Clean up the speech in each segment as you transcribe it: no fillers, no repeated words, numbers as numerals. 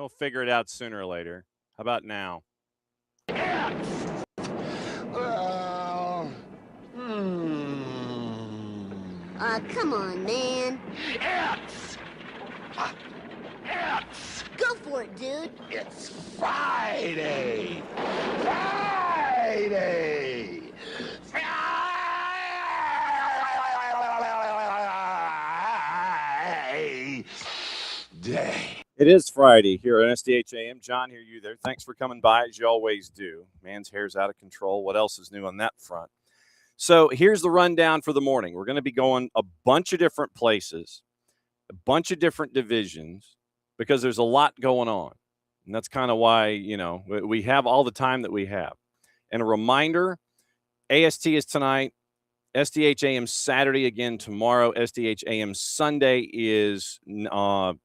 He'll figure it out sooner or later. How about now? Come on, man. Go for it, dude. It's Friday! Friday! Friday! It is Friday here on SDH AM. John, hear you there. Thanks for coming by, as you always do. Man's hair's out of control. What else is new on that front? So here's the rundown for the morning. We're going to be going a bunch of different places, a bunch of different divisions, because there's a lot going on. And that's kind of why, we have all the time that we have. And a reminder, AST is tonight. SDH AM Saturday again tomorrow. SDH AM Sunday is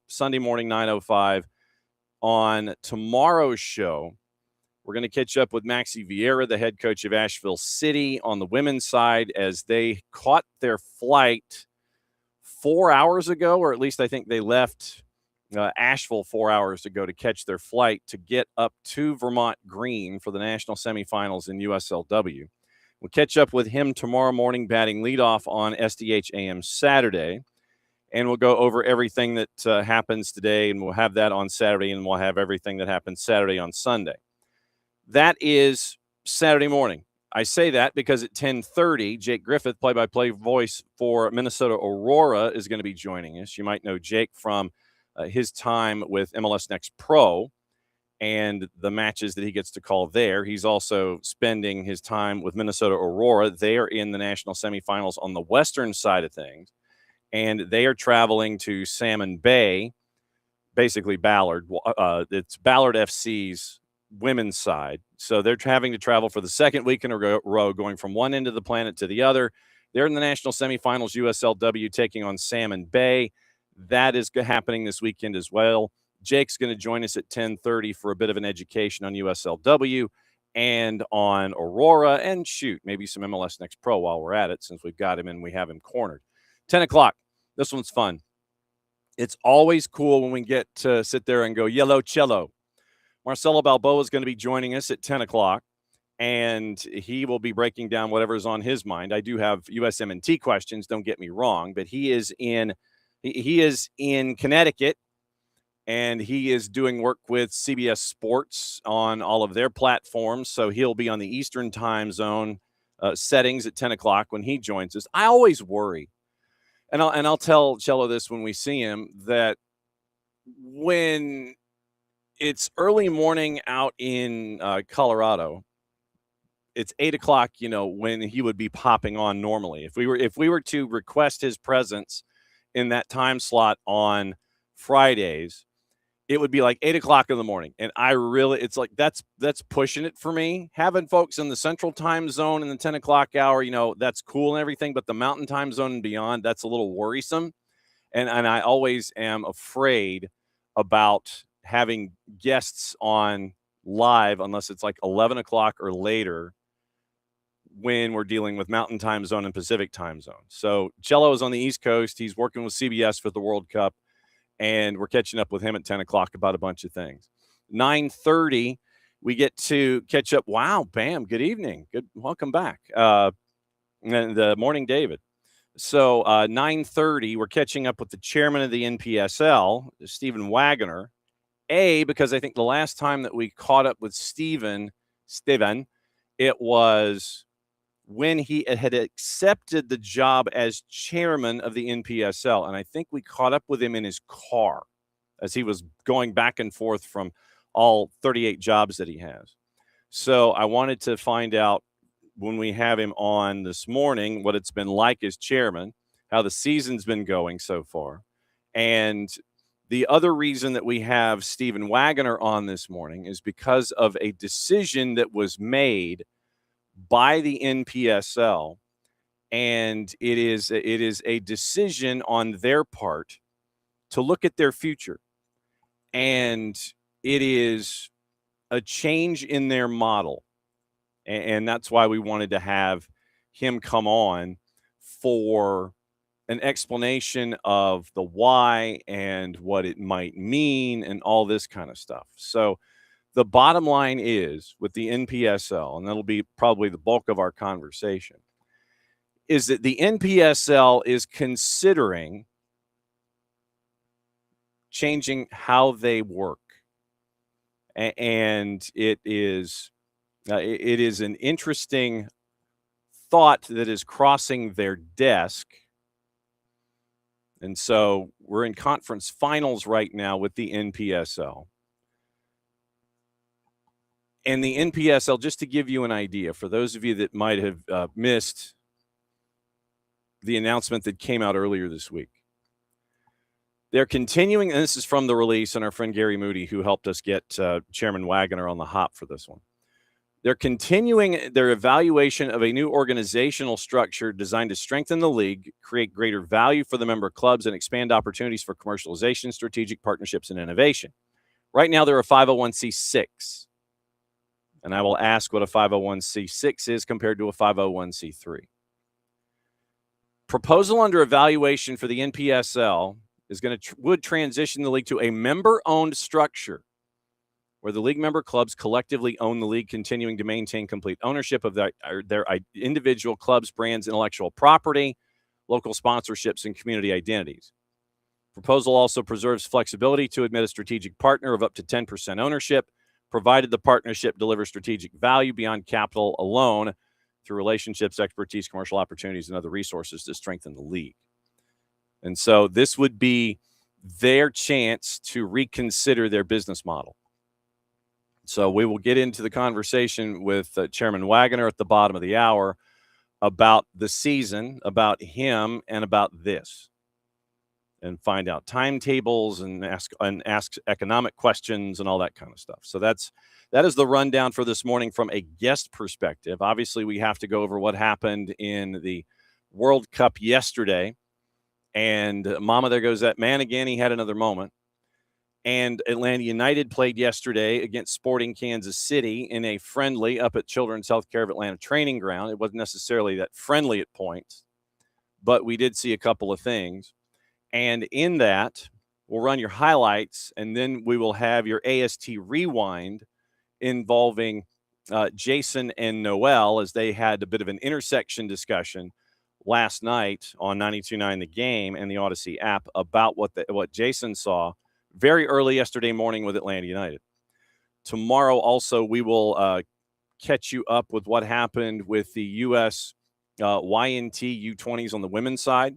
Sunday morning, 9:05. On tomorrow's show, we're going to catch up with Maxie Vieira, the head coach of Asheville City, on the women's side, as they caught their flight 4 hours ago, or at least I think they left Asheville 4 hours ago to catch their flight to get up to Vermont Green for the national semifinals in USLW. We'll catch up with him tomorrow morning, batting leadoff on SDH AM Saturday. And we'll go over everything that happens today, and we'll have that on Saturday, and we'll have everything that happens Saturday on Sunday. That is Saturday morning. I say that because at 10:30, Jake Griffith, play-by-play voice for Minnesota Aurora, is going to be joining us. You might know Jake from his time with MLS Next Pro and the matches that he gets to call there. He's also spending his time with Minnesota Aurora. They are in the national semifinals on the western side of things, and they are traveling to Salmon Bay, basically Ballard. It's Ballard FC's women's side. So they're having to travel for the second week in a row, going from one end of the planet to the other. They're in the national semifinals, USLW taking on Salmon Bay. That is happening this weekend as well. Jake's going to join us at 10:30 for a bit of an education on USLW and on Aurora, and maybe some MLS Next Pro while we're at it, since we've got him and we have him cornered. 10 o'clock. This one's fun. It's always cool when we get to sit there and go yellow cello. Marcelo Balboa is going to be joining us at 10 o'clock, and he will be breaking down whatever's on his mind. I do have USMNT questions, don't get me wrong, but he is in Connecticut, and he is doing work with CBS Sports on all of their platforms, so he'll be on the Eastern time zone settings at 10 o'clock when he joins us. I always worry, and I'll tell Cello this when we see him, that when it's early morning out in Colorado, it's 8 o'clock, when he would be popping on normally. If we were to request his presence in that time slot on Fridays, it would be like 8 o'clock in the morning. And it's like, that's pushing it for me. Having folks in the central time zone in the 10 o'clock hour, that's cool and everything, but the mountain time zone and beyond, that's a little worrisome. And I always am afraid about having guests on live unless it's like 11 o'clock or later when we're dealing with mountain time zone and Pacific time zone. So Cello is on the East Coast. He's working with CBS for the World Cup, and we're catching up with him at 10 o'clock about a bunch of things. 9:30, we get to catch up. Wow, Bam, good evening. Good, welcome back. The morning, David. So 9:30, we're catching up with the chairman of the NPSL, Steven Wagoner. Because I think the last time that we caught up with Steven, it was when he had accepted the job as chairman of the NPSL. And I think we caught up with him in his car as he was going back and forth from all 38 jobs that he has. So I wanted to find out, when we have him on this morning, what it's been like as chairman, how the season's been going so far. And the other reason that we have Steven Wagoner on this morning is because of a decision that was made by the NPSL, and it is a decision on their part to look at their future, and it is a change in their model, and that's why we wanted to have him come on for an explanation of the why and what it might mean and all this kind of stuff. So the bottom line is with the NPSL, and that'll be probably the bulk of our conversation, is that the NPSL is considering changing how they work. And it is an interesting thought that is crossing their desk. And so we're in conference finals right now with the NPSL. And the NPSL, just to give you an idea, for those of you that might have missed the announcement that came out earlier this week, they're continuing, and this is from the release, and our friend Gary Moody, who helped us get Chairman Wagoner on the hop for this one. They're continuing their evaluation of a new organizational structure designed to strengthen the league, create greater value for the member clubs, and expand opportunities for commercialization, strategic partnerships, and innovation. Right now, they're a 501c6. And I will ask what a 501c6 is compared to a 501c3. Proposal under evaluation for the NPSL is would transition the league to a member-owned structure where the league member clubs collectively own the league, continuing to maintain complete ownership of their individual clubs, brands, intellectual property, local sponsorships, and community identities. Proposal also preserves flexibility to admit a strategic partner of up to 10% ownership, provided the partnership delivers strategic value beyond capital alone through relationships, expertise, commercial opportunities, and other resources to strengthen the league. And so this would be their chance to reconsider their business model. So we will get into the conversation with Chairman Wagoner at the bottom of the hour about the season, about him, and about this, and find out timetables and ask economic questions and all that kind of stuff. So that is the rundown for this morning from a guest perspective. Obviously, we have to go over what happened in the World Cup yesterday. And mama, there goes that man again. He had another moment. And Atlanta United played yesterday against Sporting Kansas City in a friendly up at Children's Healthcare of Atlanta training ground. It wasn't necessarily that friendly at points, but we did see a couple of things. And in that, we'll run your highlights, and then we will have your AST rewind involving Jason and Noel, as they had a bit of an intersection discussion last night on 92.9 The Game and the Odyssey app about what Jason saw very early yesterday morning with Atlanta United. Tomorrow also we will catch you up with what happened with the USYNT U20s on the women's side.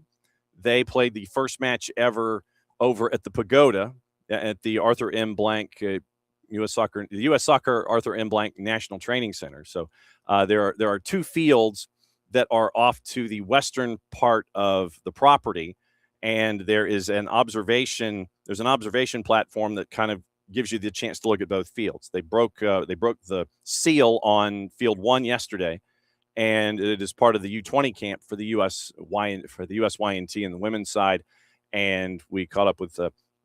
They played the first match ever over at the Pagoda at the Arthur M. Blank the U.S. Soccer Arthur M. Blank National Training Center. So there are two fields that are off to the western part of the property, and there's an observation platform that kind of gives you the chance to look at both fields. They broke the seal on field 1 yesterday, and it is part of the U20 camp for the USYNT and the women's side. And we caught up with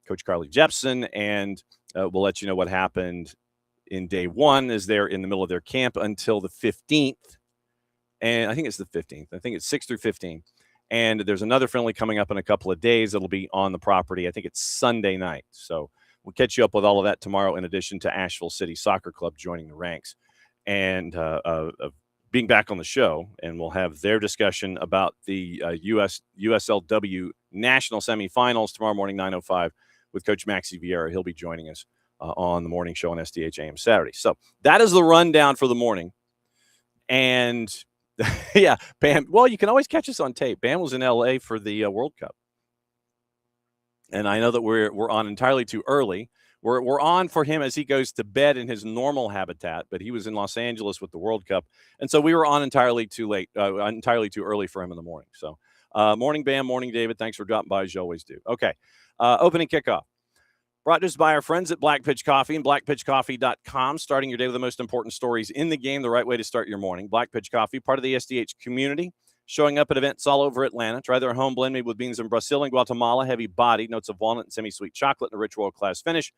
Coach Carly Jepson, and we'll let you know what happened in day 1 as they're in the middle of their camp until the 15th. And I think it's the 15th. I think it's 6 through 15. And there's another friendly coming up in a couple of days. It'll be on the property. I think it's Sunday night. So we'll catch you up with all of that tomorrow, in addition to Asheville City Soccer Club joining the ranks and being back on the show. And we'll have their discussion about the USLW national semifinals tomorrow morning, 9:05, with Coach Maxie Vieira. He'll be joining us on the morning show on SDH AM Saturday. So that is the rundown for the morning. And yeah, Bam. Well, you can always catch us on tape. Bam was in LA for the World Cup. And I know that we're on entirely too early. We're on for him as he goes to bed in his normal habitat, but he was in Los Angeles with the World Cup. And so we were on entirely too early for him in the morning. So morning, Bam, morning, David. Thanks for dropping by, as you always do. Okay, opening kickoff. Brought to us by our friends at Black Pitch Coffee and blackpitchcoffee.com. Starting your day with the most important stories in the game, the right way to start your morning. Black Pitch Coffee, part of the SDH community, showing up at events all over Atlanta. Try their home blend made with beans in Brazil and Guatemala, heavy body, notes of walnut and semi-sweet chocolate, and a rich world-class finish.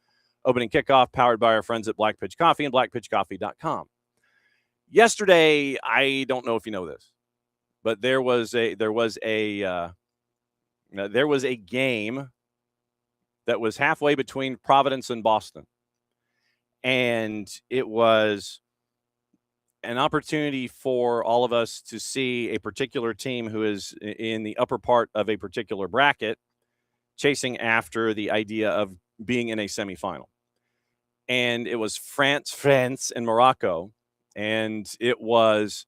Opening kickoff, powered by our friends at Black Pitch Coffee and blackpitchcoffee.com. Yesterday, I don't know if you know this, but there was a there was a game that was halfway between Providence and Boston. And it was an opportunity for all of us to see a particular team who is in the upper part of a particular bracket chasing after the idea of being in a semifinal. And it was France, and Morocco. And it was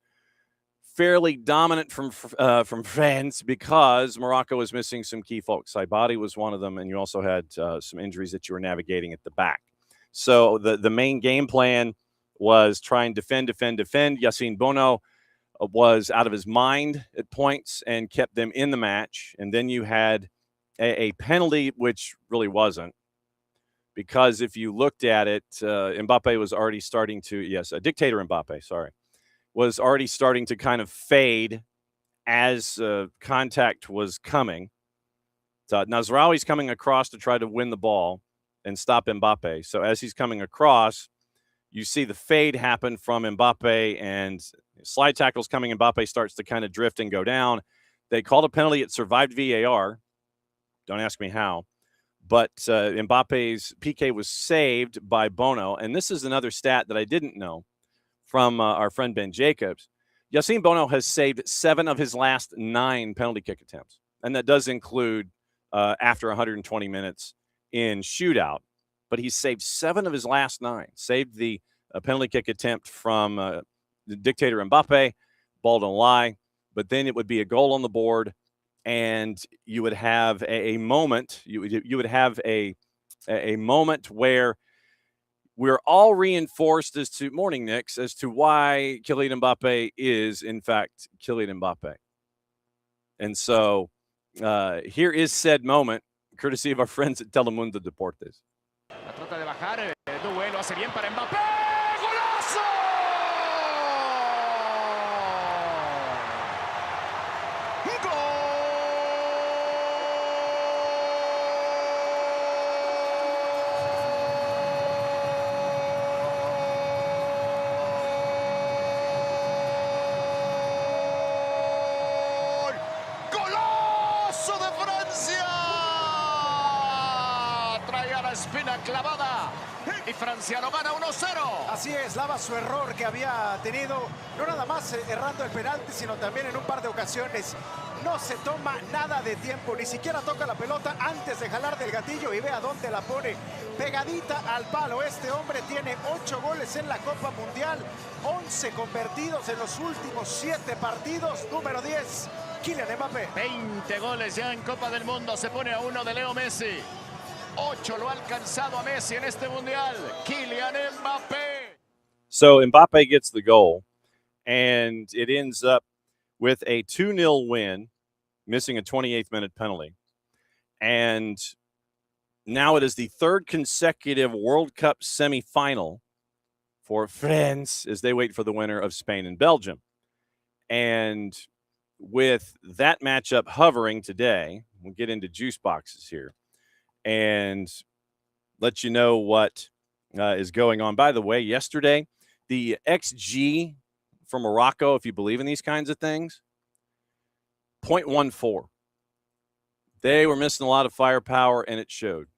fairly dominant from France because Morocco was missing some key folks. Saibari was one of them, and you also had some injuries that you were navigating at the back. So the main game plan was try and defend. Yassine Bono was out of his mind at points and kept them in the match. And then you had a penalty, which really wasn't. Because if you looked at it, Mbappe was already starting to, dictator Mbappe, was already starting to kind of fade as contact was coming. So Nazraoui's coming across to try to win the ball and stop Mbappe. So as he's coming across, you see the fade happen from Mbappe and slide tackles coming. Mbappe starts to kind of drift and go down. They called a penalty. It survived VAR. Don't ask me how. But Mbappe's PK was saved by Bono. And this is another stat that I didn't know from our friend Ben Jacobs. Yassine Bono has saved 7 of his last 9 penalty kick attempts. And that does include after 120 minutes in shootout. But he's saved 7 of his last 9. Saved the penalty kick attempt from the dictator Mbappe. Ball don't lie. But then it would be a goal on the board. And you would have a moment. You would have a moment where we're all reinforced as to morning Knicks as to why Kylian Mbappe is in fact Kylian Mbappe. And so here is said moment, courtesy of our friends at Telemundo Deportes. Trata de bajar, duelo hace bien para Mbappé. ¡Golazo! Espina clavada y Francia lo gana 1-0. Así es, lava su error que había tenido, no nada más errando el penalti, sino también en un par de ocasiones. No se toma nada de tiempo, ni siquiera toca la pelota antes de jalar del gatillo y ve a dónde la pone, pegadita al palo. Este hombre tiene 8 goles en la Copa Mundial, 11 convertidos en los últimos 7 partidos. Número 10, Kylian Mbappé. 20 goles ya en Copa del Mundo, se pone a 1 de Leo Messi. 8 lo ha alcanzado a Messi en este mundial. Kylian Mbappé. So Mbappe gets the goal, and it ends up with a 2-0 win, missing a 28th minute penalty. And now it is the 3rd consecutive World Cup semifinal for France as they wait for the winner of Spain and Belgium. And with that matchup hovering today, we'll get into juice boxes here and let you know what is going on. By the way, yesterday, the XG for Morocco, if you believe in these kinds of things, 0.14. They were missing a lot of firepower, and it showed.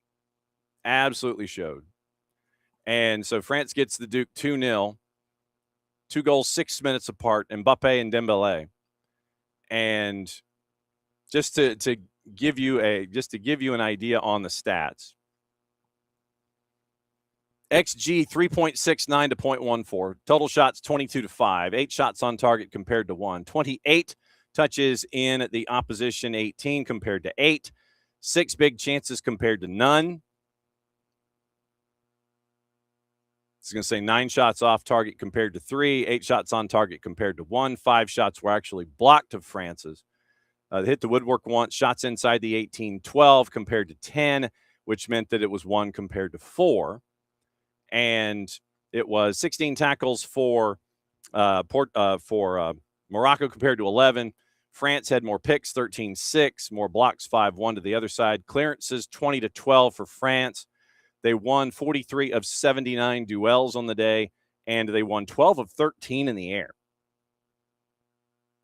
Absolutely showed. And so France gets the Duke 2-0. 2 goals, 6 minutes apart, Mbappe and Dembélé. And just to give you an idea on the stats. XG 3.69 to 0.14. Total shots 22 to 5. 8 shots on target compared to 1. 28 touches in the opposition 18 compared to 8. 6 big chances compared to none. I was going to say 9 shots off target compared to 3. 8 shots on target compared to 1. 5 shots were actually blocked of France's. They hit the woodwork once. Shots inside the 18, 12 compared to 10, which meant that it was 1 compared to 4. And it was 16 tackles for Morocco compared to 11. France had more picks, 13-6, more blocks, 5-1 to the other side. Clearances, 20-12 for France. They won 43 of 79 duels on the day, and they won 12 of 13 in the air.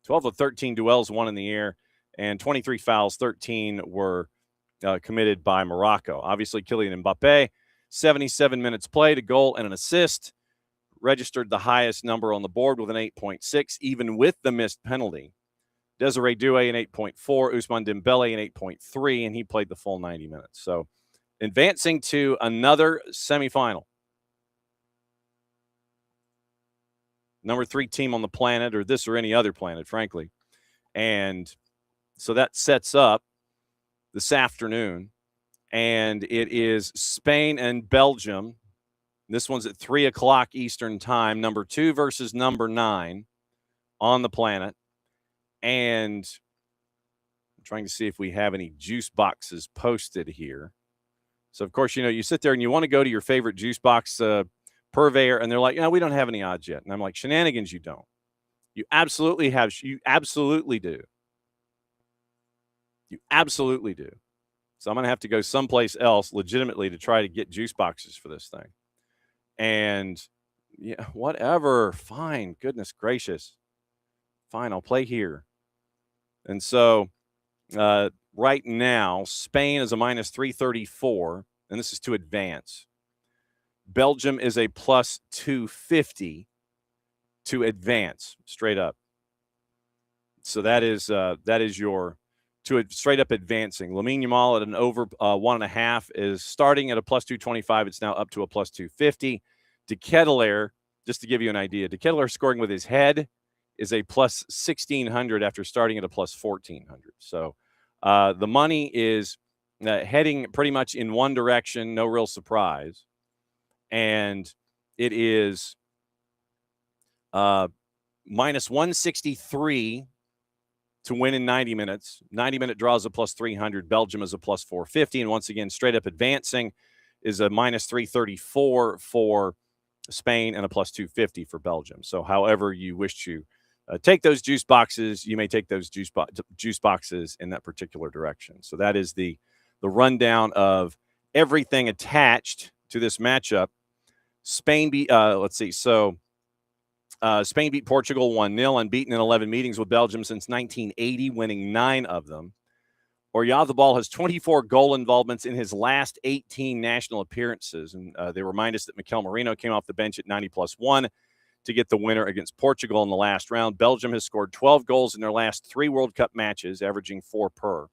12 of 13 duels won in the air. and 23 fouls, 13 were committed by Morocco. Obviously, Kylian Mbappe, 77 minutes played, a goal and an assist, registered the highest number on the board with an 8.6, even with the missed penalty. Desiree Doué an 8.4, Ousmane Dembele an 8.3, and he played the full 90 minutes. So advancing to another semifinal. Number 3 team on the planet, or this or any other planet, frankly. And so that sets up this afternoon. And it is Spain and Belgium. This one's at 3 o'clock Eastern time. Number 2 versus number 9 on the planet. And I'm trying to see if we have any juice boxes posted here. So, of course, you sit there and you want to go to your favorite juice box purveyor, and they're like, we don't have any odds yet. And I'm like, shenanigans, you don't. You absolutely have. You absolutely do. You absolutely do. So I'm going to have to go someplace else legitimately to try to get juice boxes for this thing. And, yeah, whatever. Fine. Goodness gracious. Fine, I'll play here. And so right now, Spain is a minus 334, and this is to advance. Belgium is a plus 250 to advance, straight up. So that is your straight up advancing. Lamine Yamal at an over 1.5 is starting at a plus 225. It's now up to a plus 250. De Ketelaere, just to give you an idea, De Ketelaere scoring with his head is a plus 1,600 after starting at a plus 1,400. So the money is heading pretty much in one direction, no real surprise. And it is minus 163 to win in 90 minutes. 90-minute draws a plus 300. Belgium is a plus 450. And once again, straight up advancing is a minus 334 for Spain and a plus 250 for Belgium. So however you wish to take those juice boxes, you may take those juice boxes in that particular direction. So that is the rundown of everything attached to this matchup. Spain beat, Spain beat Portugal 1-0, unbeaten in 11 meetings with Belgium since 1980, winning 9 of them. Oyarzabal has 24 goal involvements in his last 18 national appearances. And they remind us that Mikel Merino came off the bench at 90+1 to get the winner against Portugal in the last round. Belgium has scored 12 goals in their last 3 World Cup matches, averaging 4 per.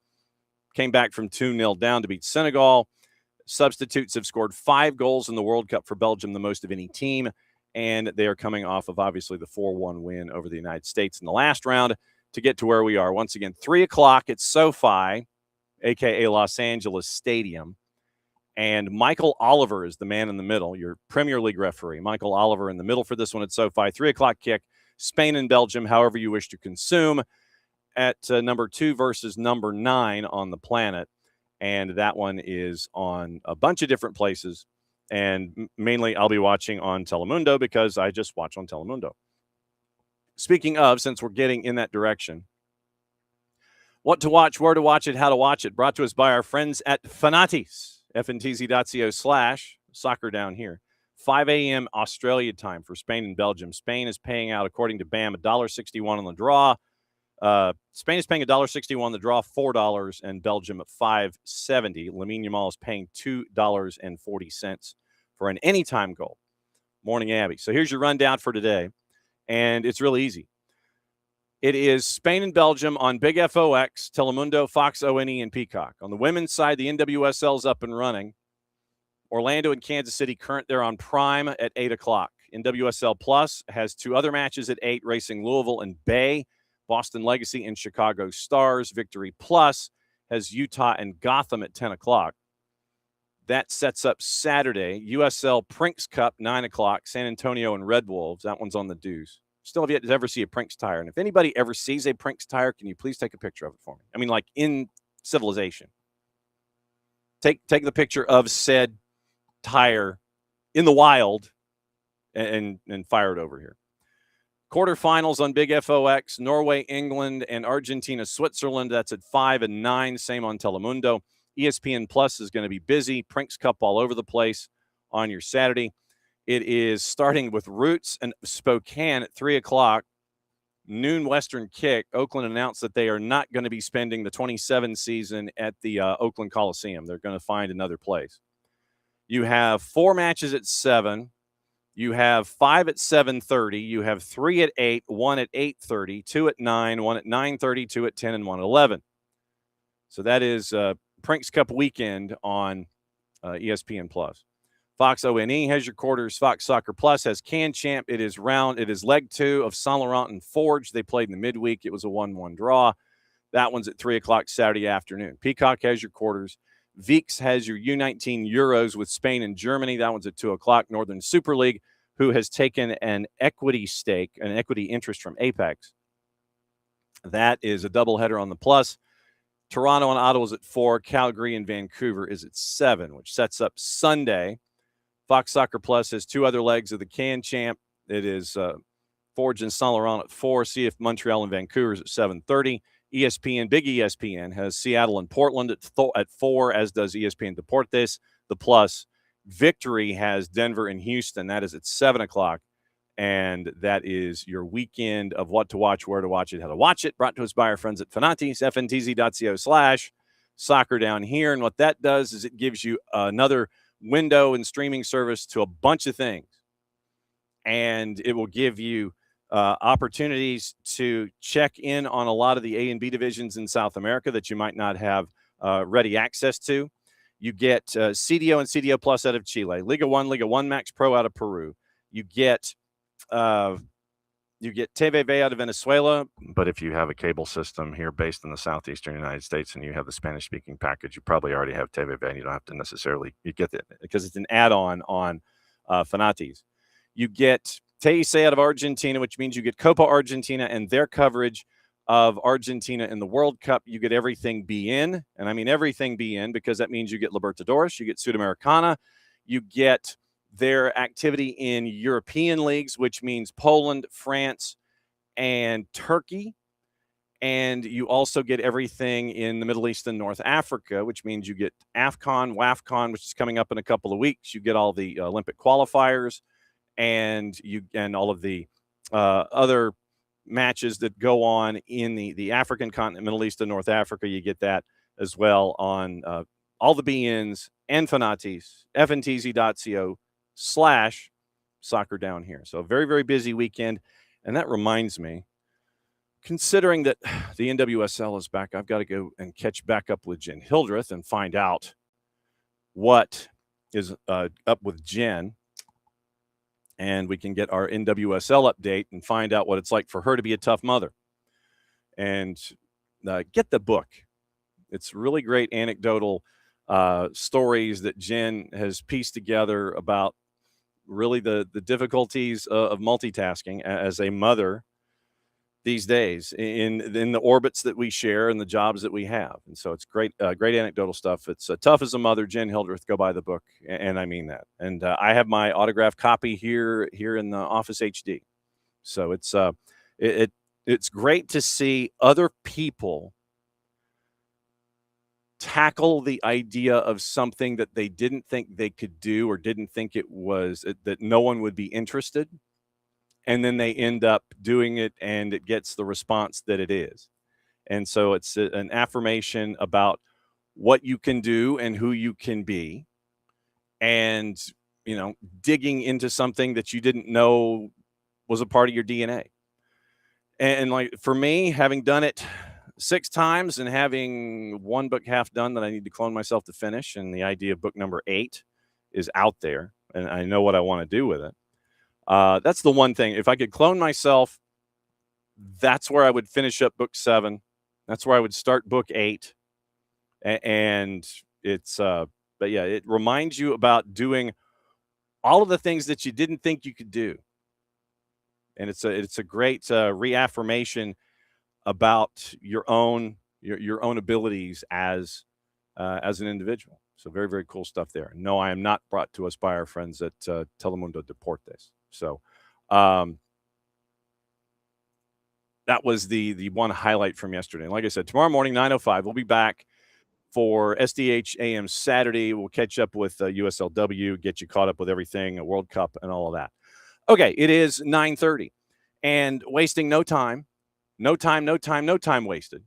Came back from 2-0 down to beat Senegal. Substitutes have scored 5 goals in the World Cup for Belgium, the most of any team. And they are coming off of, obviously, the 4-1 win over the United States in the last round to get to where we are. Once again, 3 o'clock at SoFi, a.k.a. Los Angeles Stadium. And Michael Oliver is the man in the middle, your Premier League referee. Michael Oliver in the middle for this one at SoFi. 3 o'clock kick, Spain and Belgium, however you wish to consume, at number 2 versus number 9 on the planet. And that one is on a bunch of different places. And mainly I'll be watching on Telemundo because I just watch on Telemundo. Speaking of, since we're getting in that direction, what to watch, where to watch it, how to watch it, brought to us by our friends at Fanatis, FNTZ.co/soccer down here. 5 a.m. Australia time for Spain and Belgium. Spain is paying out, according to BAM, $1.61 on the draw. Spain is paying $1.61 on the draw, $4, and Belgium at $5.70. Lamine Yamal is paying $2.40 for an anytime goal. Morning, Abby. So here's your rundown for today, and it's really easy. It is Spain and Belgium on Big FOX, Telemundo, Fox ONE, and Peacock. On the women's side, the NWSL is up and running. Orlando and Kansas City current there on Prime at 8 o'clock. NWSL Plus has 2 other matches at 8, racing Louisville and Bay. Boston Legacy and Chicago Stars. Victory Plus has Utah and Gotham at 10 o'clock. That sets up Saturday. USL Prinks Cup, 9 o'clock. San Antonio and Red Wolves. That one's on the Deuce. Still have yet to ever see a Prinks tire. And if anybody ever sees a Prinks tire, can you please take a picture of it for me? I mean, like in civilization. Take the picture of said tire in the wild and fire it over here. Quarterfinals on Big FOX, Norway, England, and Argentina, Switzerland. That's at 5 and 9. Same on Telemundo. ESPN Plus is going to be busy. Prinks Cup all over the place on your Saturday. It is starting with Roots and Spokane at 3 o'clock. noon Western kick, Oakland announced that they are not going to be spending the 27 season at the Oakland Coliseum. They're going to find another place. You have 4 matches at 7. You have 5 at 7:30. You have 3 at 8, 1 at 8:30, 2 at 9, 1 at 9:30, 2 at 10, and 1 at 11. So that is Prinks Cup weekend on ESPN Plus. Fox ONE has your quarters. Fox Soccer Plus has Can Champ. It is leg 2 of Saint Laurent and Forge. They played in the midweek. It was a 1-1 draw. That one's at 3 o'clock Saturday afternoon. Peacock has your quarters. Veeks has your U19 Euros with Spain and Germany. That one's at 2 o'clock. Northern Super League, who has taken an equity stake, an equity interest from Apex. That is a doubleheader on the Plus. Toronto and Ottawa is at 4. Calgary and Vancouver is at 7, which sets up Sunday. Fox Soccer Plus has 2 other legs of the Can Champ. It is Forge and Saint Laurent at 4. CF Montreal and Vancouver is at 7:30. ESPN, Big ESPN, has Seattle and Portland at 4, as does ESPN Deportes. The Plus, Victory has Denver and Houston. That is at 7 o'clock. And that is your weekend of what to watch, where to watch it, how to watch it. Brought to us by our friends at Fanatis, ftz.co/soccer down here. And what that does is it gives you another window and streaming service to a bunch of things. And it will give you opportunities to check in on a lot of the A and B divisions in South America that you might not have ready access to. You get CDO and CDO Plus out of Chile, Liga 1 Max Pro out of Peru. You get TVV out of Venezuela. But if you have a cable system here based in the southeastern United States and you have the Spanish-speaking package, you probably already have TVV, and you don't have to necessarily – you get it because it's an add-on on Fanatis. You get TIC out of Argentina, which means you get Copa Argentina and their coverage of Argentina in the World Cup. You get everything BN, and I mean everything BN because that means you get Libertadores, you get Sudamericana, you get their activity in European leagues, which means Poland, France, and Turkey. And you also get everything in the Middle East and North Africa, which means you get AFCON, WAFCON, which is coming up in a couple of weeks. You get all the Olympic qualifiers and all of the other matches that go on in the African continent, Middle East and North Africa. You get that as well on all the BNs and Fanatis, ftz.co/soccer down here. So a very, very busy weekend. And that reminds me, considering that the NWSL is back, I've got to go and catch back up with Jen Hildreth and find out what is up with Jen. And we can get our NWSL update and find out what it's like for her to be a tough mother. And get the book. It's really great anecdotal stories that Jen has pieced together about really the difficulties of multitasking as a mother these days in the orbits that we share and the jobs that we have. And so it's great anecdotal stuff. It's Tough as a Mother, Jen Hildreth. Go buy the book. And I mean that. And I have my autographed copy here in the office HD. So it's great to see other people tackle the idea of something that they didn't think they could do or didn't think that no one would be interested. And then they end up doing it and it gets the response that it is. And so it's an affirmation about what you can do and who you can be. And, digging into something that you didn't know was a part of your DNA. And like for me, having done it 6 times and having one book half done that I need to clone myself to finish, and the idea of book number 8 is out there and I know what I want to do with it. That's the one thing. If I could clone myself, that's where I would finish up book 7. That's where I would start book 8. And it's, but yeah, it reminds you about doing all of the things that you didn't think you could do. And it's a great reaffirmation about your own abilities as an individual. So very, very cool stuff there. No, I am not brought to us by our friends at Telemundo Deportes. So that was the one highlight from yesterday. And like I said, tomorrow morning, 9:05, we'll be back for SDH AM Saturday. We'll catch up with USLW, get you caught up with everything, a World Cup and all of that. Okay, it is 9:30. And wasting no time, No time wasted.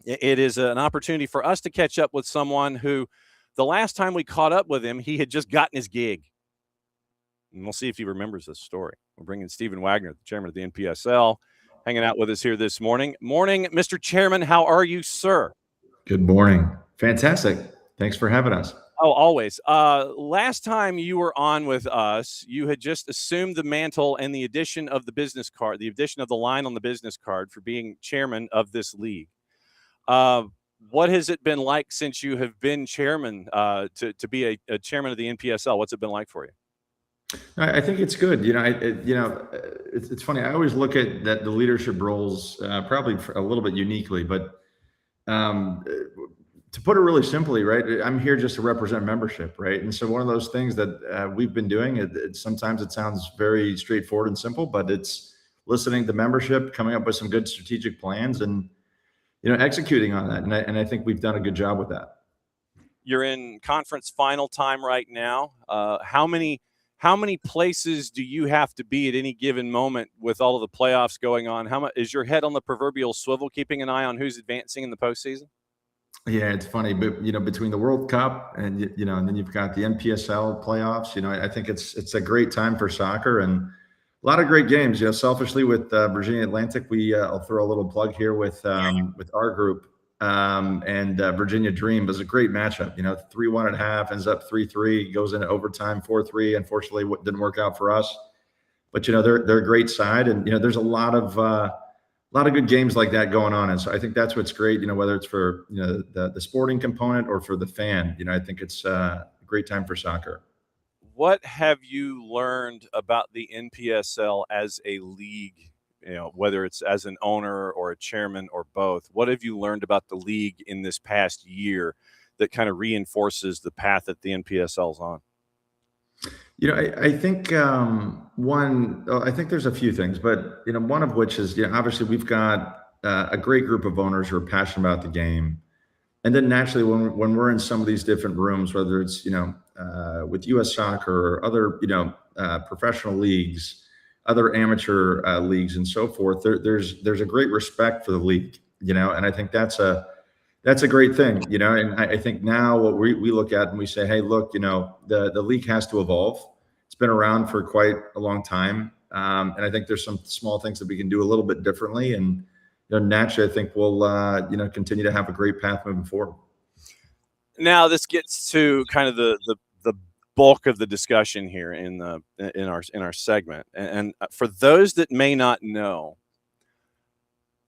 It is an opportunity for us to catch up with someone who the last time we caught up with him, he had just gotten his gig. And we'll see if he remembers this story. We're bringing Steven Wagoner, the chairman of the NPSL, hanging out with us here this morning. Morning, Mr. Chairman. How are you, sir? Good morning. Fantastic. Thanks for having us. Oh, always. Last time you were on with us, you had just assumed the mantle and the addition of the business card, the addition of the line on the business card for being chairman of this league. What has it been like since you have been chairman, to be a chairman of the NPSL? What's it been like for you? I think it's good. It's funny. I always look at the leadership roles probably a little bit uniquely, but to put it really simply, right, I'm here just to represent membership, right? And so one of those things that we've been doing, sometimes it sounds very straightforward and simple, but it's listening to membership, coming up with some good strategic plans, and executing on that. And I think we've done a good job with that. You're in conference final time right now. How many places do you have to be at any given moment with all of the playoffs going on? How much is your head on the proverbial swivel, keeping an eye on who's advancing in the postseason? Yeah, it's funny, but between the World Cup and and then you've got the NPSL playoffs, I think it's a great time for soccer and a lot of great games. Selfishly with Virginia Atlantic, I'll throw a little plug here with our group and Virginia Dream was a great matchup. 3-1 at half, ends up 3-3, goes into overtime 4-3. Unfortunately, what didn't work out for us, but they're a great side, and there's a lot of good games like that going on. And so I think that's what's great, whether it's for, the sporting component or for the fan, I think it's a great time for soccer. What have you learned about the NPSL as a league, whether it's as an owner or a chairman or both? What have you learned about the league in this past year that kind of reinforces the path that the NPSL is on? I think I think there's a few things, but one of which is obviously we've got a great group of owners who are passionate about the game, and then naturally when we're in some of these different rooms, whether it's with U.S. Soccer or other professional leagues, other amateur leagues, and so forth, there's a great respect for the league, and I think that's a great thing, and I think now what we look at and we say, hey, look, the league has to evolve. It's been around for quite a long time. And I think there's some small things that we can do a little bit differently. And naturally, I think we'll continue to have a great path moving forward. Now, this gets to kind of the bulk of the discussion here in our segment. And for those that may not know,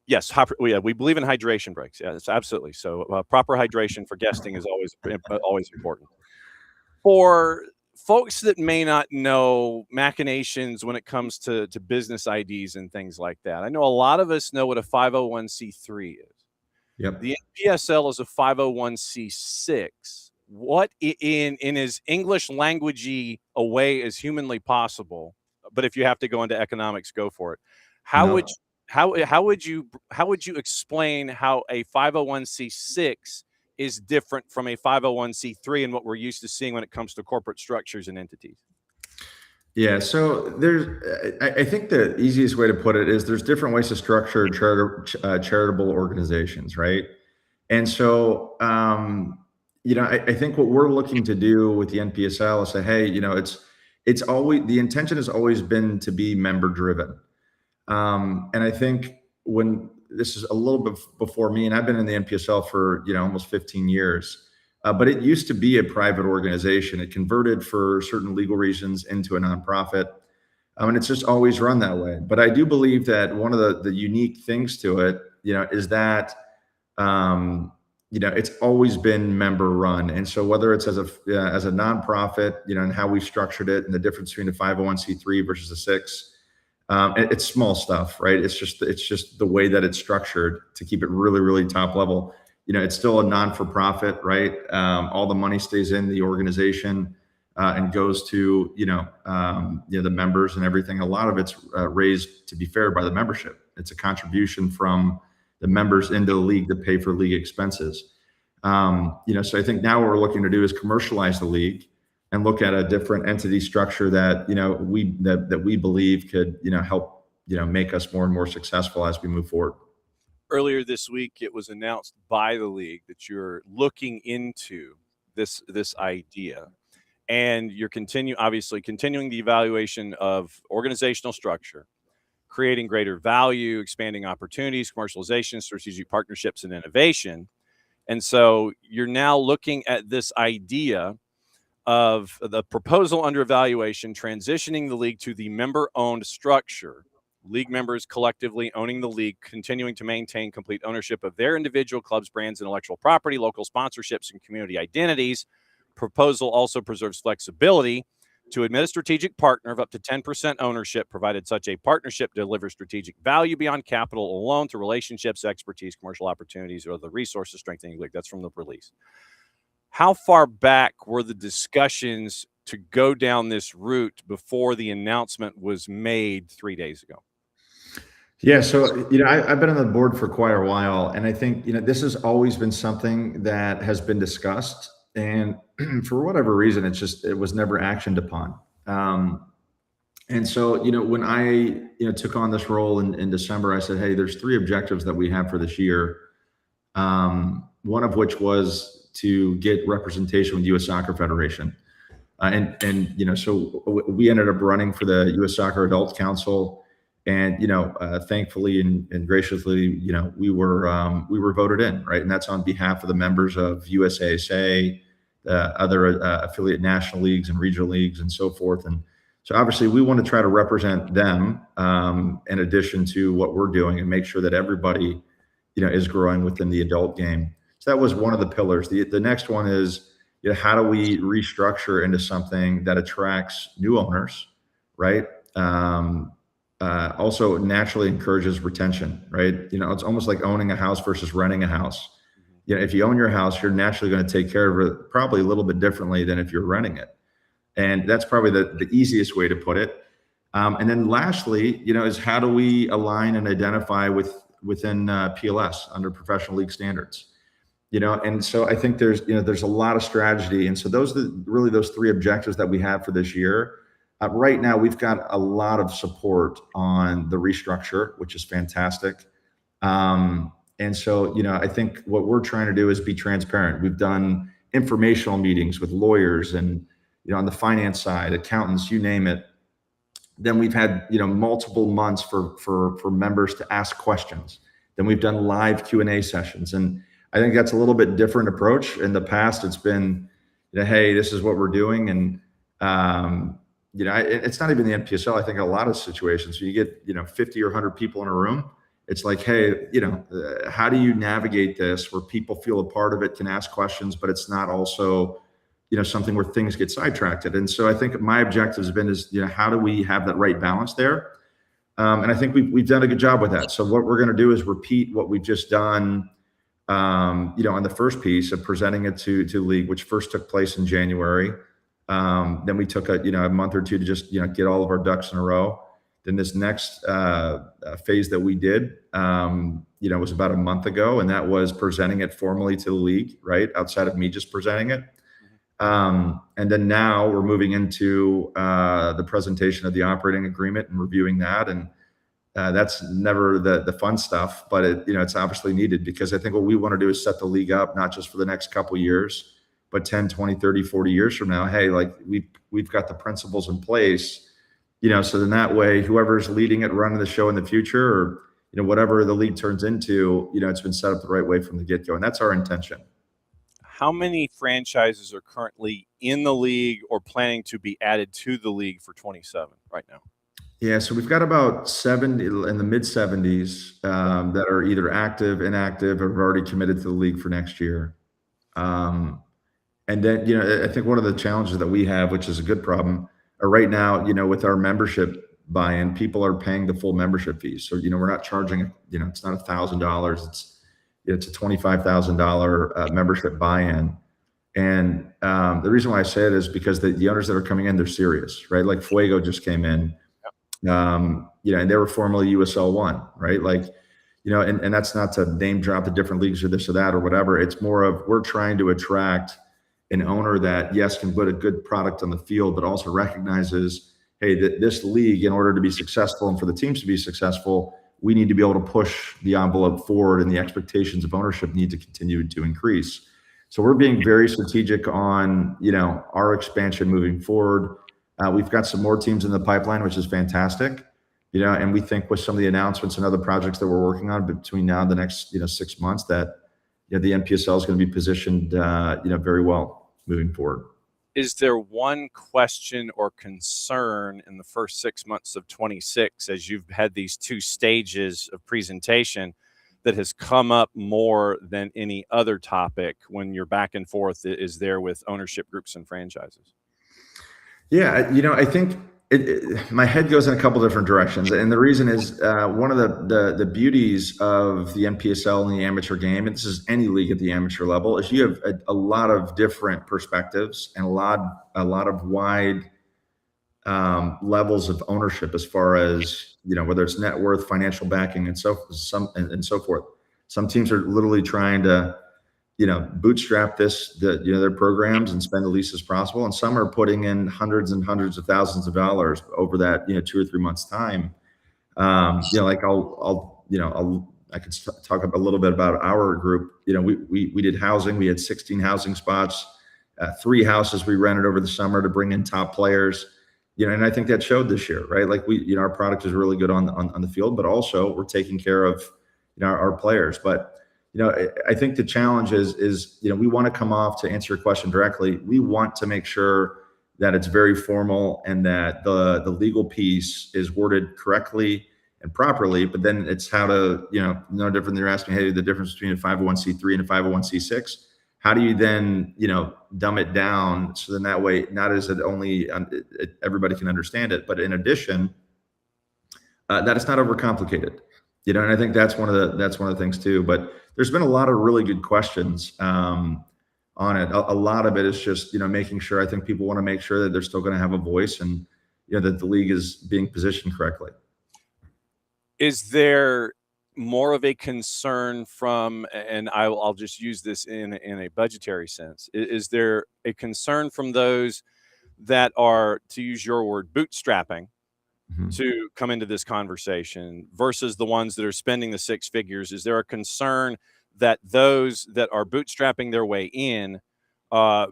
yes, we believe in hydration breaks. Yeah, it's absolutely. So proper hydration for guesting is always important. For folks that may not know machinations when it comes to business IDs and things like that, I know a lot of us know what a 501c3 is. Yep. The NPSL is a 501c6. What in as English languagey a way as humanly possible, but if you have to go into economics, go for it. How would you explain how a 501c6 is different from a 501c3 and what we're used to seeing when it comes to corporate structures and entities? Yeah, so I think the easiest way to put it is there's different ways to structure charitable organizations, right? And so, I think what we're looking to do with the NPSL is say, hey, it's always, the intention has always been to be member driven. And I think when this is a little bit before me, and I've been in the NPSL for, almost 15 years, but it used to be a private organization. It converted for certain legal reasons into a nonprofit. And it's just always run that way. But I do believe that one of the unique things to it, is that, it's always been member run. And so whether it's as a nonprofit, and how we've structured it and the difference between a 501c3 versus a 6, it's small stuff, right? It's just the way that it's structured to keep it really, really top level. It's still a non-for-profit, right? All the money stays in the organization and goes to, the members and everything. A lot of it's raised, to be fair, by the membership. It's a contribution from the members into the league to pay for league expenses. So I think now what we're looking to do is commercialize the league and look at a different entity structure that, we believe could, help make us more and more successful as we move forward. Earlier this week, it was announced by the league that you're looking into this idea, and you're continuing the evaluation of organizational structure, creating greater value, expanding opportunities, commercialization, strategic partnerships, and innovation. And so you're now looking at this idea of the proposal under evaluation, transitioning the league to the member-owned structure, league members collectively owning the league, continuing to maintain complete ownership of their individual clubs, brands, intellectual property, local sponsorships, and community identities. Proposal also preserves flexibility to admit a strategic partner of up to 10% ownership, provided such a partnership delivers strategic value beyond capital alone to relationships, expertise, commercial opportunities, or the resources strengthening the league. That's from the release. How far back were the discussions to go down this route before the announcement was made 3 days ago? Yeah, so I've been on the board for quite a while, and I think this has always been something that has been discussed, and for whatever reason, it was never actioned upon. And so when I took on this role in December, I said, hey, there's 3 objectives that we have for this year. One of which was to get representation with the U.S. Soccer Federation, so we ended up running for the U.S. Soccer Adult Council. And thankfully and graciously, we were voted in, right? And that's on behalf of the members of USASA, other affiliate national leagues and regional leagues, and so forth. And so obviously, we want to try to represent them in addition to what we're doing, and make sure that everybody, is growing within the adult game. So that was one of the pillars. The next one is, how do we restructure into something that attracts new owners, right? Also naturally encourages retention, right? It's almost like owning a house versus renting a house. If you own your house, you're naturally going to take care of it probably a little bit differently than if you're renting it. And that's probably the easiest way to put it. And then lastly, is how do we align and identify within PLS under professional league standards? And so I think there's a lot of strategy. And so those are really those 3 objectives that we have for this year. Right now, we've got a lot of support on the restructure, which is fantastic. And so, I think what we're trying to do is be transparent. We've done informational meetings with lawyers and, on the finance side, accountants, you name it. Then we've had, multiple months for members to ask questions. Then we've done live Q&A sessions. And I think that's a little bit different approach. In the past, it's been, hey, this is what we're doing. And, it's not even the NPSL. I think in a lot of situations, you get, 50 or 100 people in a room. It's like, hey, how do you navigate this where people feel a part of it, can ask questions, but it's not also, something where things get sidetracked. And so I think my objective has been how do we have that right balance there? And I think we've done a good job with that. So what we're going to do is repeat what we've just done, on the first piece of presenting it to the league, which first took place in January. Then we took a month or 2 to just, get all of our ducks in a row. Then this next phase that we did, was about a month ago, and that was presenting it formally to the league, right? Outside of me just presenting it. And then now we're moving into the presentation of the operating agreement and reviewing that. And that's never the fun stuff, but it's obviously needed, because I think what we want to do is set the league up, not just for the next couple of years, but 10, 20, 30, 40 years from now. Hey, like we've got the principles in place, so then that way, whoever's leading it, running the show in the future, or, whatever the league turns into, it's been set up the right way from the get-go. And that's our intention. How many franchises are currently in the league or planning to be added to the league for 27 right now? Yeah, so we've got about 70 in the mid 70s that are either active, inactive, or have already committed to the league for next year. And then, I think one of the challenges that we have, which is a good problem, right now, with our membership buy-in, people are paying the full membership fees. So, we're not charging, it's not $1,000. It's a $25,000 membership buy-in. And the reason why I say it is because the owners that are coming in, they're serious, right? Like Fuego just came in, and they were formerly USL-1, right? Like, and that's not to name drop the different leagues or this or that or whatever. It's more of, we're trying to attract an owner that, yes, can put a good product on the field, but also recognizes, hey, this league, in order to be successful and for the teams to be successful, we need to be able to push the envelope forward, and the expectations of ownership need to continue to increase. So we're being very strategic on, our expansion moving forward. We've got some more teams in the pipeline, which is fantastic, and we think with some of the announcements and other projects that we're working on between now and the next, 6 months, that the NPSL is going to be positioned, very well moving forward. Is there one question or concern in the first 6 months of 26, as you've had these two stages of presentation, that has come up more than any other topic when you're back and forth is there with ownership groups and franchises? Yeah, I think my head goes in a couple different directions, and the reason is one of the beauties of the NPSL and the amateur game, and this is any league at the amateur level, is you have a lot of different perspectives and a lot of wide levels of ownership, as far as whether it's net worth, financial backing, and so forth. Some teams are literally trying to bootstrap their programs and spend the least as possible. And some are putting in hundreds and hundreds of thousands of dollars over that, 2 or 3 months time. Like I could talk a little bit about our group. We did housing. We had 16 housing spots, 3 houses we rented over the summer to bring in top players. And I think that showed this year, right? Like our product is really good on the field, but also we're taking care of, our players. But I think the challenge is we want to come off, to answer your question directly, we want to make sure that it's very formal and that the legal piece is worded correctly and properly, but then it's how to, no different than you're asking, hey, the difference between a 501c3 and a 501c6, how do you then, dumb it down so then that way, not as it only everybody can understand it, but in addition, that it's not overcomplicated. And I think that's one of the things too. But there's been a lot of really good questions on it. A lot of it is just making sure. I think people want to make sure that they're still going to have a voice, and that the league is being positioned correctly. Is there more of a concern from, and I'll just use this in a budgetary sense, is there a concern from those that are, to use your word, bootstrapping, to come into this conversation versus the ones that are spending the 6 figures? Is there a concern that those that are bootstrapping their way in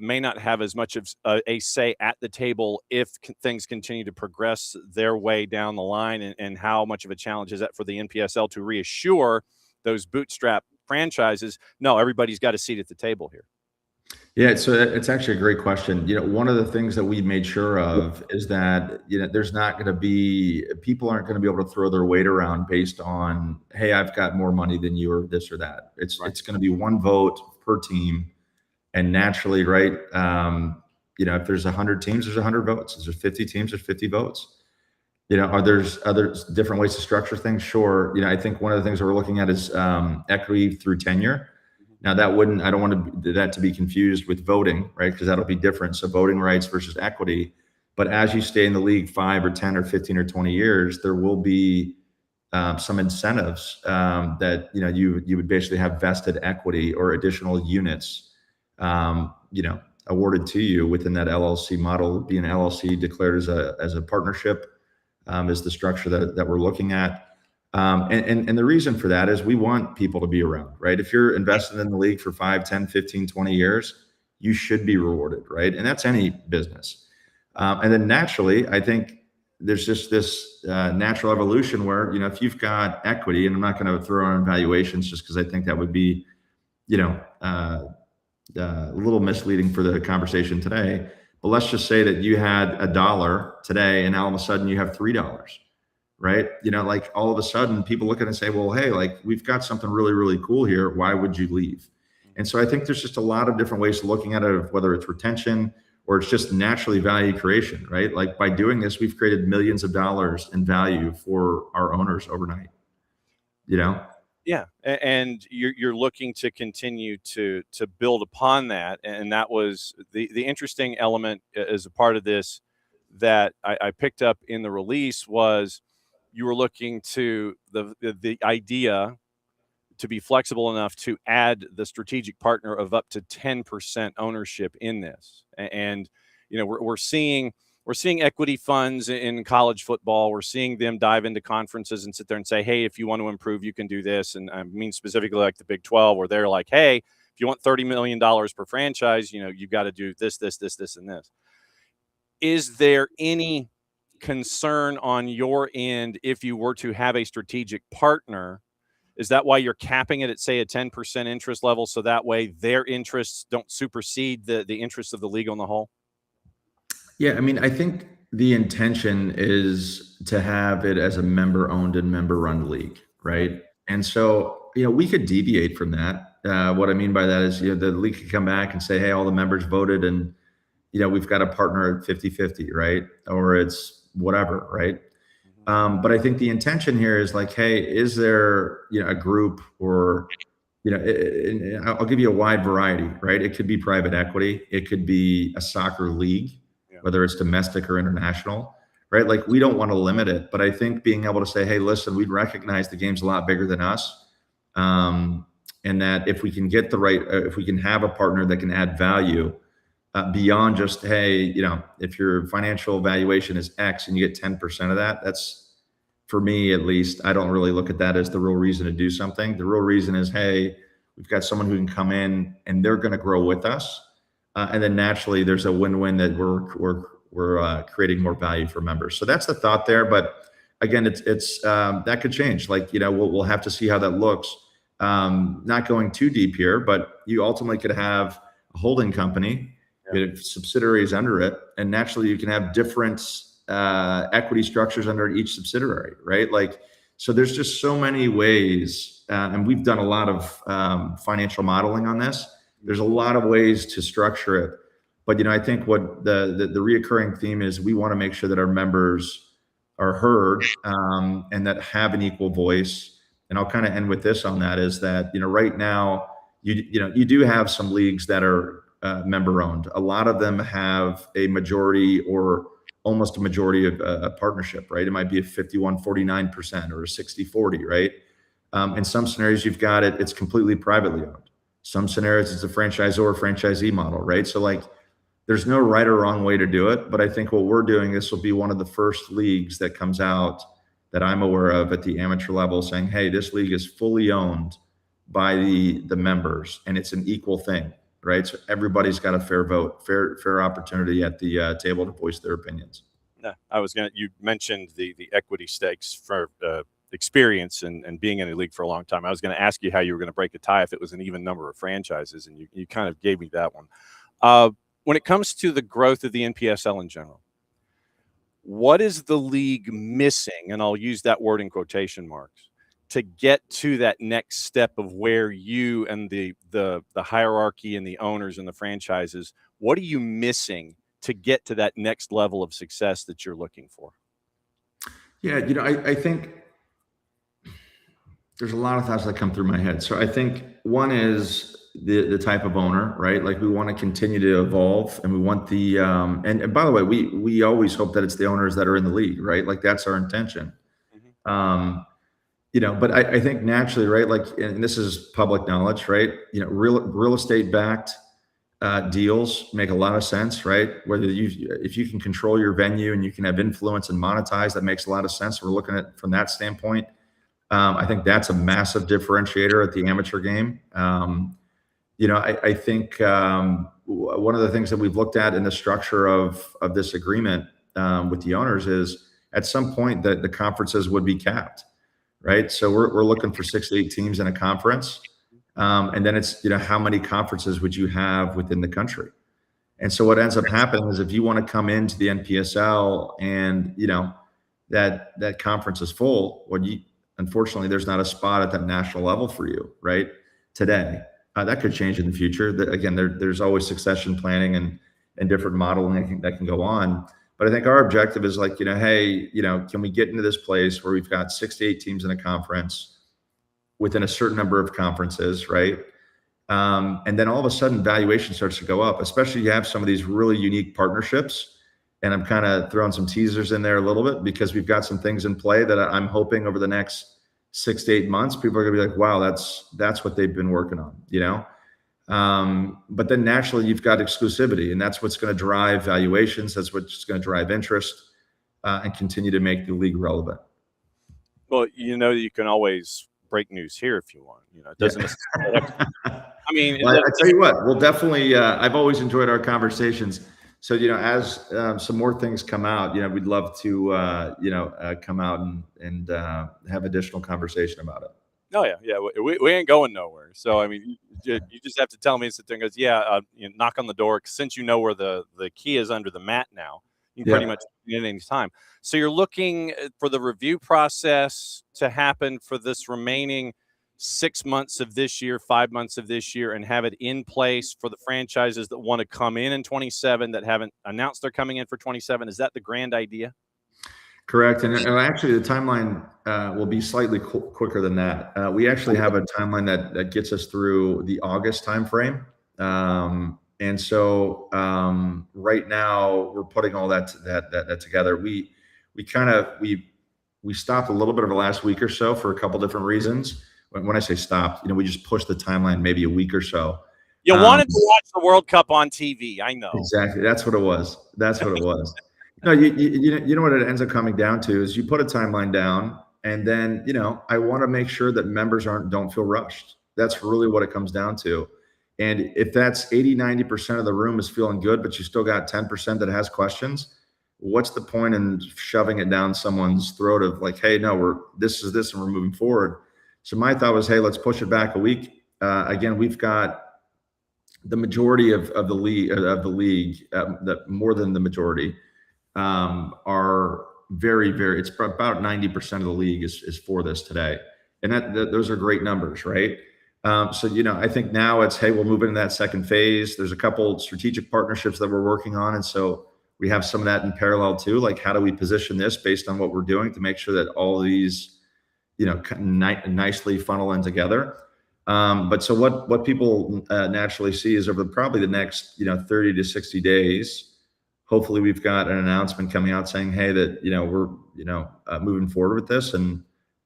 may not have as much of a say at the table if things continue to progress their way down the line? And how much of a challenge is that for the NPSL to reassure those bootstrap franchises, no, everybody's got a seat at the table here? Yeah, so it's actually a great question. One of the things that we made sure of is that, there's not going to be, people aren't going to be able to throw their weight around based on, hey, I've got more money than you, or this or that. It's going to be one vote per team. And naturally, right, if there's 100 teams, there's 100 votes. If there's 50 teams, there's 50 votes. Are there's other different ways to structure things? Sure. I think one of the things that we're looking at is equity through tenure. Now I don't want that to be confused with voting, right? Because that'll be different. So voting rights versus equity. But as you stay in the league 5 or 10 or 15 or 20 years, there will be some incentives that, you would basically have vested equity or additional units, awarded to you within that LLC model. Being LLC declared as a partnership is the structure that we're looking at. And the reason for that is we want people to be around, right? If you're invested in the league for 5, 10, 15, 20 years, you should be rewarded, right? And that's any business. And then naturally, I think there's just this natural evolution where, if you've got equity, and I'm not going to throw on valuations just because I think that would be, a little misleading for the conversation today. But let's just say that you had $1 today, and now all of a sudden you have $3. Right? Like all of a sudden people look at it and say, well, hey, like we've got something really, really cool here. Why would you leave? And so I think there's just a lot of different ways of looking at it, whether it's retention or it's just naturally value creation, right? Like by doing this, we've created millions of dollars in value for our owners overnight, Yeah. And you're looking to continue to build upon that. And that was the interesting element as a part of this that I picked up in the release was, you were looking to the idea to be flexible enough to add the strategic partner of up to 10% ownership in this. And, we're seeing we're seeing equity funds in college football. We're seeing them dive into conferences and sit there and say, hey, if you want to improve, you can do this. And I mean, specifically like the Big 12, where they're like, hey, if you want $30 million per franchise, you've got to do this, and this. Is there any concern on your end if you were to have a strategic partner? Is that why you're capping it at, say, a 10% interest level, so that way their interests don't supersede the interests of the league on the whole? Yeah, I mean, I think the intention is to have it as a member-owned and member-run league, right? And so, we could deviate from that. What I mean by that is, the league could come back and say, hey, all the members voted and, we've got a partner at 50-50, right? Or it's whatever, right? But I think the intention here is like, hey, is there, a group or, I'll give you a wide variety, right? It could be private equity. It could be a soccer league, whether it's domestic or international, right? Like, we don't want to limit it, but I think being able to say, hey, listen, we recognize the game's a lot bigger than us. And that if we can get if we can have a partner that can add value beyond just, hey, if your financial valuation is X and you get 10% of that, that's, for me at least, I don't really look at that as the real reason to do something. The real reason is, hey, we've got someone who can come in and they're going to grow with us. And then naturally there's a win-win that we're creating more value for members. So that's the thought there. But again, it's that could change. Like, we'll have to see how that looks. Not going too deep here, but you ultimately could have a holding company, subsidiaries under it, and naturally you can have different equity structures under each subsidiary, right? Like, so there's just so many ways, and we've done a lot of financial modeling on this. There's a lot of ways to structure it, but I think what the reoccurring theme is, we want to make sure that our members are heard and that have an equal voice. And I'll kind of end with this on that, is that right now you do have some leagues that are member owned. A lot of them have a majority or almost a majority of a partnership, right? It might be a 51-49% or a 60-40, right? In some scenarios, you've got it's completely privately owned. Some scenarios, it's a franchisor franchisee model, right? So like, there's no right or wrong way to do it. But I think what we're doing, this will be one of the first leagues that comes out that I'm aware of at the amateur level, saying, hey, this league is fully owned by the members, and it's an equal thing, right? So everybody's got a fair vote, fair opportunity at the table to voice their opinions. Yeah, you mentioned the equity stakes for experience and being in a league for a long time. I was going to ask you how you were going to break a tie if it was an even number of franchises, and you kind of gave me that one. When it comes to the growth of the NPSL in general, what is the league missing? And I'll use that word in quotation marks, to get to that next step of where you and the hierarchy and the owners and the franchises, what are you missing to get to that next level of success that you're looking for? Yeah, I think there's a lot of thoughts that come through my head. So I think one is the type of owner, right? Like, we want to continue to evolve, and we want the and by the way, we always hope that it's the owners that are in the league, right? Like, that's our intention. But I think naturally, right? Like, and this is public knowledge, right? Real estate backed deals make a lot of sense, right? If you can control your venue and you can have influence and monetize, that makes a lot of sense. We're looking at from that standpoint. I think that's a massive differentiator at the amateur game. I think one of the things that we've looked at in the structure of this agreement with the owners is, at some point, that the conferences would be capped, right? So we're looking for 6 to 8 teams in a conference. And then it's, how many conferences would you have within the country? And so what ends up happening is, if you want to come into the NPSL and, that conference is full, unfortunately, there's not a spot at that national level for you, right? Today. That could change in the future. Again, there's always succession planning and different modeling that can go on. But I think our objective is like, hey, can we get into this place where we've got 6 to 8 teams in a conference within a certain number of conferences, right? And then all of a sudden, valuation starts to go up, especially you have some of these really unique partnerships. And I'm kind of throwing some teasers in there a little bit, because we've got some things in play that I'm hoping over the next 6 to 8 months, people are gonna be like, wow, that's what they've been working on, But then naturally you've got exclusivity, and that's what's going to drive valuations. That's what's going to drive interest and continue to make the league relevant. Well, you can always break news here if you want. It doesn't necessarily have to, I mean, well, I tell you what, we'll definitely, I've always enjoyed our conversations. So, as some more things come out, we'd love to, come out and have additional conversation about it. Oh, yeah. We ain't going nowhere. So, I mean, you just have to tell me, sit there and goes, knock on the door. Since where the key is under the mat now, you can pretty much get in any time. So you're looking for the review process to happen for this remaining 6 months of this year, 5 months of this year, and have it in place for the franchises that want to come in 27 that haven't announced they're coming in for 27. Is that the grand idea? Correct. And actually the timeline will be slightly quicker than that. We actually have a timeline that gets us through the August timeframe. And so right now we're putting all that together. We stopped a little bit over the last week or so for a couple different reasons. When I say stopped, we just pushed the timeline maybe a week or so. You wanted to watch the World Cup on TV. I know. Exactly. That's what it was. No, you know what it ends up coming down to is you put a timeline down, and then, I want to make sure that members don't feel rushed. That's really what it comes down to. And if that's 80-90% of the room is feeling good, but you still got 10% that has questions, what's the point in shoving it down someone's throat of like, hey, no, this is this and we're moving forward. So my thought was, hey, let's push it back a week. Again, we've got the majority of the league, that more than the majority are very, very, it's about 90% of the league is for this today. And those are great numbers, right? So, I think now it's, hey, we'll move into that second phase. There's a couple strategic partnerships that we're working on. And so we have some of that in parallel too. Like, how do we position this based on what we're doing to make sure that all of these, nicely funnel in together. But so what people naturally see is over probably the next, 30 to 60 days, hopefully we've got an announcement coming out saying, hey, that, we're, moving forward with this and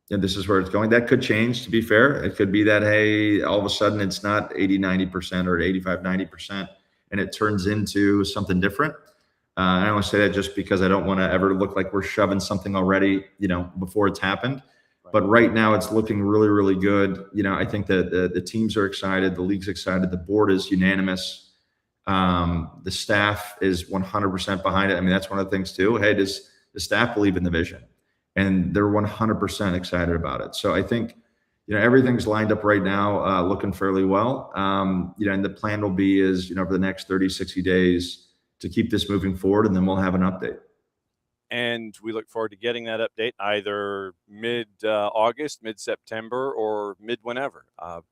this is where it's going. That could change, to be fair. It could be that, hey, all of a sudden it's not 80-90% or 85-90% and it turns into something different. I don't want to say that just because I don't want to ever look like we're shoving something already, before it's happened. But right now it's looking really, really good. I think that the teams are excited. The league's excited. The board is unanimous. The staff is 100% behind it. I mean, that's one of the things too. Hey, does the staff believe in the vision? And they're 100% excited about it. So I think, everything's lined up right now, looking fairly well. And the plan will be over the next 30, 60 days to keep this moving forward, and then we'll have an update. And we look forward to getting that update either mid-August, mid-September, or mid-whenever.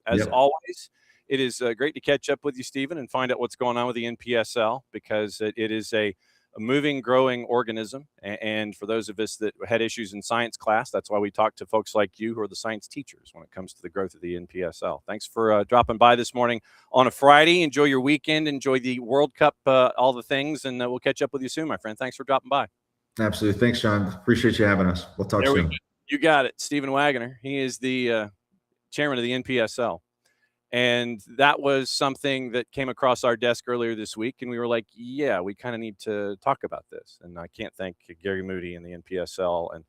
As always, it is great to catch up with you, Steven, and find out what's going on with the NPSL, because it is a moving, growing organism. And for those of us that had issues in science class, that's why we talk to folks like you who are the science teachers when it comes to the growth of the NPSL. Thanks for dropping by this morning on a Friday. Enjoy your weekend. Enjoy the World Cup, all the things, and we'll catch up with you soon, my friend. Thanks for dropping by. Absolutely. Thanks, John. Appreciate you having us. We'll talk soon. You got it. Steven Wagoner. He is the chairman of the NPSL. And that was something that came across our desk earlier this week. And we were like, yeah, we kind of need to talk about this. And I can't thank Gary Moody and the NPSL and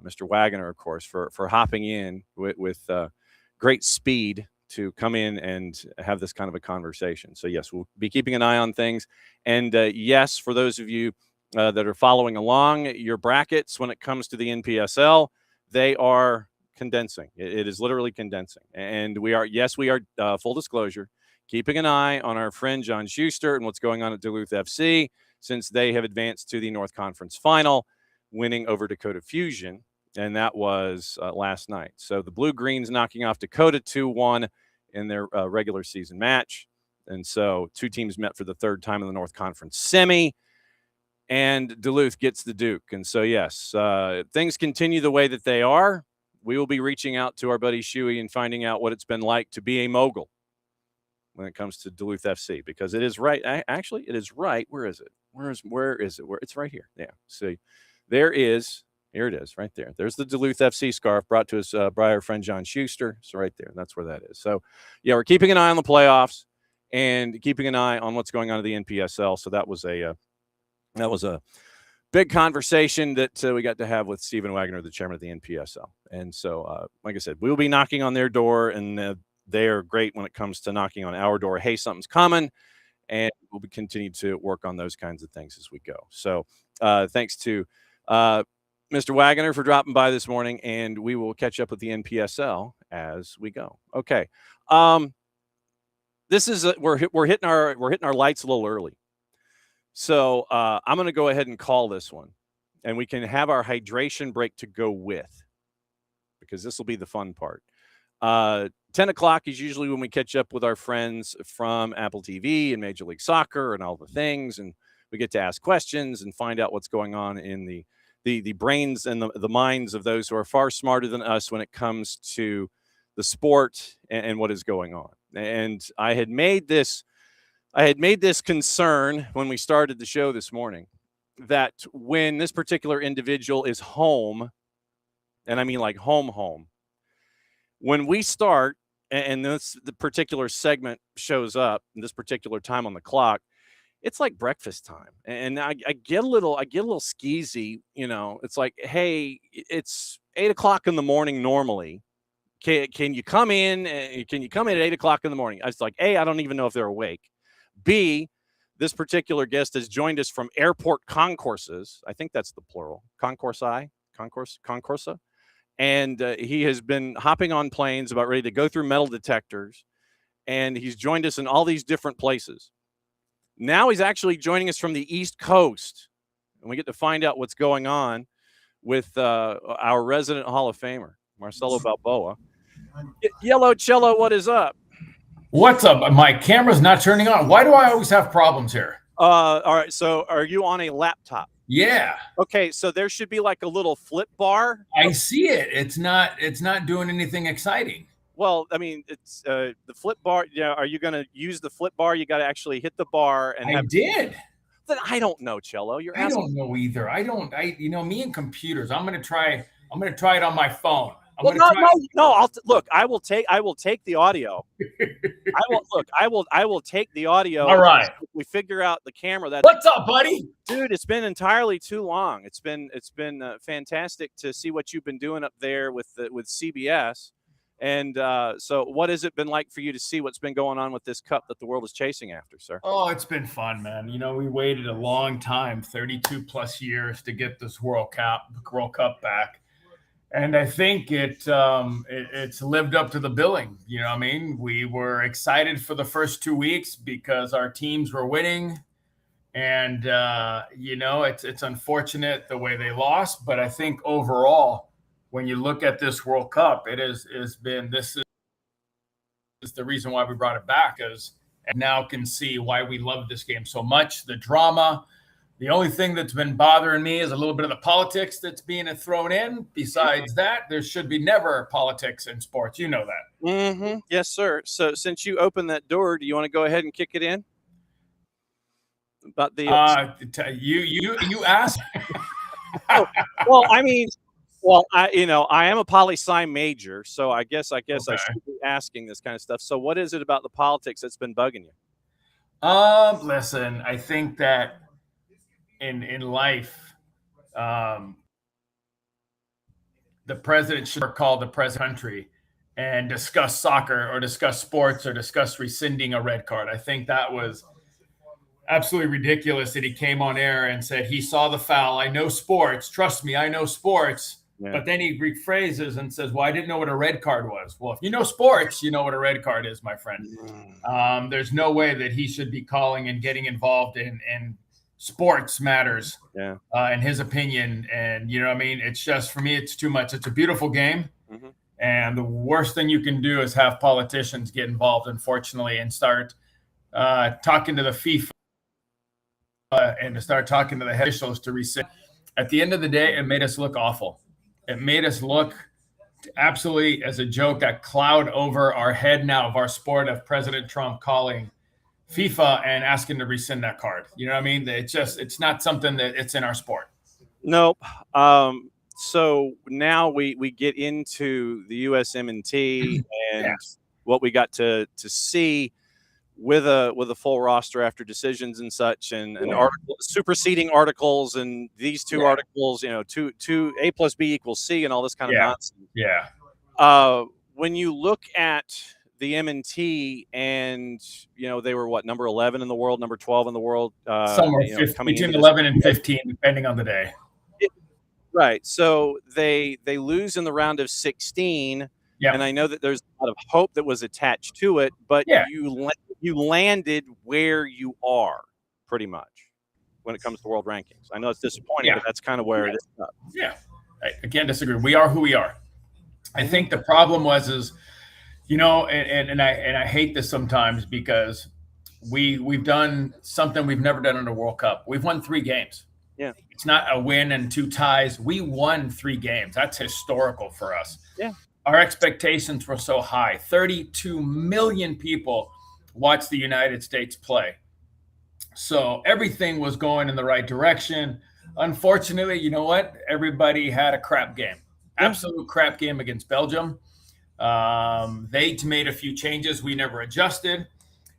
Mr. Wagoner, of course, for hopping in with great speed to come in and have this kind of a conversation. So, yes, we'll be keeping an eye on things. And yes, for those of you that are following along, your brackets when it comes to the NPSL, they are condensing. It is literally condensing. And we are, full disclosure, keeping an eye on our friend John Schuster and what's going on at Duluth FC, since they have advanced to the North Conference Final, winning over Dakota Fusion. And that was last night. So the Blue Greens knocking off Dakota 2-1 in their regular season match. And so two teams met for the third time in the North Conference semi. And Duluth gets the Duke. And so, yes, things continue the way that they are. We will be reaching out to our buddy Shuey and finding out what it's been like to be a mogul when it comes to Duluth FC, because it is right. Actually, it is right. Where is it? Where is it? It's right here. Yeah. See, here it is right there. There's the Duluth FC scarf brought to us by our friend John Schuster. So right there, that's where that is. So, yeah, we're keeping an eye on the playoffs. and keeping an eye on what's going on at the NPSL. So that was a big conversation that we got to have with Steven Wagoner, the chairman of the NPSL. And so, like I said, we'll be knocking on their door, and they are great when it comes to knocking on our door. Hey, something's coming, and we'll be continue to work on those kinds of things as we go. So thanks to Mr. Wagoner for dropping by this morning, and we will catch up with the NPSL as we go. Okay. This is we're hitting our lights a little early. So I'm going to go ahead and call this one, and we can have our hydration break to go with, because this will be the fun part. 10 o'clock is usually when we catch up with our friends from Apple TV and Major League Soccer and all the things, and we get to ask questions and find out what's going on in the brains and the minds of those who are far smarter than us when it comes to the sport and what is going on. And I had made this concern when we started the show this morning, that when this particular individual is home, and I mean like home, when we start and the particular segment shows up in this particular time on the clock, it's like breakfast time. And I get a little skeezy, you know. It's like, hey, it's 8 o'clock in the morning normally. Can you come in? Can you come in at 8 o'clock in the morning? I was like, A, I don't even know if they're awake. B, this particular guest has joined us from Airport Concourses. I think that's the plural. Concorsa. And he has been hopping on planes, about ready to go through metal detectors. And he's joined us in all these different places. Now he's actually joining us from the East Coast. And we get to find out what's going on with our resident Hall of Famer, Marcelo Balboa. Yellow Cello, what is up? What's up? My camera's not turning on. Why do I always have problems here? All right. So are you on a laptop? Yeah. Okay. So there should be like a little flip bar. I see it. It's not doing anything exciting. Well, I mean, it's the flip bar. Yeah. Are you going to use the flip bar? You got to actually hit the bar and I did. Then I don't know, Cello. I don't know either. Me and computers. I'm going to try it on my phone. No. Look. I will take the audio. I will take the audio. All right. We figure out the camera. What's up, buddy? Dude, it's been entirely too long. It's been fantastic to see what you've been doing up there with CBS. And so, what has it been like for you to see what's been going on with this cup that the world is chasing after, sir? Oh, it's been fun, man. You know, we waited a long time, 32 plus years, to get this World Cup back. And I think it's lived up to the billing. You know what I mean? We were excited for the first 2 weeks because our teams were winning. And, it's unfortunate the way they lost. But I think overall, when you look at this World Cup, this is the reason why we brought it back, is and now can see why we love this game so much. The drama. The only thing that's been bothering me is a little bit of the politics that's being thrown in. Besides that, there should be never politics in sports. You know that. Mm-hmm. Yes, sir. So since you opened that door, do you want to go ahead and kick it in? About the you asked. I am a poli-sci major, so I guess I should be asking this kind of stuff. So what is it about the politics that's been bugging you? Listen, I think that in life, the president should call the president country and discuss soccer or discuss sports or discuss rescinding a red card. I think that was absolutely ridiculous that he came on air and said he saw the foul. I know sports. Trust me, I know sports. Yeah. But then he rephrases and says, well, I didn't know what a red card was. Well, if you know sports, you know what a red card is, my friend. There's no way that he should be calling and getting involved in sports matters, in his opinion. And, you know what I mean? It's just, for me, it's too much. It's a beautiful game. Mm-hmm. And the worst thing you can do is have politicians get involved, unfortunately, and start talking to the FIFA and to start talking to the head officials to rescind. At the end of the day, it made us look awful. It made us look absolutely as a joke, a cloud over our head now of our sport, of President Trump calling FIFA and asking to rescind that card. You know what I mean? It's not something that it's in our sport. Nope. So now we get into the USMNT and what we got to see with a full roster after decisions and such, and superseding articles, and these two articles, two A plus B equals C, and all this kind of nonsense. Yeah. When you look at the M&T, and they were number 11 in the world, number 12 in the world, somewhere between 11 and 15, depending on the day. Right. So they lose in the round of 16. Yeah. And I know that there's a lot of hope that was attached to it, but you landed where you are pretty much when it comes to world rankings. I know it's disappointing, but that's kind of where it is. Yeah. I can't disagree. We are who we are. I think the problem is and I hate this sometimes because we've done something we've never done in the World Cup. We've won 3 games. Yeah. It's not a win and 2 ties. We won 3 games. That's historical for us. Yeah. Our expectations were so high. 32 million people watched the United States play. So everything was going in the right direction. Unfortunately, you know what? Everybody had a crap game. Absolute crap game against Belgium. They made a few changes. We never adjusted.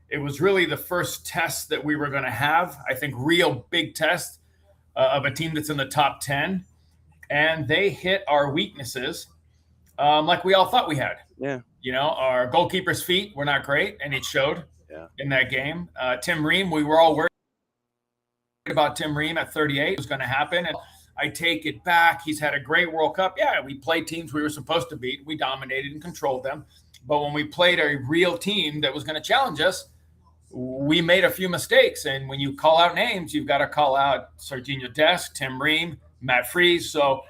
It was really the first test that we were going to have. I think real big test of a team that's in the top 10. And they hit our weaknesses like we all thought we had. Yeah. Our goalkeeper's feet were not great, and it showed in that game. Tim Ream, we were all worried about Tim Ream at 38. It was going to happen. And I take it back. He's had a great World Cup. Yeah, we played teams we were supposed to beat. We dominated and controlled them. But when we played a real team that was going to challenge us, we made a few mistakes. And when you call out names, you've got to call out Serginho Dest, Tim Ream, Matt Freese. So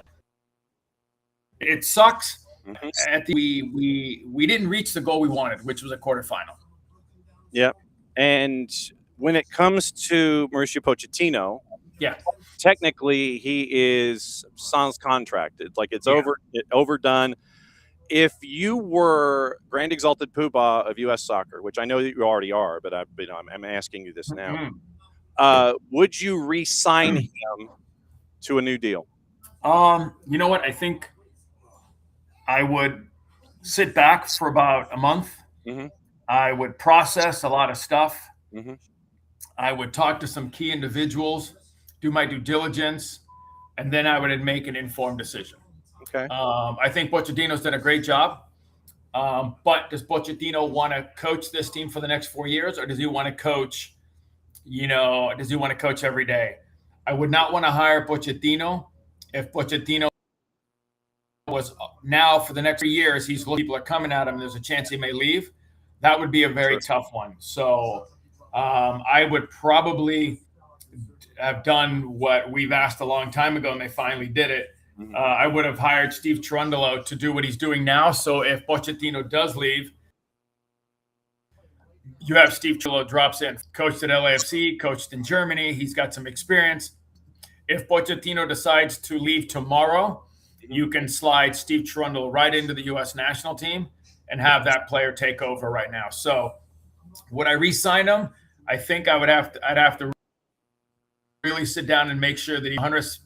it sucks. Mm-hmm. We didn't reach the goal we wanted, which was a quarterfinal. Yeah. And when it comes to Mauricio Pochettino, technically he is sans contracted. Like it's overdone. If you were Grand Exalted Poobah of U.S. Soccer, which I know that you already are, but I'm asking you this now, would you re-sign him to a new deal? You know what? I think I would sit back for about a month. Mm-hmm. I would process a lot of stuff. Mm-hmm. I would talk to some key individuals, do my due diligence, and then I would make an informed decision. Okay. I think Pochettino's done a great job. But does Pochettino want to coach this team for the next 4 years, or does he want to coach, does he want to coach every day? I would not want to hire Pochettino if Pochettino was now for the next 3 years, people are coming at him. There's a chance he may leave. That would be a very tough one. So I would probably have done what we've asked a long time ago, and they finally did it. I would have hired Steve Cherundolo to do what he's doing now. So if Pochettino does leave, you have Steve Cherundolo drops in, coached at LAFC, coached in Germany. He's got some experience. If Pochettino decides to leave tomorrow, you can slide Steve Cherundolo right into the U.S. national team and have that player take over right now. So would I re-sign him? I think I'd have to really sit down and make sure that he 100%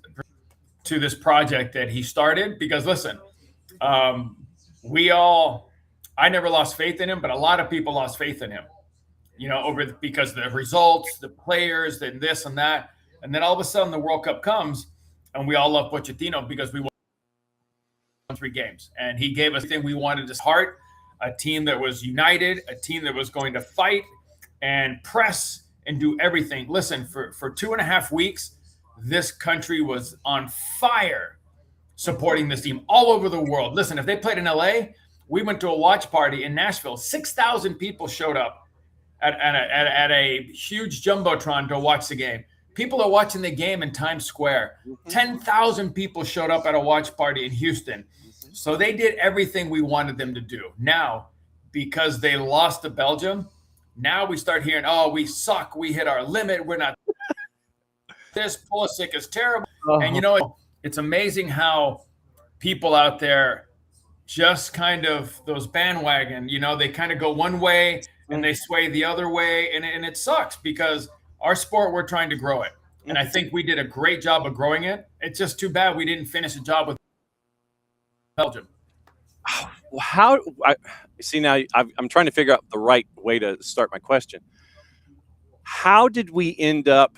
to this project that he started. Because listen, I never lost faith in him, but a lot of people lost faith in him, because the results, the players, and this and that. And then all of a sudden the World Cup comes and we all love Pochettino because we won 3 games. And he gave us everything we wanted, his heart, a team that was united, a team that was going to fight and press and do everything. Listen, for 2.5 weeks, this country was on fire supporting this team all over the world. Listen, if they played in LA, we went to a watch party in Nashville. 6,000 people showed up at a huge jumbotron to watch the game. People are watching the game in Times Square. 10,000 people showed up at a watch party in Houston. So they did everything we wanted them to do. Now, because they lost to Belgium, now we start hearing, oh, we suck. We hit our limit. We're not. This Pulisic is terrible. And it's amazing how people out there just kind of those bandwagon, they kind of go one way and they sway the other way. And it sucks because our sport, we're trying to grow it. And I think we did a great job of growing it. It's just too bad we didn't finish the job with Belgium. how I see now I'm trying to figure out the right way to start my question. How did we end up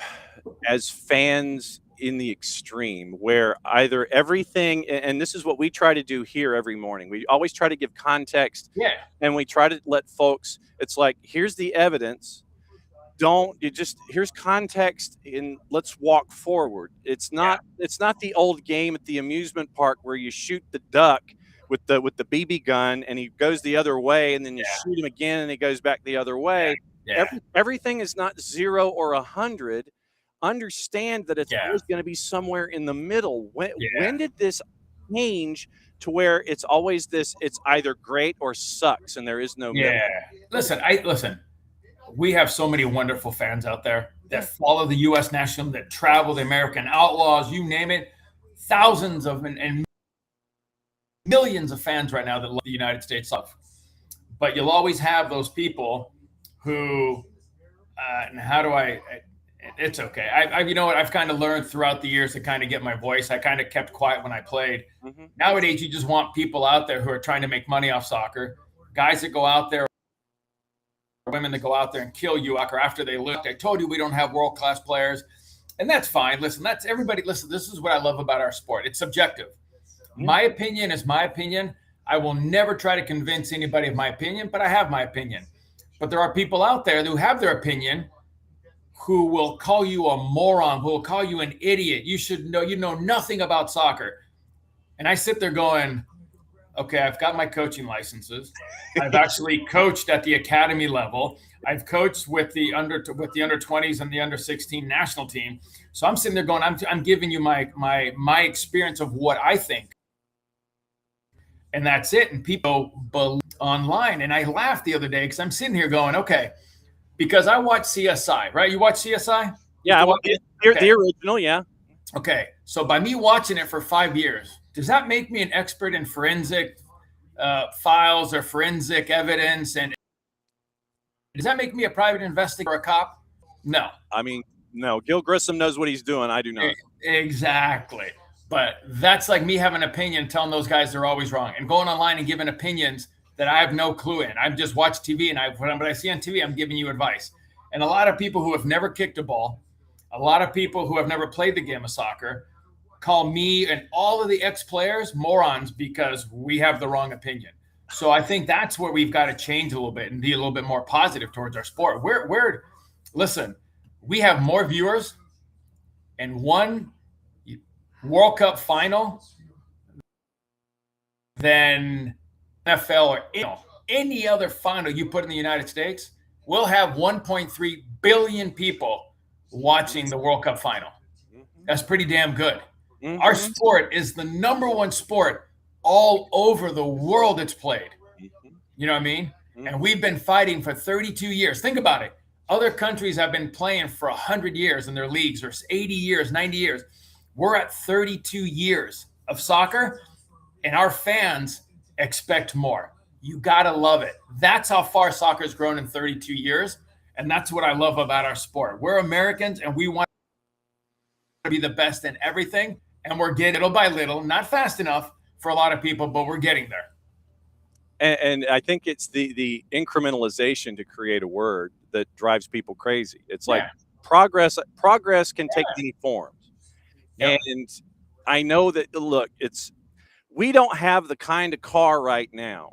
as fans in the extreme where either everything, and this is what we try to do here every morning, we always try to give context, Yeah. and we try to let folks, it's like, here's the evidence, here's context, and let's walk forward. It's not the old game at the amusement park where you shoot the duck with the BB gun and he goes the other way, and then you shoot him again and he goes back the other way. Everything is not 0 or 100. Understand that it's always going to be somewhere in the middle. When did this change to where it's always this, it's either great or sucks and there is no middle? Listen, we have so many wonderful fans out there that follow the U.S. national, that travel, the American Outlaws, you name it. Thousands of and millions of fans right now that love the United States love. But you'll always have those people who, and how do it's okay. You know what? I've kind of learned throughout the years to kind of get my voice. I kind of kept quiet when I played. Mm-hmm. Nowadays, you just want people out there who are trying to make money off soccer, guys that go out there, women that go out there and kill you after they looked. I told you we don't have world-class players, and that's fine. Listen, that's everybody. Listen, this is what I love about our sport. It's subjective. My opinion is my opinion. I will never try to convince anybody of my opinion, but I have my opinion. But there are people out there who have their opinion who will call you a moron, who will call you an idiot. You know nothing about soccer. And I sit there going, okay, I've got my coaching licenses. I've actually coached at the academy level. I've coached with the under 20s and the under 16 national team. So I'm sitting there going, I'm giving you my experience of what I think. And that's it. And people believe online. And I laughed the other day because I'm sitting here going, okay, because I watch CSI, right? You watch CSI? Yeah, the original, yeah. Okay, so by me watching it for 5 years, does that make me an expert in forensic files or forensic evidence? And does that make me a private investigator or a cop? No. I mean, no. Gil Grissom knows what he's doing. I do not. Exactly. But that's like me having an opinion, telling those guys they're always wrong, and going online and giving opinions that I have no clue in. I've just watched TV, and what I see on TV, I'm giving you advice. And a lot of people who have never kicked a ball, a lot of people who have never played the game of soccer, call me and all of the ex-players morons because we have the wrong opinion. So I think that's where we've got to change a little bit and be a little bit more positive towards our sport. Listen, we have more viewers in one World Cup final than NFL or any other final you put in the United States. We'll have 1.3 billion people watching the World Cup final. That's pretty damn good. Mm-hmm. Our sport is the number one sport all over the world it's played. Mm-hmm. You know what I mean? Mm-hmm. And we've been fighting for 32 years. Think about it. Other countries have been playing for 100 years in their leagues, or 80 years, 90 years. We're at 32 years of soccer, and our fans expect more. You got to love it. That's how far soccer's grown in 32 years, and that's what I love about our sport. We're Americans, and we want to be the best in everything, and we're getting little by little, not fast enough for a lot of people, but we're getting there. And I think it's the incrementalization to create a word that drives people crazy. It's like progress can take many forms. Yep. And I know that, look, we don't have the kind of car right now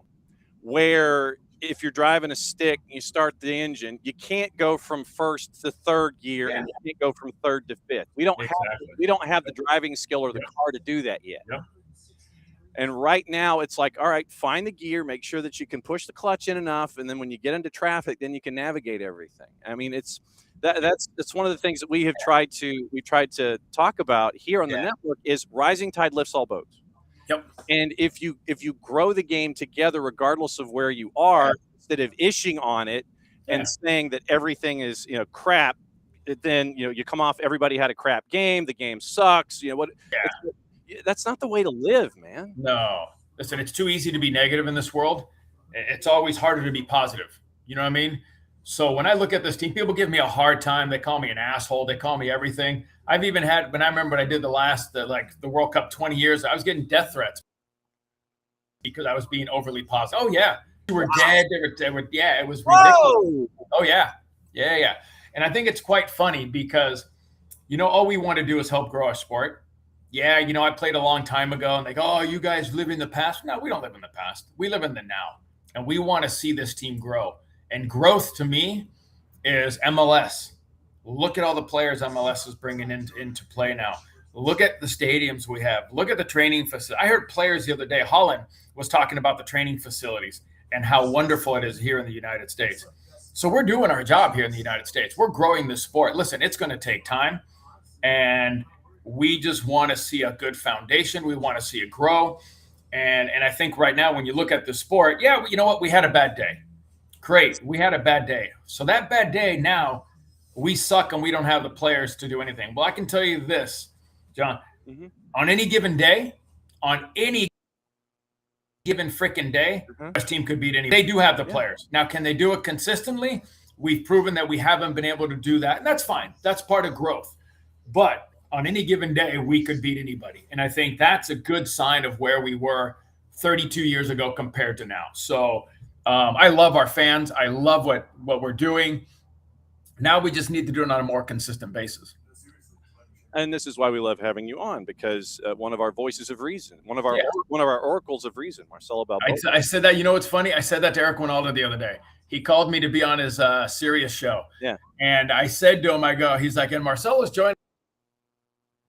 where if you're driving a stick and you start the engine, you can't go from first to third gear and you can't go from third to fifth. We don't have the driving skill or the car to do that yet. Yep. And right now it's like, all right, find the gear, make sure that you can push the clutch in enough, and then when you get into traffic, then you can navigate everything. I mean, that's one of the things that we tried to talk about here on the network is rising tide lifts all boats. Yep. And if you grow the game together, regardless of where you are, instead of ishing on it and saying that everything is crap, then you come off. Everybody had a crap game. The game sucks. That's not the way to live, man. No, listen, it's too easy to be negative in this world. It's always harder to be positive. You know what I mean? So when I look at this team, people give me a hard time. They call me an asshole. They call me everything. I've even had, when I remember when I did the World Cup 20 years, I was getting death threats. because I was being overly positive. Oh yeah, they were dead. They were. Yeah, it was ridiculous. Whoa! Oh yeah. And I think it's quite funny because, all we want to do is help grow our sport. Yeah, I played a long time ago, and they go, "Oh, you guys live in the past." No, we don't live in the past. We live in the now, and we want to see this team grow. And growth to me is MLS. Look at all the players MLS is bringing into play now. Look at the stadiums we have. Look at the training facility. I heard players the other day, Holland was talking about the training facilities and how wonderful it is here in the United States. So we're doing our job here in the United States. We're growing this sport. Listen, it's going to take time, and we just want to see a good foundation. We want to see it grow. And I think right now, when you look at the sport, yeah, you know what? We had a bad day. Great. We had a bad day. So that bad day, now we suck and we don't have the players to do anything. Well, I can tell you this, John, on any given day, on any given freaking day, this team could beat any. They do have the players. Now, can they do it consistently? We've proven that we haven't been able to do that. And that's fine. That's part of growth. But on any given day, we could beat anybody. And I think that's a good sign of where we were 32 years ago compared to now. So I love our fans. I love what we're doing. Now we just need to do it on a more consistent basis. And this is why we love having you on, because one of our voices of reason, one of our oracles of reason, Marcelo Balboa. I said that. What's funny? I said that to Eric Winalda the other day. He called me to be on his Sirius show. Yeah. And I said to him, he's like, and Marcelo's joining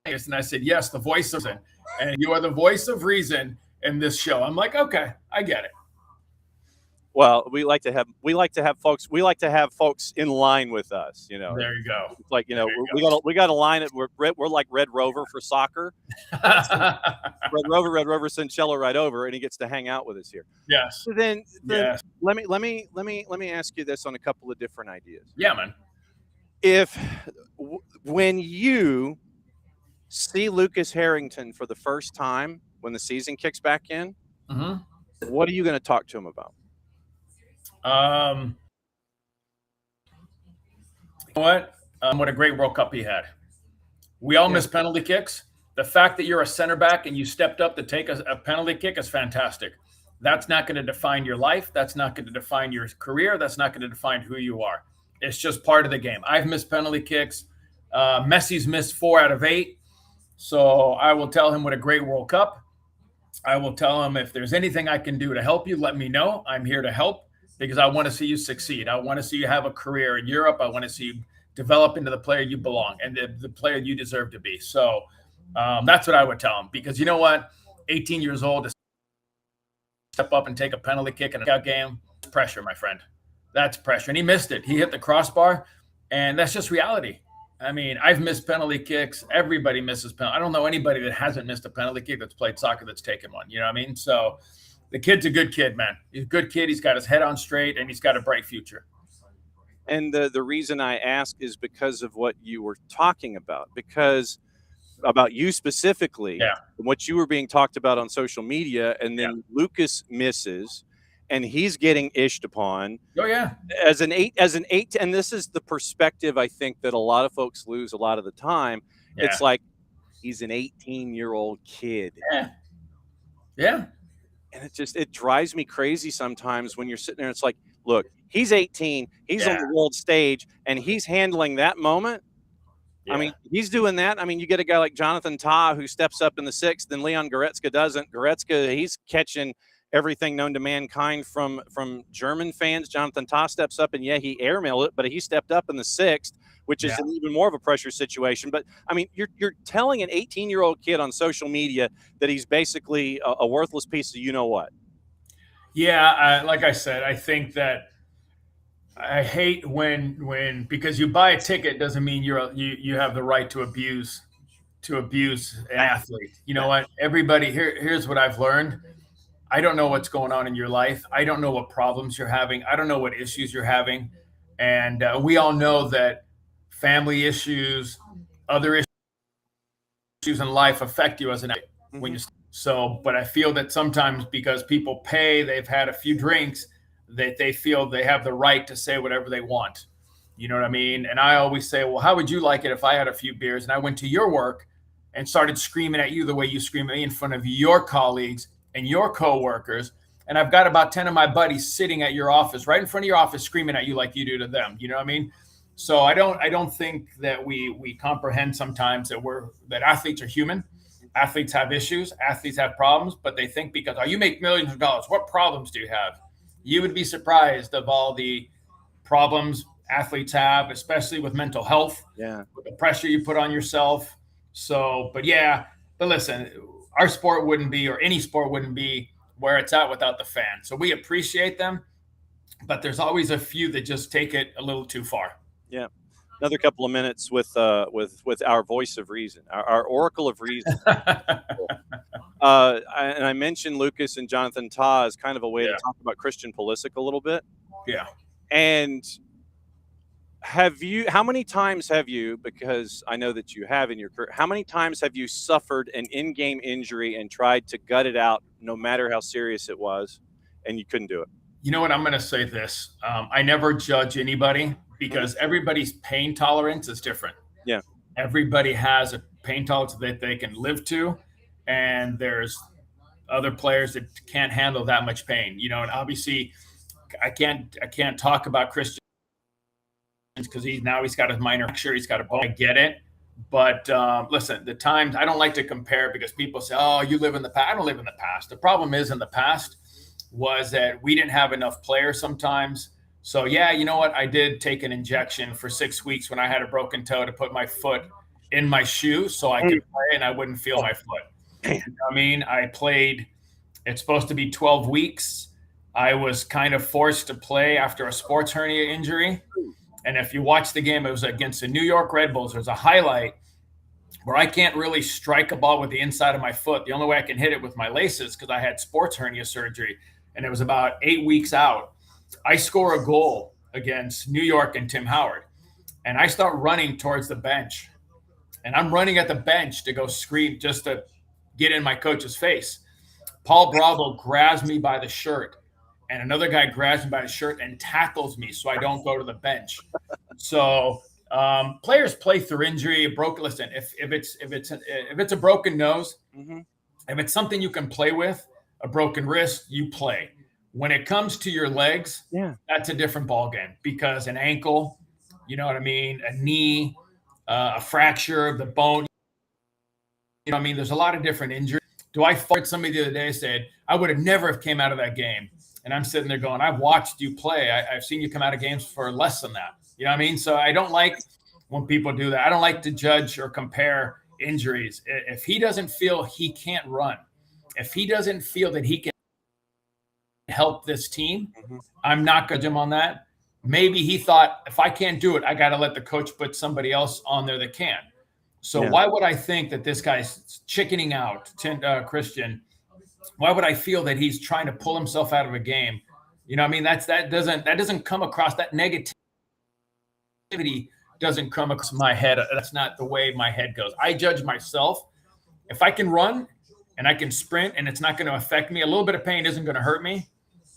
us. And I said, yes, the voice of reason. And you are the voice of reason in this show. I'm like, okay, I get it. Well, we like to have folks in line with us, There you go. It's like, we got a line that we're like Red Rover for soccer. Red Rover sends Cello right over, and he gets to hang out with us here. Yes. So then let me ask you this on a couple of different ideas. Yeah, man. When you see Lucas Harrington for the first time when the season kicks back in, what are you going to talk to him about? What a great World Cup he had. We all miss penalty kicks. The fact that you're a center back and you stepped up to take a penalty kick is fantastic. That's not going to define your life. That's not going to define your career. That's not going to define who you are. It's just part of the game. I've missed penalty kicks. Messi's missed 4 out of 8. So I will tell him what a great World Cup. I will tell him, if there's anything I can do to help you, let me know. I'm here to help, because I want to see you succeed. I want to see you have a career in Europe. I want to see you develop into the player you belong and the player you deserve to be. So that's what I would tell him, because you know what? 18 years old to step up and take a penalty kick in a knockout game, pressure, my friend. That's pressure. And he missed it. He hit the crossbar, and that's just reality. I mean, I've missed penalty kicks. Everybody misses penalty. I don't know anybody that hasn't missed a penalty kick that's played soccer that's taken one. You know what I mean? So the kid's a good kid, man. He's a good kid. He's got his head on straight, and he's got a bright future. And the reason I ask is because of what you were talking about, because about you specifically, what you were being talked about on social media, and then Lucas misses, and he's getting ished upon. Oh yeah, as an eight, and this is the perspective I think that a lot of folks lose a lot of the time. Yeah. It's like he's an 18-year-old kid. Yeah. And it drives me crazy sometimes when you're sitting there. It's like, look, he's 18, he's on the world stage, and he's handling that moment. I mean, he's doing that. I mean, you get a guy like Jonathan Tah who steps up in the 6th, then Leon Goretzka doesn't. Goretzka, he's catching everything known to mankind from German fans. Jonathan Tah steps up, and he airmailed it, but he stepped up in the 6th, which is even more of a pressure situation. But I mean, you're telling an 18-year-old kid on social media that he's basically a worthless piece of you-know-what. Yeah, like I said, I think that I hate when because you buy a ticket doesn't mean you have the right to abuse an athlete. You know what? Everybody here's what I've learned. I don't know what's going on in your life. I don't know what problems you're having. I don't know what issues you're having. And we all know that family issues, other issues in life affect you as an athlete. But I feel that sometimes because people pay, they've had a few drinks, that they feel they have the right to say whatever they want. You know what I mean? And I always say, well, how would you like it if I had a few beers and I went to your work and started screaming at you the way you scream at me in front of your colleagues and your coworkers, and I've got about 10 of my buddies sitting at your office, right in front of your office, screaming at you like you do to them. You know what I mean? So I don't think that we comprehend sometimes that athletes are human. Athletes have issues. Athletes have problems, but they think because you make millions of dollars, what problems do you have? You would be surprised of all the problems athletes have, especially with mental health. Yeah. With the pressure you put on yourself. So, but listen, our sport wouldn't be, or any sport wouldn't be where it's at without the fans. So we appreciate them, but there's always a few that just take it a little too far. Yeah. Another couple of minutes with our voice of reason, our oracle of reason. And I mentioned Lucas and Jonathan Ta as kind of a way to talk about Christian Pulisic a little bit. Yeah. And how many times have you, because I know that you have in your career, how many times have you suffered an in-game injury and tried to gut it out no matter how serious it was, and you couldn't do it? You know what? I'm going to say this. I never judge anybody because everybody's pain tolerance is different. Yeah. Everybody has a pain tolerance that they can live to. And there's other players that can't handle that much pain, and obviously I can't talk about Christian because he's got a minor fracture. He's got a bone. I get it. But listen, the times I don't like to compare because people say, oh, you live in the past. I don't live in the past. The problem is in the past was that we didn't have enough players sometimes. So, yeah, you know what? I did take an injection for 6 weeks when I had a broken toe to put my foot in my shoe so I could play and I wouldn't feel my foot. You know what I mean? I played. It's supposed to be 12 weeks. I was kind of forced to play after a sports hernia injury. And if you watch the game, it was against the New York Red Bulls. There's a highlight where I can't really strike a ball with the inside of my foot. The only way I can hit it with my laces because I had sports hernia surgery, and it was about 8 weeks out. I score a goal against New York and Tim Howard, and I start running towards the bench. And I'm running at the bench to go scream just to get in my coach's face. Paul Bravo grabs me by the shirt, and another guy grabs me by the shirt and tackles me so I don't go to the bench. So players play through injury. Listen, if it's a broken nose, if it's something you can play with, a broken wrist, you play. When it comes to your legs, that's a different ballgame because an ankle, you know what I mean, a knee, a fracture of the bone. You know what I mean? There's a lot of different injuries. Do I fight somebody the other day said, I would have never have came out of that game. And I'm sitting there going, I've watched you play. I've seen you come out of games for less than that. You know what I mean? So I don't like when people do that. I don't like to judge or compare injuries. If he doesn't feel he can't run, if he doesn't feel that he can help this team, I'm not going to judge him on that. Maybe he thought, if I can't do it, I got to let the coach put somebody else on there that can. So why would I think that this guy's chickening out, Christian? Why would I feel that he's trying to pull himself out of a game? You know what I mean? That doesn't come across, that negativity doesn't come across my head. That's not the way my head goes. I judge myself. If I can run and I can sprint and it's not going to affect me, a little bit of pain isn't going to hurt me.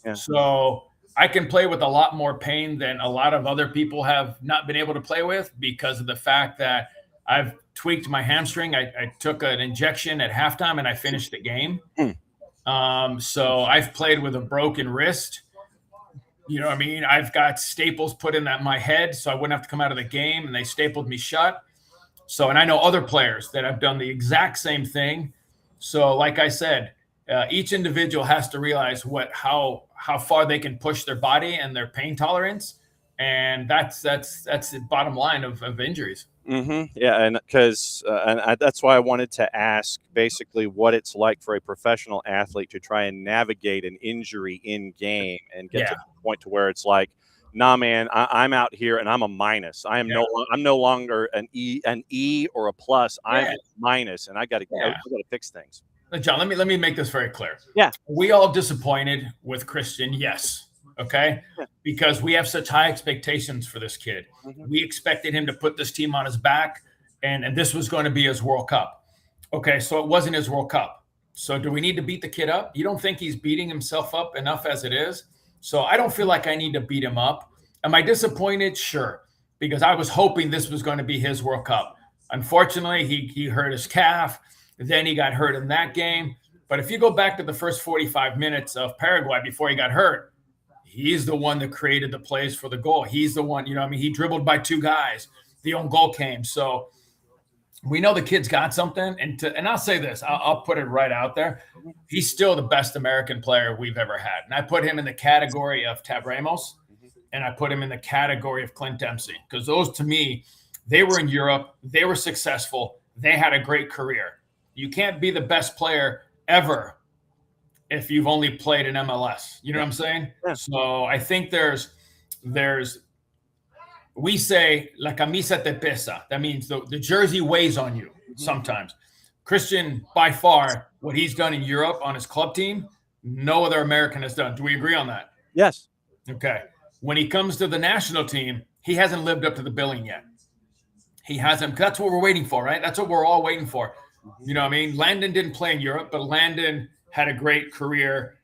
Yeah. So I can play with a lot more pain than a lot of other people have not been able to play with because of the fact that I've tweaked my hamstring. I took an injection at halftime and I finished the game. So I've played with a broken wrist. You know what I mean? I've got staples put in my head so I wouldn't have to come out of the game, and they stapled me shut. So, and I know other players that have done the exact same thing. So like I said, each individual has to realize how far they can push their body and their pain tolerance. And that's the bottom line of injuries. Yeah, and because that's why I wanted to ask basically what it's like for a professional athlete to try and navigate an injury in game and get to the point to where it's like, nah, man, I'm out here and I'm a minus. I'm no longer an E or a plus. I'm a minus, and I got to fix things. John, let me make this very clear. Yeah, we all disappointed with Christian. Yes. Okay. Because we have such high expectations for this kid. We expected him to put this team on his back, and this was going to be his World Cup. Okay. So it wasn't his World Cup. So do we need to beat the kid up? You don't think he's beating himself up enough as it is? So I don't feel like I need to beat him up. Am I disappointed? Sure. Because I was hoping this was going to be his World Cup. Unfortunately, he hurt his calf. Then he got hurt in that game. But if you go back to the first 45 minutes of Paraguay before he got hurt, he's the one that created the plays for the goal. He's the one, he dribbled by 2 guys. The own goal came. So we know the kid's got something. And I'll say this, I'll put it right out there. He's still the best American player we've ever had. And I put him in the category of Tab Ramos, and I put him in the category of Clint Dempsey, because those, to me, they were in Europe. They were successful. They had a great career. You can't be the best player ever if you've only played in MLS. You know what I'm saying? Yeah. So I think there's we say la camisa te pesa. That means the jersey weighs on you sometimes. Christian, by far, what he's done in Europe on his club team, no other American has done. Do we agree on that? Yes. Okay. When he comes to the national team, he hasn't lived up to the billing yet. He hasn't. That's what we're waiting for, right? That's what we're all waiting for. You know what I mean? Landon didn't play in Europe, but Landon had a great career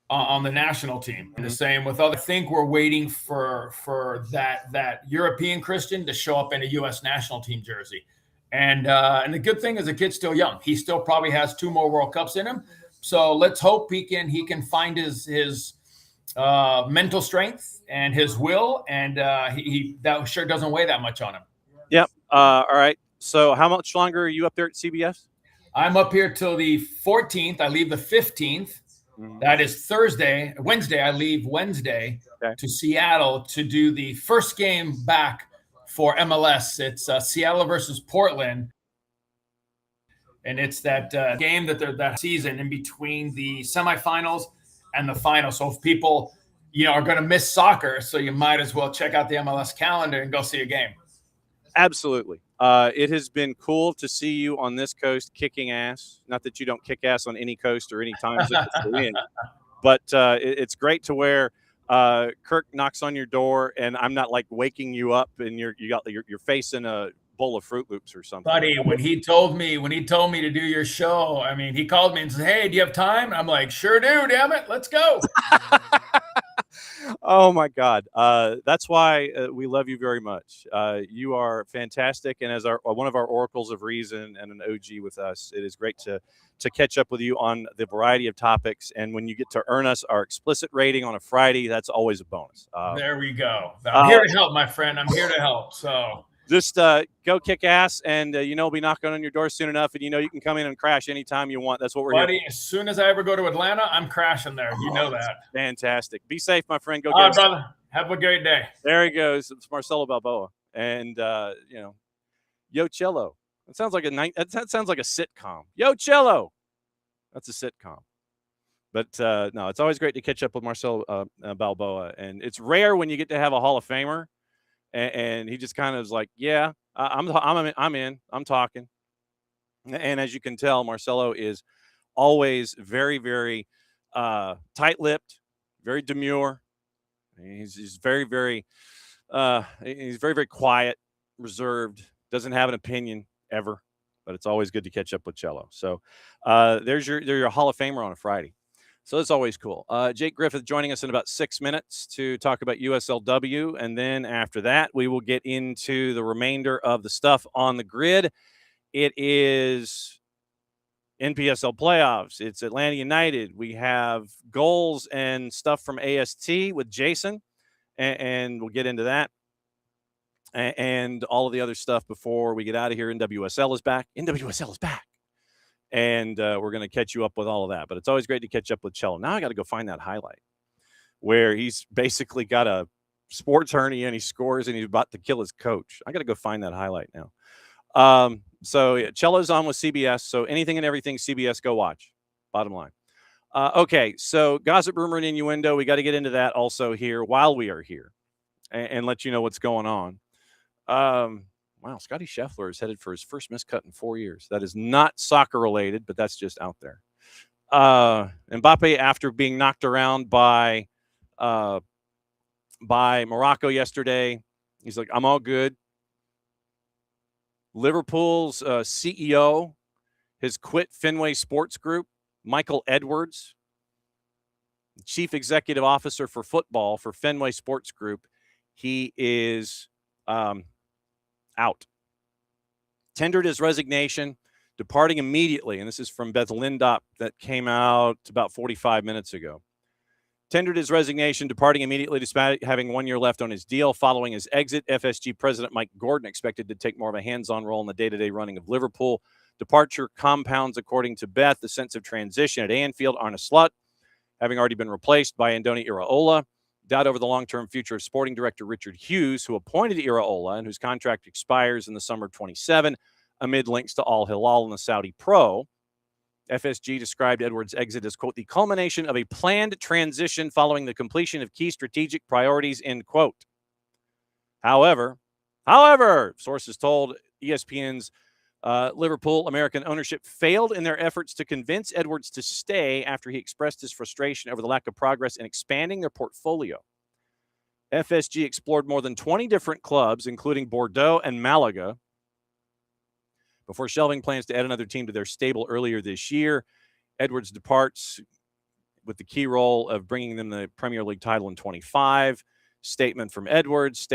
on the national team. And the same with other. I think we're waiting for that European Christian to show up in a U.S. national team jersey. And the good thing is the kid's still young. He still probably has 2 more World Cups in him. So let's hope he can find his mental strength and his will, and he that sure doesn't weigh that much on him. Yep. All right. So how much longer are you up there at CBS? I'm up here till the 14th. I leave the 15th. That is Wednesday. I leave Wednesday to Seattle to do the first game back for MLS. It's Seattle versus Portland. And it's that game that season in between the semifinals and the final. So if people, are going to miss soccer, so you might as well check out the MLS calendar and go see a game. Absolutely. It has been cool to see you on this coast kicking ass. Not that you don't kick ass on any coast or any time zone you're in, but it's great to where Kirk knocks on your door and I'm not like waking you up and you're facing a bowl of Fruit Loops or something. Buddy, when he told me to do your show, I mean, he called me and said, "Hey, do you have time?" I'm like, "Sure do, damn it, let's go." Oh my God. That's why we love you very much. You are fantastic. And as one of our oracles of reason and an OG with us, it is great to catch up with you on the variety of topics. And when you get to earn us our explicit rating on a Friday, that's always a bonus. There we go. I'm here to help, my friend. I'm here to help. So just go kick ass, and we'll be knocking on your door soon enough, and you can come in and crash anytime you want. That's what we're Buddy, here. As soon as I ever go to Atlanta, I'm crashing there. You know that. Fantastic. Be safe, my friend. Go get it, brother. Have a great day. There he goes. It's Marcelo Balboa, and Yo Cello. That sounds like that sounds like a sitcom. Yo Cello. That's a sitcom. But no, it's always great to catch up with Marcelo Balboa, and it's rare when you get to have a Hall of Famer. And he just kind of is like, yeah, I'm in, I'm talking. And as you can tell, Marcelo is always very, very tight-lipped, very demure. He's very, very, he's very, very quiet, reserved, doesn't have an opinion ever, but it's always good to catch up with Cello. So there's your Hall of Famer on a Friday. So it's always cool. Jake Griffith joining us in about 6 minutes to talk about USLW. And then after that, we will get into the remainder of the stuff on the grid. It is NPSL playoffs. It's Atlanta United. We have goals and stuff from AST with Jason. And we'll get into that. And all of the other stuff before we get out of here. NWSL is back. NWSL is back. And we're going to catch you up with all of that. But it's always great to catch up with Cello. Now I got to go find that highlight where he's basically got a sports hernia and he scores and he's about to kill his coach. I got to go find that highlight now. So yeah, Cello's on with CBS. So anything and everything CBS, go watch. Bottom line. Okay, so gossip, rumor, and innuendo. We got to get into that also here while we are here and let you know what's going on. Wow, Scotty Scheffler is headed for his first miscut in 4 years. That is not soccer related, but that's just out there. Mbappe, after being knocked around by Morocco yesterday, he's like, I'm all good. Liverpool's CEO has quit Fenway Sports Group. Michael Edwards, Chief Executive Officer for football for Fenway Sports Group, he is out. Tendered his resignation departing immediately, and this is from Beth Lindop that came out about 45 minutes ago. Tendered his resignation, departing immediately despite having 1 year left on his deal. Following his exit, FSG President Mike Gordon expected to take more of a hands-on role in the day-to-day running of Liverpool. Departure compounds, according to Beth, the sense of transition at Anfield. Arne Slot, having already been replaced by Andoni Iraola. Doubt over the long-term future of sporting director Richard Hughes, who appointed Iraola and whose contract expires in the summer of 27, amid links to Al Hilal and the Saudi pro. FSG described Edwards' exit as, quote, the culmination of a planned transition following the completion of key strategic priorities, end quote. However, sources told ESPN's Liverpool American ownership failed in their efforts to convince Edwards to stay after he expressed his frustration over the lack of progress in expanding their portfolio. FSG explored more than 20 different clubs, including Bordeaux and Malaga, before shelving plans to add another team to their stable earlier this year. Edwards departs with the key role of bringing them the Premier League title in 25. Statement from Edwards.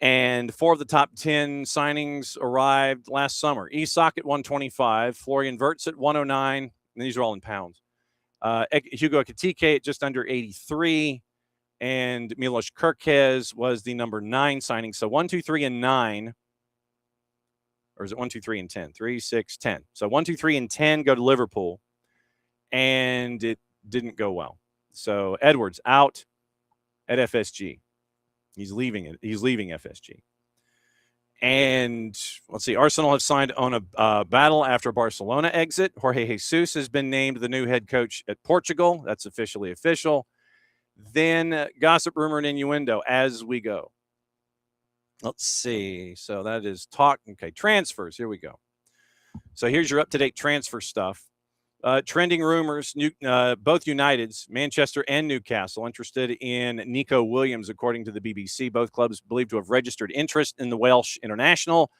And 4 of the top 10 signings arrived last summer. Isak at 125, Florian Wirtz at 109, and these are all in pounds. Hugo Ekitike at just under 83, and Milos Kerkez was the number 9 signing. So 1, 2, 3, and 9. Or is it 1, 2, 3, and 10? 3, 6, 10. So 1, 2, 3, and 10 go to Liverpool, and it didn't go well. So Edwards out at FSG. He's leaving it. He's leaving FSG. And let's see, Arsenal have signed on a battle after Barcelona exit. Jorge Jesus has been named the new head coach at Portugal. That's officially official. Then gossip, rumor, and innuendo as we go. Let's see. So that is talk. Okay, transfers. Here we go. So here's your up-to-date transfer stuff. Trending rumors, both Uniteds, Manchester and Newcastle, interested in Nico Williams, according to the BBC. Both clubs believed to have registered interest in the Welsh international.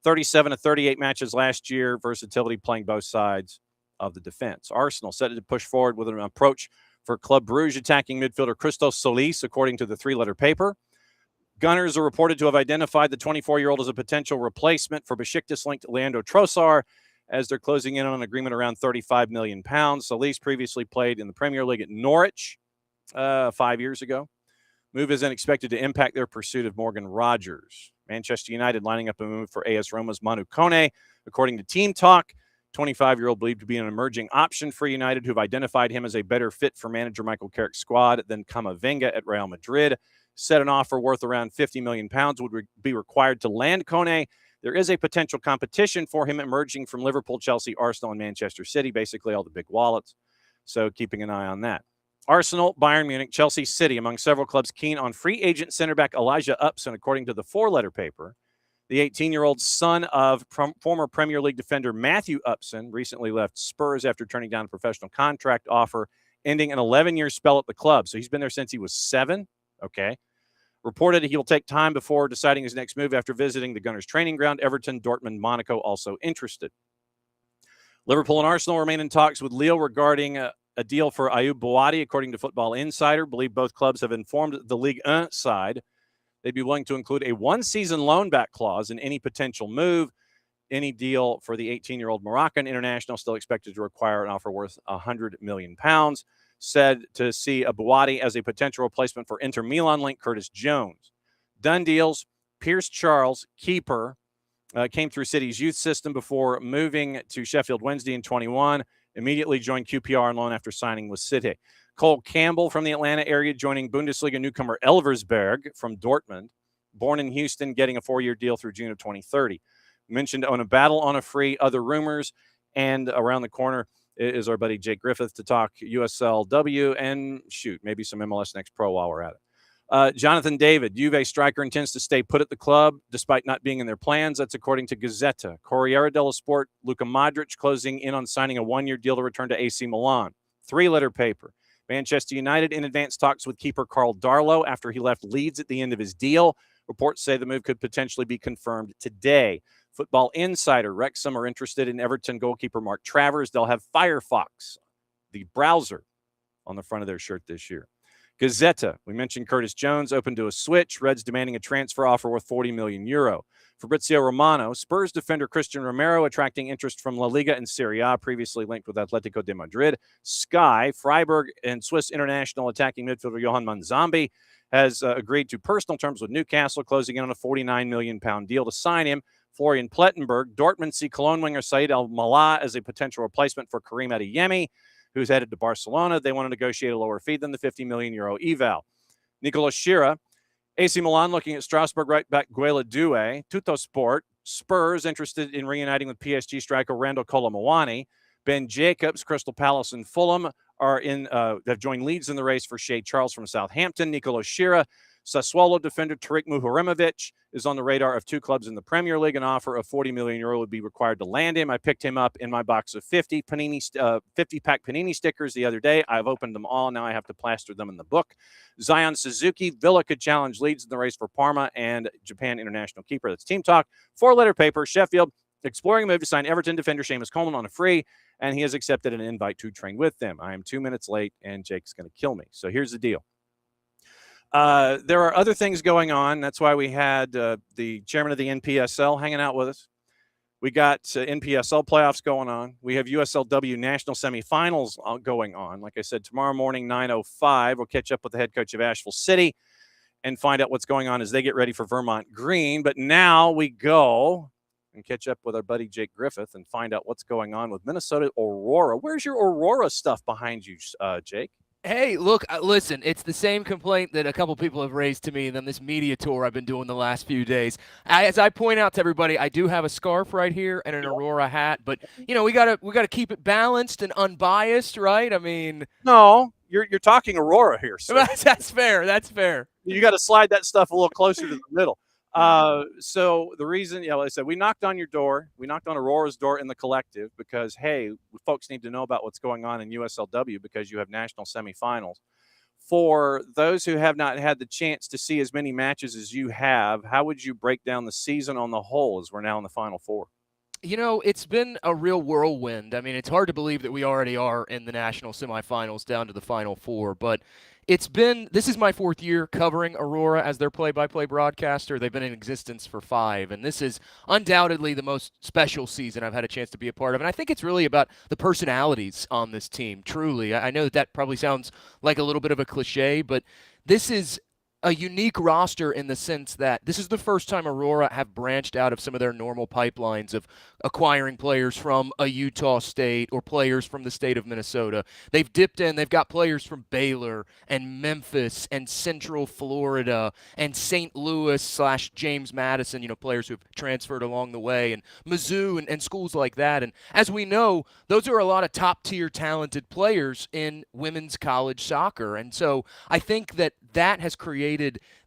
37 of 38 matches last year, versatility playing both sides of the defense. Arsenal set to push forward with an approach for Club Brugge attacking midfielder Christos Solis, according to the 3-letter paper. Gunners are reported to have identified the 24-year-old as a potential replacement for Besiktas-linked Leandro Trossard, as they're closing in on an agreement around £35 million. Solis previously played in the Premier League at Norwich 5 years ago. Move isn't expected to impact their pursuit of Morgan Rogers. Manchester United lining up a move for AS Roma's Manu Kone. According to Team Talk, 25-year-old believed to be an emerging option for United, who've identified him as a better fit for manager Michael Carrick's squad than Camavinga at Real Madrid. Said an offer worth around £50 million would be required to land Kone. There is a potential competition for him emerging from Liverpool, Chelsea, Arsenal, and Manchester City, basically all the big wallets. So keeping an eye on that. Arsenal, Bayern Munich, Chelsea, City, among several clubs keen on free agent center back Elijah Upson, according to the 4-letter paper. The 18-year-old son of former Premier League defender Matthew Upson recently left Spurs after turning down a professional contract offer, ending an 11-year spell at the club. So he's been there since he was 7. Okay. Reported he will take time before deciding his next move after visiting the Gunners' training ground. Everton, Dortmund, Monaco also interested. Liverpool and Arsenal remain in talks with Lille regarding a deal for Ayoub Bouadi, according to Football Insider. Believe both clubs have informed the Ligue 1 side they'd be willing to include a 1-season loan-back clause in any potential move. Any deal for the 18-year-old Moroccan international still expected to require an offer worth £100 million. Said to see a Bouadi as a potential replacement for Inter Milan link Curtis Jones. Done deals. Pierce Charles, keeper, came through City's youth system before moving to Sheffield Wednesday in 21. Immediately joined QPR on loan after signing with City. Cole Campbell from the Atlanta area joining Bundesliga newcomer Elversberg from Dortmund. Born in Houston, getting a 4-year deal through June of 2030. Mentioned on a battle on a free, other rumors, and around the corner is our buddy Jake Griffith to talk USL-W and maybe some MLS Next Pro while we're at it. Jonathan David, Juve striker, intends to stay put at the club despite not being in their plans. That's according to Gazzetta. Corriere dello Sport, Luka Modric closing in on signing a 1-year deal to return to AC Milan. 3-letter paper. Manchester United in advanced talks with keeper Carl Darlow after he left Leeds at the end of his deal. Reports say the move could potentially be confirmed today. Football Insider, Wrexham are interested in Everton goalkeeper Mark Travers. They'll have Firefox, the browser, on the front of their shirt this year. Gazzetta, we mentioned Curtis Jones open to a switch. Reds demanding a transfer offer worth €40 million. Fabrizio Romano, Spurs defender Christian Romero attracting interest from La Liga and Serie A, previously linked with Atletico de Madrid. Sky, Freiburg and Swiss international attacking midfielder Johan Manzambi has agreed to personal terms with Newcastle, closing in on a £49 million deal to sign him. Florian Plettenberg, Dortmund see Cologne winger Said Al-Mallah as a potential replacement for Karim Adeyemi, who's headed to Barcelona. They want to negotiate a lower fee than the €50 million eval. Nicolas Schira, AC Milan looking at Strasbourg right back Guela Due. Tuttosport, Spurs interested in reuniting with PSG striker Randall Colomawani. Ben Jacobs, Crystal Palace and Fulham have joined leads in the race for Shea Charles from Southampton. Nicolas Schira, Sassuolo defender Tariq Muharrimovic is on the radar of two clubs in the Premier League. An offer of €40 million would be required to land him. I picked him up in my box of 50 50-pack Panini stickers the other day. I've opened them all. Now I have to plaster them in the book. Zion Suzuki, Villa could challenge leads in the race for Parma and Japan international keeper. That's Team Talk. 4-letter paper, Sheffield, exploring a move to sign Everton defender Seamus Coleman on a free, and he has accepted an invite to train with them. I am 2 minutes late, and Jake's going to kill me. So here's the deal. There are other things going on. That's why we had the chairman of the NPSL hanging out with us. We got NPSL playoffs going on. We have USLW national semifinals going on. Like I said, tomorrow morning, 9:05, we'll catch up with the head coach of Asheville City and find out what's going on as they get ready for Vermont Green. But now we go and catch up with our buddy Jake Griffith and find out what's going on with Minnesota Aurora. Where's your Aurora stuff behind you, Jake? Hey, look, listen, it's the same complaint that a couple people have raised to me on this media tour I've been doing the last few days. As I point out to everybody, I do have a scarf right here and an Aurora hat, but you know, we gotta keep it balanced and unbiased, right? I mean, no, you're talking Aurora here, sir. That's fair. That's fair. You got to slide that stuff a little closer to the middle. So the reason, like I said, we knocked on your door. We knocked on Aurora's door in the collective because, hey, folks need to know about what's going on in USLW because you have national semifinals. For those who have not had the chance to see as many matches as you have, how would you break down the season on the whole as we're now in the Final Four? You know, it's been a real whirlwind. I mean, it's hard to believe that we already are in the national semifinals down to the Final Four, but this is my 4th year covering Aurora as their play-by-play broadcaster. They've been in existence for 5, and this is undoubtedly the most special season I've had a chance to be a part of. And I think it's really about the personalities on this team, truly. I know that probably sounds like a little bit of a cliche, but this is a unique roster in the sense that this is the first time Aurora have branched out of some of their normal pipelines of acquiring players from a Utah State or players from the state of Minnesota. They've dipped in. They've got players from Baylor and Memphis and Central Florida and St. Louis / James Madison, players who have transferred along the way, and Mizzou and schools like that. And as we know, those are a lot of top-tier talented players in women's college soccer. And so I think that has created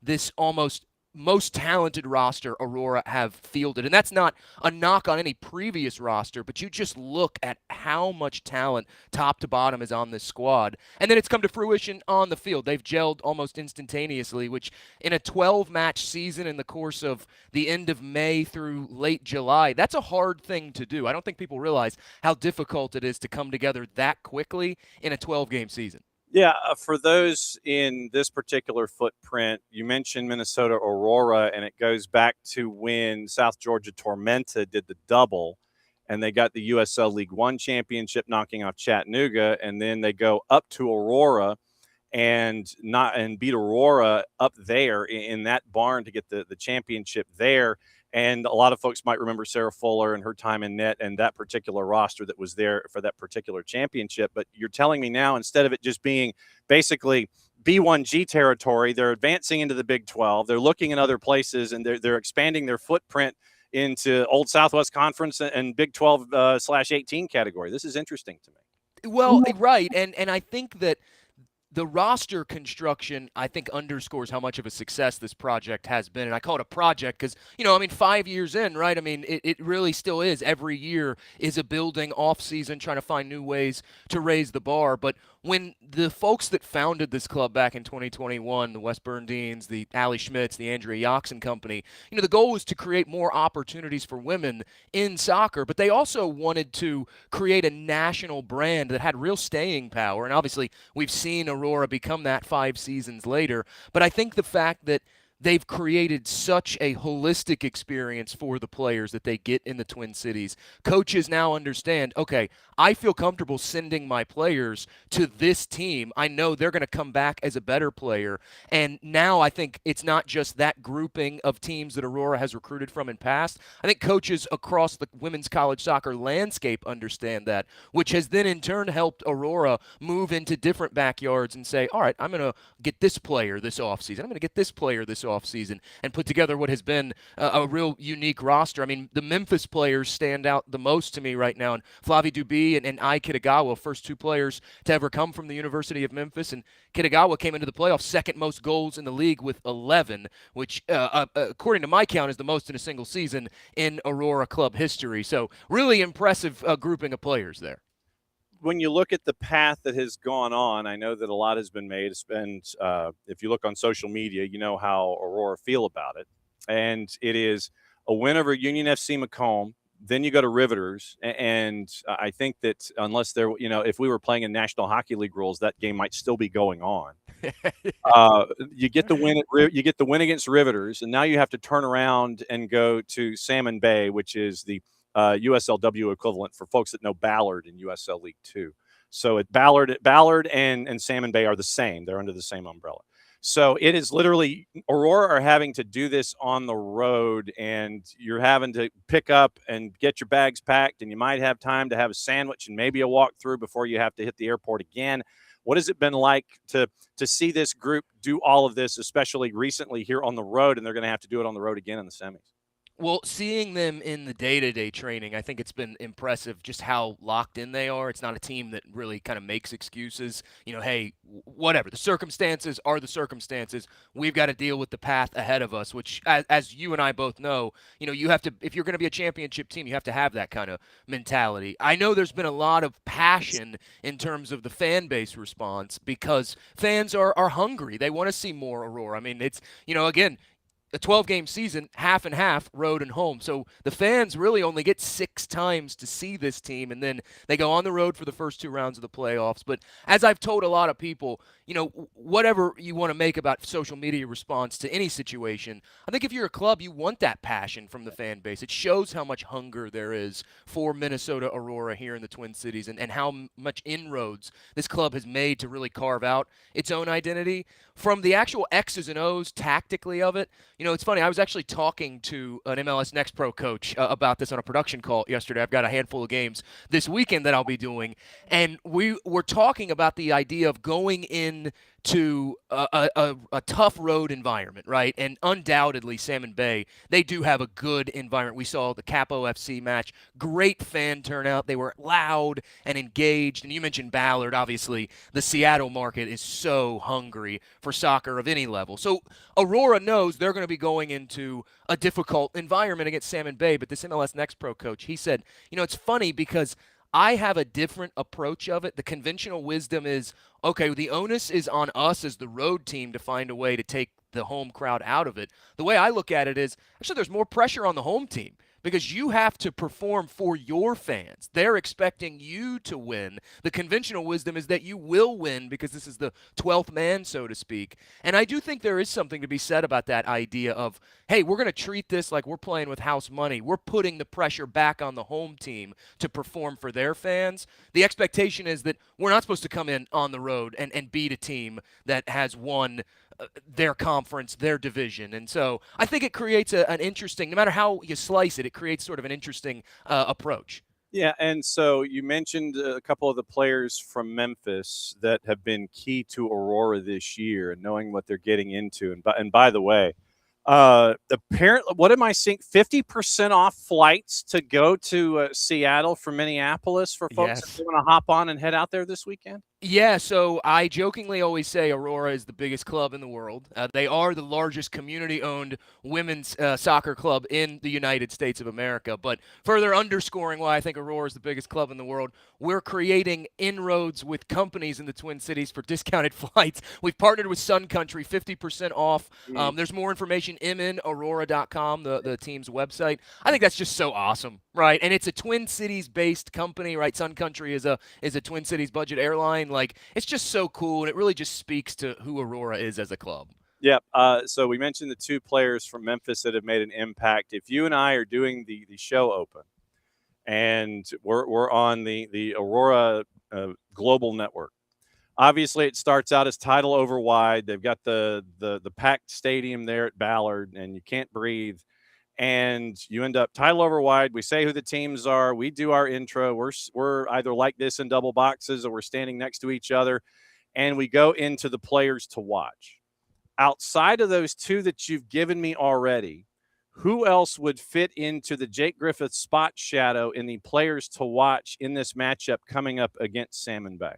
this almost most talented roster Aurora have fielded. And that's not a knock on any previous roster, but you just look at how much talent top to bottom is on this squad. And then it's come to fruition on the field. They've gelled almost instantaneously, which in a 12-match season in the course of the end of May through late July, that's a hard thing to do. I don't think people realize how difficult it is to come together that quickly in a 12-game season. Yeah, for those in this particular footprint, you mentioned Minnesota Aurora, and it goes back to when South Georgia Tormenta did the double, and they got the USL League One championship, knocking off Chattanooga, and then they go up to Aurora and beat Aurora up there in that barn to get the championship there. And a lot of folks might remember Sarah Fuller and her time in net and that particular roster that was there for that particular championship. But you're telling me now, instead of it just being basically B1G territory, they're advancing into the Big 12. They're looking in other places, and they're expanding their footprint into Old Southwest Conference and Big 12/18 category. This is interesting to me. Well, right. And I think that the roster construction, I think, underscores how much of a success this project has been. And I call it a project because, 5 years in, right? I mean, it really still is. Every year is a building off season, trying to find new ways to raise the bar. But when the folks that founded this club back in 2021, the Wes Berndeens, the Allie Schmitz, the Andrea Yoxon Company, the goal was to create more opportunities for women in soccer, but they also wanted to create a national brand that had real staying power. And obviously, we've seen a Aurora become that 5 seasons later. But I think the fact that they've created such a holistic experience for the players that they get in the Twin Cities. Coaches now understand, okay, I feel comfortable sending my players to this team. I know they're going to come back as a better player. And now I think it's not just that grouping of teams that Aurora has recruited from in past. I think coaches across the women's college soccer landscape understand that, which has then in turn helped Aurora move into different backyards and say, all right, I'm going to get this player this offseason. I'm going to get this player this offseason, and put together what has been a real unique roster. I mean, the Memphis players stand out the most to me right now, and Flavie Duby and Ai Kitagawa, first 2 players to ever come from the University of Memphis, and Kitagawa came into the playoffs second most goals in the league with 11, which, according to my count, is the most in a single season in Aurora club history. So really impressive grouping of players there. When you look at the path that has gone on, I know that a lot has been made. It's been, if you look on social media, you know how Aurora feel about it. And it is a win over Union FC Macomb. Then you go to Riveters. And I think that unless there, if we were playing in National Hockey League rules, that game might still be going on. You get the win against Riveters. And now you have to turn around and go to Salmon Bay, which is the USLW equivalent for folks that know Ballard in USL League 2. So Ballard and Salmon Bay are the same. They're under the same umbrella. So it is literally Aurora are having to do this on the road, and you're having to pick up and get your bags packed, and you might have time to have a sandwich and maybe a walkthrough before you have to hit the airport again. What has it been like to see this group do all of this, especially recently here on the road, and they're going to have to do it on the road again in the semis? Well, seeing them in the day-to-day training, I think it's been impressive just how locked in they are. It's not a team that really kind of makes excuses. Hey, whatever. The circumstances are the circumstances. We've got to deal with the path ahead of us, which, as you and I both know, you have to, if you're going to be a championship team, you have to have that kind of mentality. I know there's been a lot of passion in terms of the fan base response because fans are hungry. They want to see more Aurora. I mean, it's, again, a 12-game season, half and half, road and home. So the fans really only get 6 times to see this team, and then they go on the road for the first 2 rounds of the playoffs. But as I've told a lot of people, whatever you want to make about social media response to any situation, I think if you're a club, you want that passion from the fan base. It shows how much hunger there is for Minnesota Aurora here in the Twin Cities and how much inroads this club has made to really carve out its own identity. From the actual X's and O's tactically of it, it's funny. I was actually talking to an MLS Next Pro coach about this on a production call yesterday. I've got a handful of games this weekend that I'll be doing, and we were talking about the idea of going in to a tough road environment, right? And undoubtedly, Salmon Bay, they do have a good environment. We saw the Capo FC match, great fan turnout. They were loud and engaged. And you mentioned Ballard. Obviously, the Seattle market is so hungry for soccer of any level. So Aurora knows they're going to be going into a difficult environment against Salmon Bay. But this MLS Next Pro coach, he said, it's funny because I have a different approach of it. The conventional wisdom is, okay, the onus is on us as the road team to find a way to take the home crowd out of it. The way I look at it is, actually, there's more pressure on the home team because you have to perform for your fans. They're expecting you to win. The conventional wisdom is that you will win because this is the 12th man, so to speak. And I do think there is something to be said about that idea of, hey, we're going to treat this like we're playing with house money. We're putting the pressure back on the home team to perform for their fans. The expectation is that we're not supposed to come in on the road and beat a team that has won their conference, their division. And so I think it creates an interesting, no matter how you slice it, it creates sort of an interesting approach. Yeah, and so you mentioned a couple of the players from Memphis that have been key to Aurora this year and knowing what they're getting into. And by the way, apparently, what am I seeing? 50% off flights to go to Seattle from Minneapolis for folks that want to hop on and head out there this weekend? Yeah, so I jokingly always say Aurora is the biggest club in the world. They are the largest community-owned women's soccer club in the United States of America. But further underscoring why I think Aurora is the biggest club in the world, we're creating inroads with companies in the Twin Cities for discounted flights. We've partnered with Sun Country, 50% off. There's more information, mnaurora.com, the team's website. I think that's just so awesome. Right, and it's a Twin Cities-based company, right? Sun Country is a Twin Cities budget airline. Like, it's just so cool, and it really just speaks to who Aurora is as a club. Yep. So we mentioned the 2 players from Memphis that have made an impact. If you and I are doing the show open, and we're on the Aurora Global Network, obviously it starts out as title over wide. They've got the packed stadium there at Ballard, and you can't breathe. And you end up title over wide. We say who the teams are. We do our intro. We're either like this in double boxes or we're standing next to each other, and we go into the players to watch. Outside of those 2 that you've given me already, who else would fit into the Jake Griffith spot shadow in the players to watch in this matchup coming up against Salmon Bay?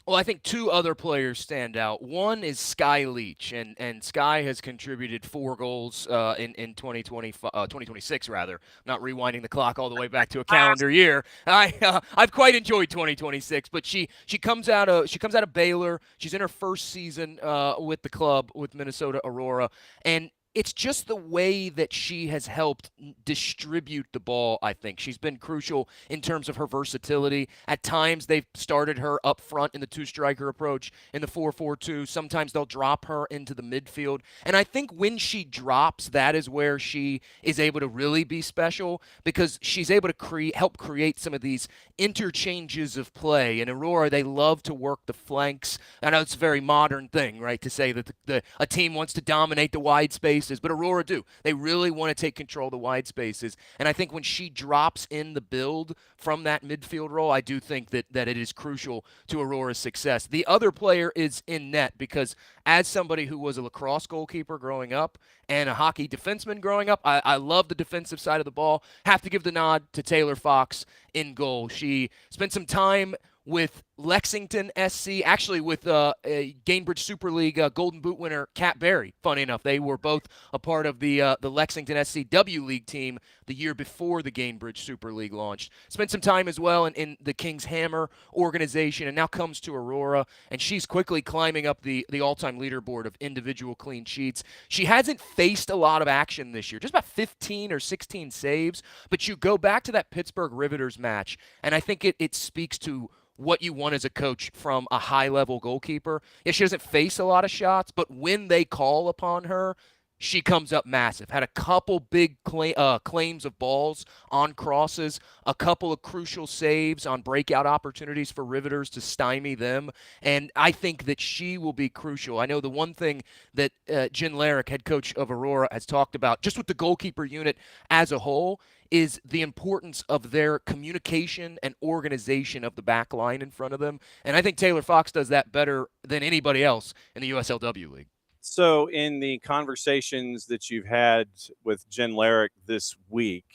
Well, I think 2 other players stand out. One is Sky Leach, and Sky has contributed 4 goals in 2026 rather. Not rewinding the clock all the way back to a calendar year. I've quite enjoyed 2026, but she comes out of Baylor. She's in her first season with the club with Minnesota Aurora, and it's just the way that she has helped distribute the ball, I think. She's been crucial in terms of her versatility. At times, they've started her up front in the 2-striker approach in the 4-4-2. Sometimes they'll drop her into the midfield. And I think when she drops, that is where she is able to really be special, because she's able to help create some of these interchanges of play. In Aurora, they love to work the flanks. I know it's a very modern thing, right, to say that a team wants to dominate the wide space. But Aurora do. They really want to take control of the wide spaces. And I think when she drops in the build from that midfield role, I do think that it is crucial to Aurora's success. The other player is in net, because as somebody who was a lacrosse goalkeeper growing up and a hockey defenseman growing up, I love the defensive side of the ball. Have to give the nod to Taylor Fox in goal. She spent some time with Lexington SC, actually with Gainbridge Super League Golden Boot winner Kat Berry. Funny enough, they were both a part of the Lexington SC W League team the year before the Gainbridge Super League launched. Spent some time as well in the King's Hammer organization, and now comes to Aurora, and she's quickly climbing up the all-time leaderboard of individual clean sheets. She hasn't faced a lot of action this year, just about 15 or 16 saves, but you go back to that Pittsburgh Riveters match, and I think it speaks to what you want as a coach from a high-level goalkeeper. Yeah, she doesn't face a lot of shots, but when they call upon her, she comes up massive. Had a couple big claims of balls on crosses, a couple of crucial saves on breakout opportunities for Riveters to stymie them, and I think that she will be crucial. I know the one thing that Jen Larrick, head coach of Aurora, has talked about, just with the goalkeeper unit as a whole, is the importance of their communication and organization of the back line in front of them. And I think Taylor Fox does that better than anybody else in the USLW league. So in the conversations that you've had with Jen Larrick this week,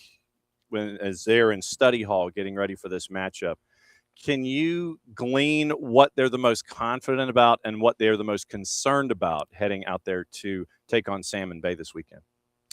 as they're in study hall getting ready for this matchup, can you glean what they're the most confident about and what they're the most concerned about heading out there to take on Salmon Bay this weekend?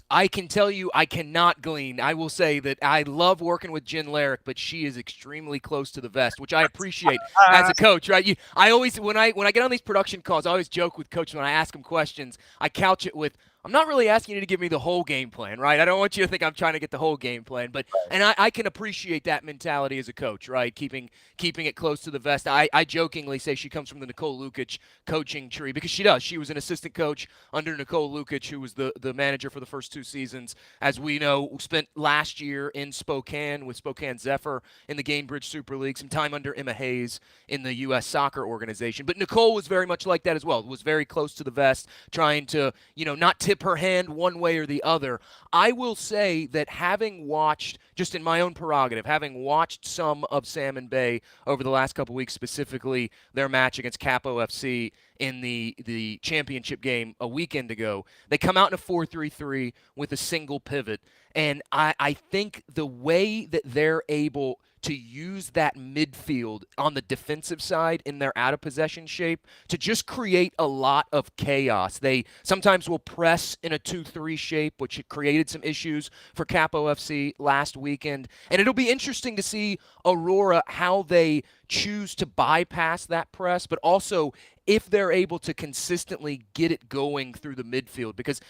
I can tell you I cannot glean. I will say that I love working with Jen Larrick, but she is extremely close to the vest, which I appreciate as a coach, right? I always, when I get on these production calls, I always joke with coaches when I ask them questions, I couch it with, I'm not really asking you to give me the whole game plan, right? I don't want you to think I'm trying to get the whole game plan, but and I can appreciate that mentality as a coach, right? Keeping it close to the vest. I jokingly say she comes from the Nicole Lukic coaching tree, because she does. She was an assistant coach under Nicole Lukic, who was the manager for the first 2 seasons. As we know, spent last year in Spokane with Spokane Zephyr in the Gainbridge Super League, some time under Emma Hayes in the U.S. soccer organization. But Nicole was very much like that as well. Was very close to the vest, trying to, not tip her hand one way or the other. I will say that having watched, just in my own prerogative, having watched some of Salmon Bay over the last couple weeks, specifically their match against Capo FC in the championship game a weekend ago, they come out in a 4-3-3 with a single pivot. And I think the way that they're able to use that midfield on the defensive side in their out-of-possession shape to just create a lot of chaos. They sometimes will press in a 2-3 shape, which created some issues for Capo FC last weekend. And it'll be interesting to see Aurora, how they choose to bypass that press, but also if they're able to consistently get it going through the midfield. Because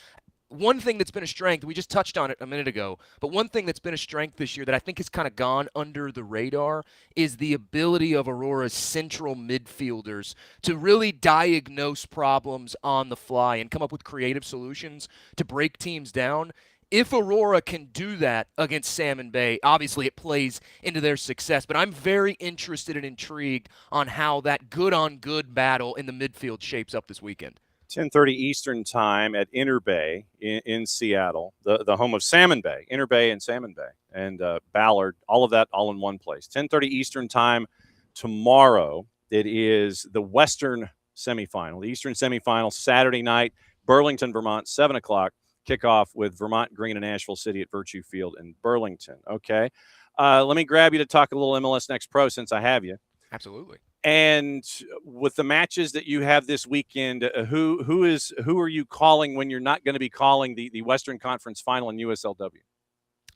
one thing that's been a strength, we just touched on it a minute ago, but one thing that's been a strength this year that I think has kind of gone under the radar is the ability of Aurora's central midfielders to really diagnose problems on the fly and come up with creative solutions to break teams down. If Aurora can do that against Salmon Bay, obviously it plays into their success, but I'm very interested and intrigued on how that good-on-good battle in the midfield shapes up this weekend. 10:30 Eastern time at Inter Bay in Seattle, the home of Salmon Bay, Inter Bay and Salmon Bay, and Ballard, all of that all in one place. 10:30 Eastern time tomorrow. It is the Western semifinal, the Eastern semifinal, Saturday night, Burlington, Vermont, 7 o'clock. Kickoff with Vermont Green and Nashville City at Virtue Field in Burlington. Okay. Let me grab you to talk a little MLS Next Pro since I have you. Absolutely. And with the matches that you have this weekend, who are you calling when you're not going to be calling the Western Conference Final in USLW?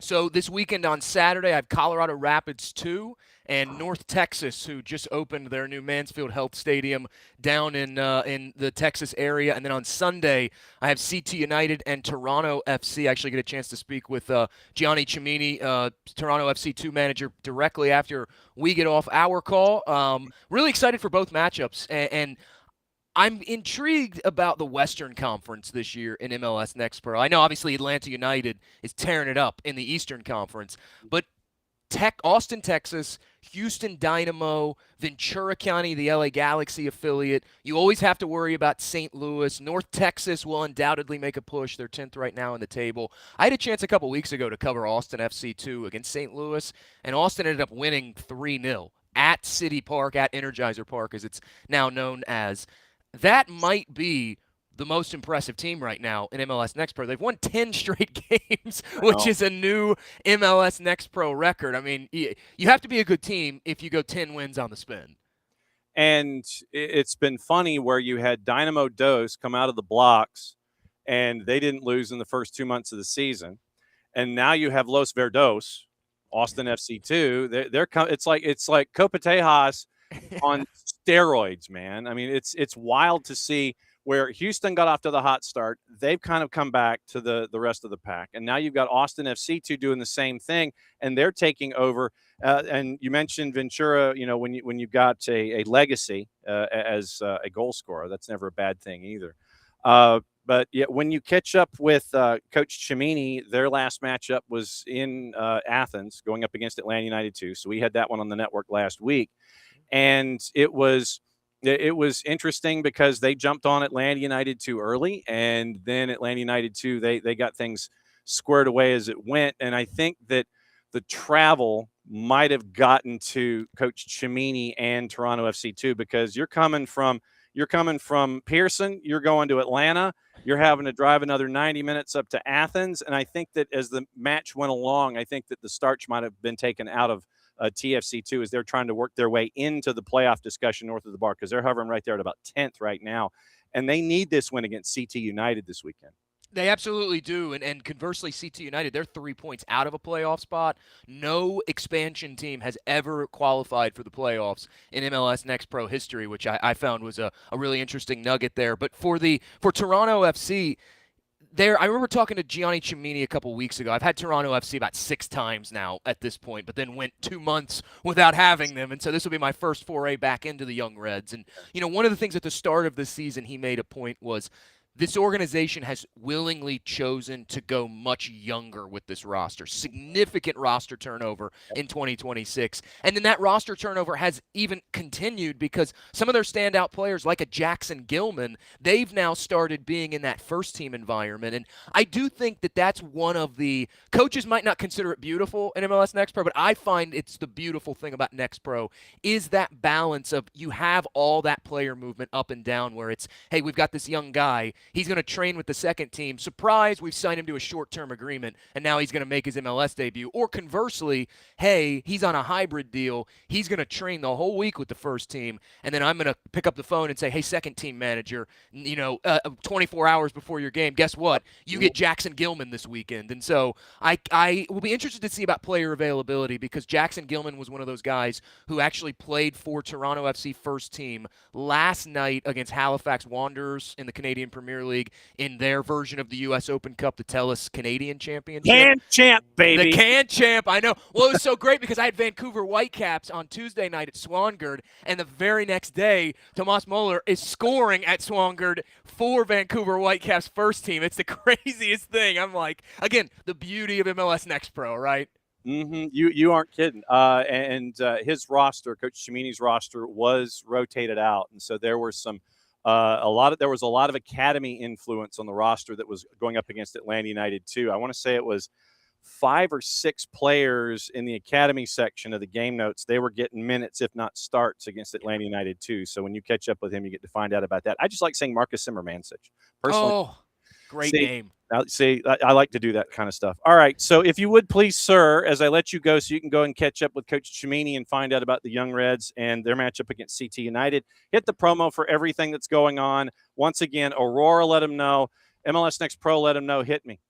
So this weekend on Saturday, I have Colorado Rapids 2 and North Texas, who just opened their new Mansfield Health Stadium down in the Texas area. And then on Sunday, I have CT United and Toronto FC. I actually get a chance to speak with Gianni Cimini, Toronto FC 2 manager, directly after we get off our call. Really excited for both matchups. And I'm intrigued about the Western Conference this year in MLS Next Pro. I know obviously Atlanta United is tearing it up in the Eastern Conference, but Austin, Texas, Houston Dynamo, Ventura County, the LA Galaxy affiliate. You always have to worry about St. Louis. North Texas will undoubtedly make a push. They're 10th right now in the table. I had a chance a couple weeks ago to cover Austin FC2 against St. Louis, and Austin ended up winning 3-0 at City Park, at Energizer Park, as it's now known as. That might be the most impressive team right now in MLS Next Pro. They've won 10 straight games, which is a new MLS Next Pro record. I mean, you have to be a good team if you go 10 wins on the spin. And it's been funny where you had Dynamo Dos come out of the blocks, and they didn't lose in the first 2 months of the season. And now you have Los Verdos, Austin FC2. It's like Copa Tejas on steroids, man. I mean, it's wild to see where Houston got off to the hot start. They've kind of come back to the rest of the pack. And now you've got Austin FC2 doing the same thing, and they're taking over. And you mentioned Ventura, when you've got a legacy as a goal scorer, that's never a bad thing either. But yet when you catch up with Coach Cimini, their last matchup was in Athens going up against Atlanta United 2. So we had that one on the network last week. And it was interesting because they jumped on Atlanta United too early, and then Atlanta United 2, they got things squared away as it went. And I think that the travel might have gotten to Coach Cimini and Toronto FC 2, because you're coming from Pearson, you're going to Atlanta, you're having to drive another 90 minutes up to Athens. And I think that as the match went along, I think that the starch might have been taken out of TFC2 as they're trying to work their way into the playoff discussion north of the bar, because they're hovering right there at about 10th right now. And they need this win against CT United this weekend. They absolutely do. And conversely, CT United, they're 3 points out of a playoff spot. No expansion team has ever qualified for the playoffs in MLS Next Pro history, which I found was a really interesting nugget there. But for Toronto FC, I remember talking to Gianni Cimini a couple weeks ago. I've had Toronto FC about 6 times now at this point, but then went 2 months without having them. And so this will be my first foray back into the Young Reds. And, one of the things at the start of the season he made a point was this organization has willingly chosen to go much younger with this roster. Significant roster turnover in 2026. And then that roster turnover has even continued because some of their standout players, like a Jackson Gilman, they've now started being in that first-team environment. And I do think that that's one of the – coaches might not consider it beautiful in MLS Next Pro, but I find it's the beautiful thing about Next Pro is that balance of you have all that player movement up and down where it's, hey, we've got this young guy – he's going to train with the second team. Surprise, we've signed him to a short-term agreement, and now he's going to make his MLS debut. Or conversely, hey, he's on a hybrid deal. He's going to train the whole week with the first team, and then I'm going to pick up the phone and say, hey, second-team manager, 24 hours before your game, guess what? You get Jackson Gilman this weekend. And so I will be interested to see about player availability because Jackson Gilman was one of those guys who actually played for Toronto FC first team last night against Halifax Wanderers in the Canadian Premier Premier League in their version of the U.S. Open Cup, the TELUS Canadian Championship. Can champ, baby. The can champ, I know. Well, it was so great because I had Vancouver Whitecaps on Tuesday night at Swangard, and the very next day, Tomas Moller is scoring at Swangard for Vancouver Whitecaps first team. It's the craziest thing. I'm like, again, the beauty of MLS Next Pro, right? Mm-hmm. You aren't kidding. And his roster, Coach Cimini's roster, was rotated out, and so there were some there was a lot of academy influence on the roster that was going up against Atlanta United too. I want to say it was 5 or 6 players in the academy section of the game notes. They were getting minutes, if not starts, against Atlanta United too. So when you catch up with him, you get to find out about that. I just like saying Marcus Zimmermancic. Personally, oh, great name. I like to do that kind of stuff. All right. So if you would please, sir, as I let you go so you can go and catch up with Coach Cimini and find out about the Young Reds and their matchup against CT United, hit the promo for everything that's going on. Once again, Aurora, let them know. MLS Next Pro, let them know. Hit me.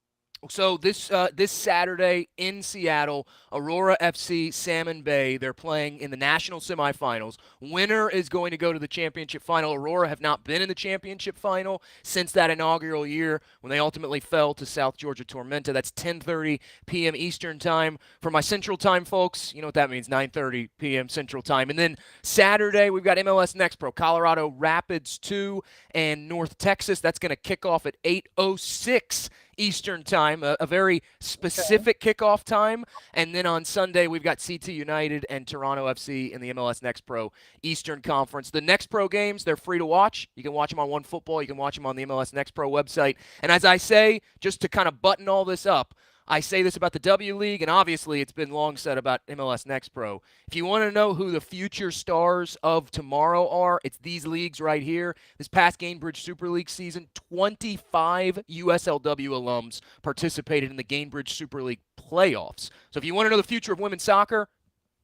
So this Saturday in Seattle, Aurora FC Salmon Bay, they're playing in the national semifinals. Winner is going to go to the championship final. Aurora have not been in the championship final since that inaugural year when they ultimately fell to South Georgia Tormenta. That's 10:30 p.m. Eastern Time. For my Central Time folks, you know what that means, 9:30 p.m. Central Time. And then Saturday, we've got MLS Next Pro, Colorado Rapids 2 and North Texas. That's going to kick off at 8:06 Eastern Time, a very specific kickoff time. And then on Sunday, we've got CT United and Toronto FC in the MLS Next Pro Eastern Conference. The Next Pro games, they're free to watch. You can watch them on OneFootball. You can watch them on the MLS Next Pro website. And as I say, just to kind of button all this up, I say this about the W League, and obviously it's been long said about MLS Next Pro. If you want to know who the future stars of tomorrow are, it's these leagues right here. This past Gainbridge Super League season, 25 USLW alums participated in the Gainbridge Super League playoffs. So if you want to know the future of women's soccer,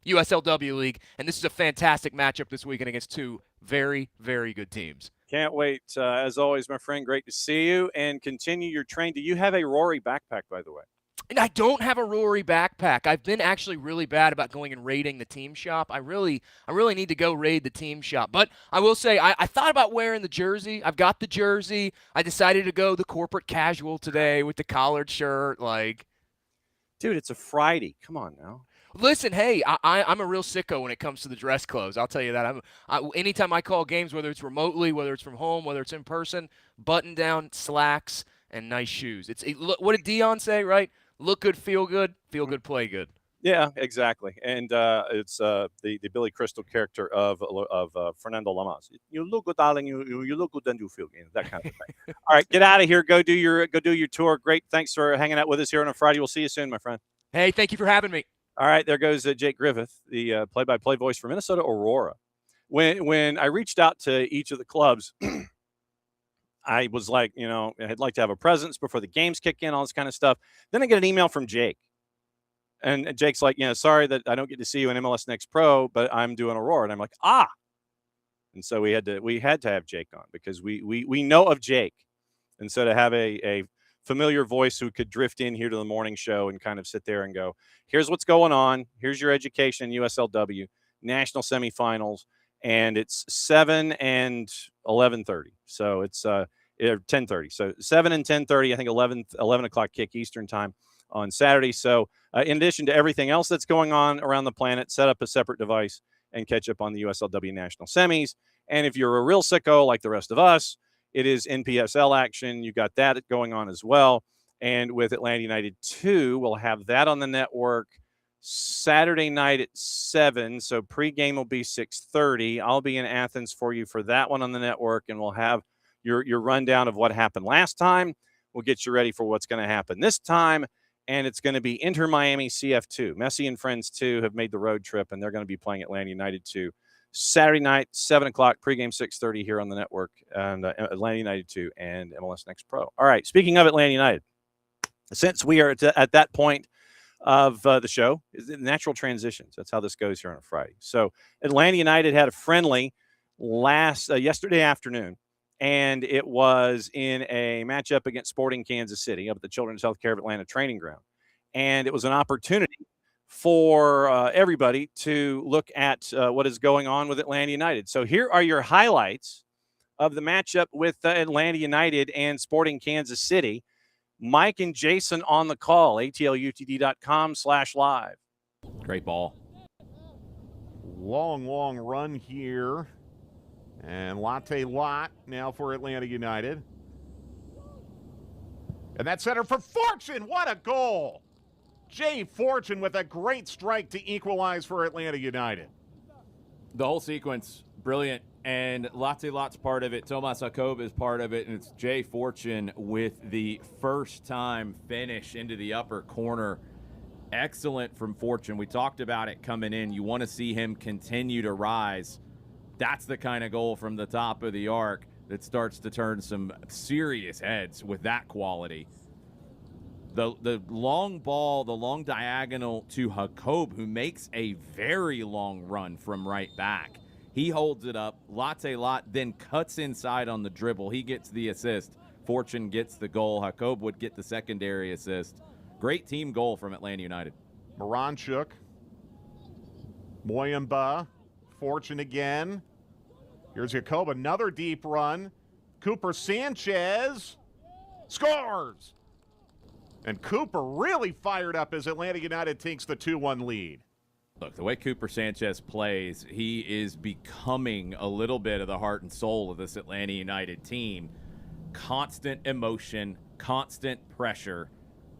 USLW League, and this is a fantastic matchup this weekend against 2 very, very good teams. Can't wait. As always, my friend, great to see you, and continue your train. Do you have a Rory backpack, by the way? And I don't have a Rory backpack. I've been actually really bad about going and raiding the team shop. I really need to go raid the team shop. But I will say, I thought about wearing the jersey. I've got the jersey. I decided to go the corporate casual today with the collared shirt. Like, dude, it's a Friday. Come on now. Listen, hey, I'm a real sicko when it comes to the dress clothes. I'll tell you that. Anytime I call games, whether it's remotely, whether it's from home, whether it's in person, button down, slacks, and nice shoes. What did Dion say, right? Look good, feel good, play good. Yeah, exactly. And it's the Billy Crystal character of Fernando Lamas. You look good, darling. You look good, and you feel good. That kind of thing. All right, get out of here. Go do your tour. Great. Thanks for hanging out with us here on a Friday. We'll see you soon, my friend. Hey, thank you for having me. All right, there goes Jake Griffith, the play-by-play voice for Minnesota Aurora. When I reached out to each of the clubs, I was like, I'd like to have a presence before the games kick in, all this kind of stuff. Then I get an email from Jake. And Jake's like, sorry that I don't get to see you in MLS Next Pro, but I'm doing Aurora. And I'm like, ah. And so we had to have Jake on because we know of Jake. And so to have a familiar voice who could drift in here to the morning show and kind of sit there and go, here's what's going on. Here's your education in USLW, national semifinals. And it's 7 and 11:30. So it's 10:30. So 7 and 10:30, I think 11 o'clock kick Eastern time on Saturday. So in addition to everything else that's going on around the planet, set up a separate device and catch up on the USLW national semis. And if you're a real sicko like the rest of us, it is NPSL action. You got that going on as well. And with Atlanta United 2, we'll have that on the network Saturday night at 7. So pregame will be 6:30. I'll be in Athens for you for that one on the network, and we'll have your rundown of what happened last time. We'll get you ready for what's going to happen this time, and it's going to be Inter Miami CF2. Messi and Friends 2 have made the road trip, and they're going to be playing Atlanta United 2 Saturday night, 7 o'clock, pregame 6:30 here on the network, and Atlanta United 2 and MLS Next Pro. All right, speaking of Atlanta United, since we are at that point of the show, is natural transitions. That's how this goes here on a Friday. So Atlanta United had a friendly yesterday afternoon, and it was in a matchup against Sporting Kansas City up at the Children's Healthcare of Atlanta training ground. And it was an opportunity for everybody to look at what is going on with Atlanta United. So here are your highlights of the matchup with Atlanta United and Sporting Kansas City. Mike and Jason on the call, atlutd.com/live. Great ball. Long run here. And Latte Lot now for Atlanta United. And that center for Fortune. What a goal. Jay Fortune with a great strike to equalize for Atlanta United. The whole sequence, brilliant. And Latte Lot's part of it. Tomas Jakob is part of it. And it's Jay Fortune with the first-time finish into the upper corner. Excellent from Fortune. We talked about it coming in. You want to see him continue to rise. That's the kind of goal from the top of the arc that starts to turn some serious heads with that quality. The long ball, the long diagonal to Jakob, who makes a very long run from right back. He holds it up. Latte Lot then cuts inside on the dribble. He gets the assist. Fortune gets the goal. Jakob would get the secondary assist. Great team goal from Atlanta United. Moranchuk. Moyamba. Fortune again. Here's Jakob, another deep run. Cooper Sanchez scores. And Cooper really fired up as Atlanta United takes the 2-1 lead. Look, the way Cooper Sanchez plays, he is becoming a little bit of the heart and soul of this Atlanta United team. Constant emotion, constant pressure.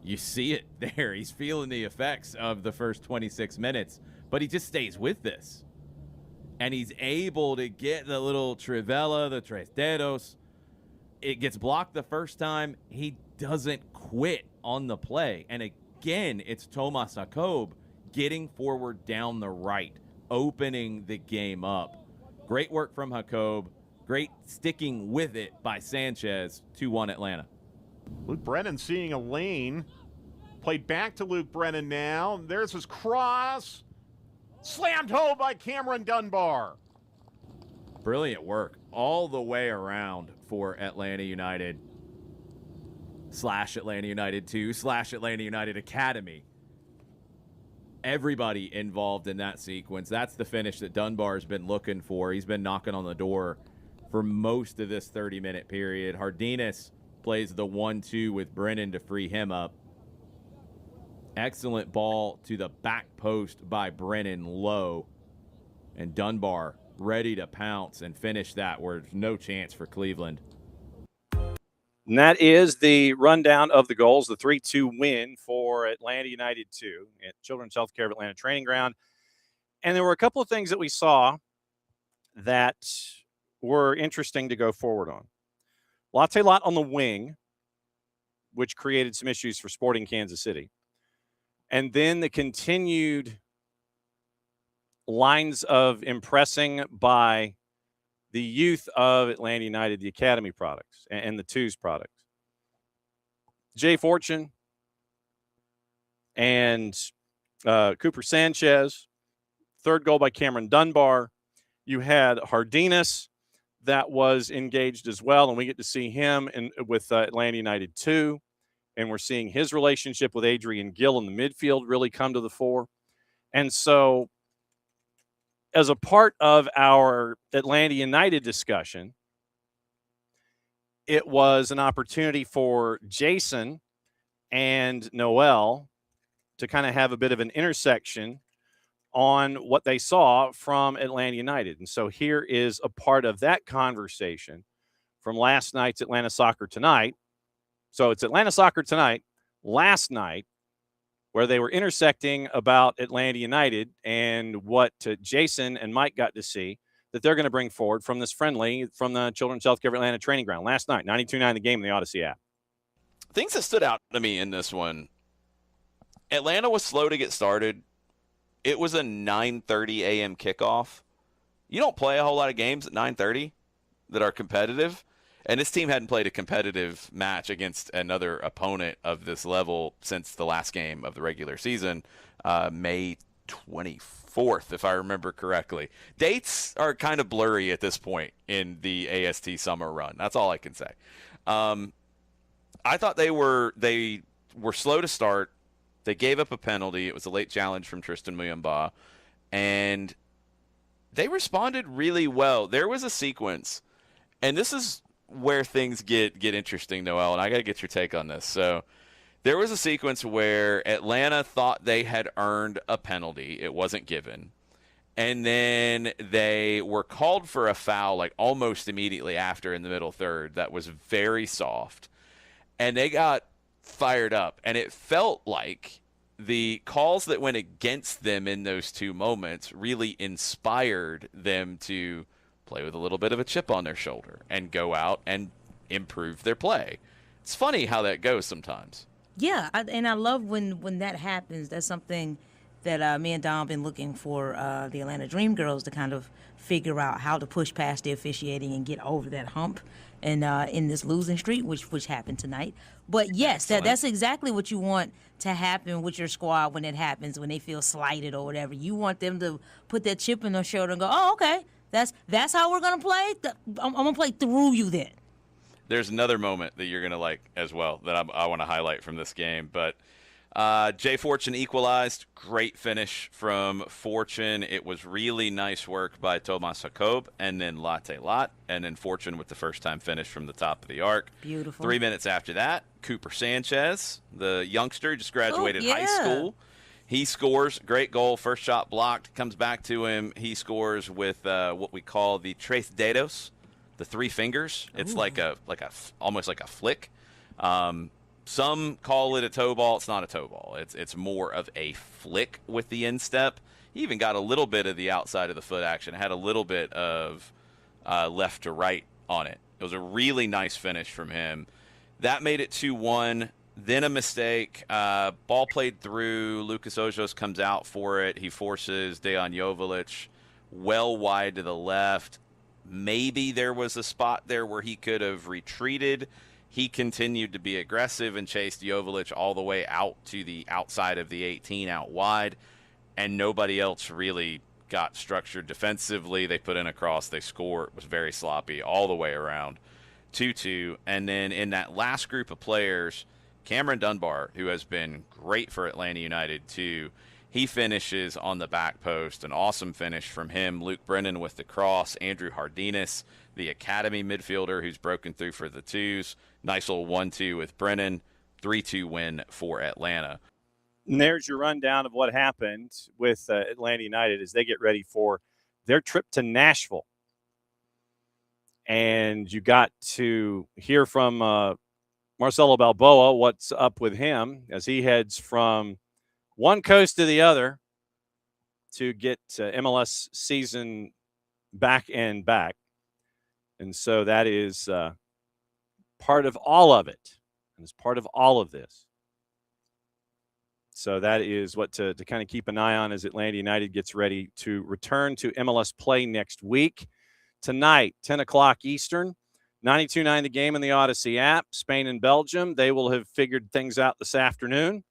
You see it there. He's feeling the effects of the first 26 minutes, but he just stays with this. And he's able to get the little Trivela, the Tres Dedos. It gets blocked the first time. He doesn't quit on the play. And again, it's Tomas Jakob getting forward down the right, opening the game up. Great work from Jakob. Great sticking with it by Sanchez. 2-1 Atlanta. Luke Brennan seeing a lane. Played back to Luke Brennan now. There's his cross. Slammed home by Cameron Dunbar. Brilliant work all the way around for Atlanta United / Atlanta United 2 / Atlanta United Academy. Everybody involved in that sequence. That's the finish that Dunbar's been looking for. He's been knocking on the door for most of this 30-minute period. Hardinas plays the 1-2 with Brennan to free him up. Excellent ball to the back post by Brennan low. And Dunbar ready to pounce and finish that where there's no chance for Cleveland. And that is the rundown of the goals, the 3-2 win for Atlanta United 2 at Children's Healthcare of Atlanta Training Ground. And there were a couple of things that we saw that were interesting to go forward on. Latte Lot on the wing, which created some issues for Sporting Kansas City. And then the continued lines of impressing by the youth of Atlanta United, the academy products and the twos products. Jay Fortune and Cooper Sanchez, third goal by Cameron Dunbar. You had Hardinas that was engaged as well, and we get to see him with Atlanta United 2. And we're seeing his relationship with Adrian Gill in the midfield really come to the fore. And so as a part of our Atlanta United discussion, it was an opportunity for Jason and Noel to kind of have a bit of an intersection on what they saw from Atlanta United. And so here is a part of that conversation from last night's Atlanta Soccer Tonight. So it's Atlanta Soccer Tonight, last night, where they were intersecting about Atlanta United and what Jason and Mike got to see that they're going to bring forward from this friendly from the Children's Healthcare of Atlanta Training Ground last night, 92-9 the game in the Odyssey app. Things that stood out to me in this one, Atlanta was slow to get started. It was a 9:30 a.m. kickoff. You don't play a whole lot of games at 9:30 that are competitive. And this team hadn't played a competitive match against another opponent of this level since the last game of the regular season, May 24th, if I remember correctly. Dates are kind of blurry at this point in the AST summer run. That's all I can say. I thought they were slow to start. They gave up a penalty. It was a late challenge from Tristan Muyamba. And they responded really well. There was a sequence And this is where things get interesting, Noel, and I got to get your take on this. So there was a sequence where Atlanta thought they had earned a penalty. It wasn't given. And then they were called for a foul like almost immediately after in the middle third that was very soft. And they got fired up. And it felt like the calls that went against them in those two moments really inspired them to play with a little bit of a chip on their shoulder and go out and improve their play. It's funny how that goes sometimes. Yeah, and I love when that happens. That's something that me and Don have been looking for the Atlanta Dream Girls to kind of figure out how to push past the officiating and get over that hump and in this losing streak, which happened tonight. But yes, that's exactly what you want to happen with your squad when it happens, when they feel slighted or whatever. You want them to put that chip in their shoulder and go, oh, okay, that's how we're going to play? I'm going to play through you then. There's another moment that you're going to like as well that I want to highlight from this game. But Jay Fortune equalized. Great finish from Fortune. It was really nice work by Tomas Jacob and then Latte Lot. And then Fortune with the first-time finish from the top of the arc. Beautiful. 3 minutes after that, Cooper Sanchez, the youngster, just graduated high school. He scores. Great goal. First shot blocked. Comes back to him. He scores with what we call the tres dedos, the 3 fingers. It's like almost like a flick. Some call it a toe ball. It's not a toe ball. It's more of a flick with the instep. He even got a little bit of the outside of the foot action. It had a little bit of left to right on it. It was a really nice finish from him. That made it 2-1. Then a mistake. Ball played through. Lucas Ojos comes out for it. He forces Dejan Joveljic well wide to the left. Maybe there was a spot there where he could have retreated. He continued to be aggressive and chased Joveljic all the way out to the outside of the 18 out wide, and nobody else really got structured defensively. They put in a cross. They score. It was very sloppy all the way around. 2-2. And then in that last group of players, Cameron Dunbar, who has been great for Atlanta United too, he finishes on the back post. An awesome finish from him. Luke Brennan with the cross. Andrew Hardinas, the academy midfielder who's broken through for the twos. Nice little 1-2 with Brennan. 3-2 win for Atlanta. And there's your rundown of what happened with Atlanta United as they get ready for their trip to Nashville. And you got to hear from Marcelo Balboa, what's up with him as he heads from one coast to the other to get MLS season back and back. And so that is part of all of it. And it's part of all of this. So that is what to kind of keep an eye on as Atlanta United gets ready to return to MLS play next week. Tonight, 10 o'clock Eastern. 92.9 the game in the Odyssey app. Spain and Belgium, they will have figured things out this afternoon.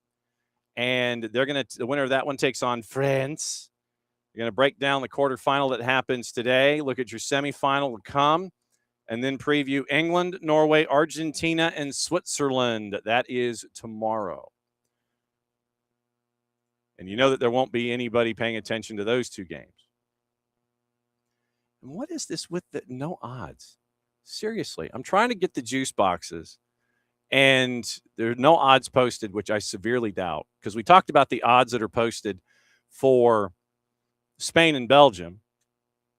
And they're going to, the winner of that one takes on France. You're going to break down the quarterfinal that happens today. Look at your semifinal to come. And then preview England, Norway, Argentina, and Switzerland. That is tomorrow. And you know that there won't be anybody paying attention to those two games. And what is this with the no odds? Seriously, I'm trying to get the juice boxes, and there are no odds posted, which I severely doubt, because we talked about the odds that are posted for Spain and Belgium.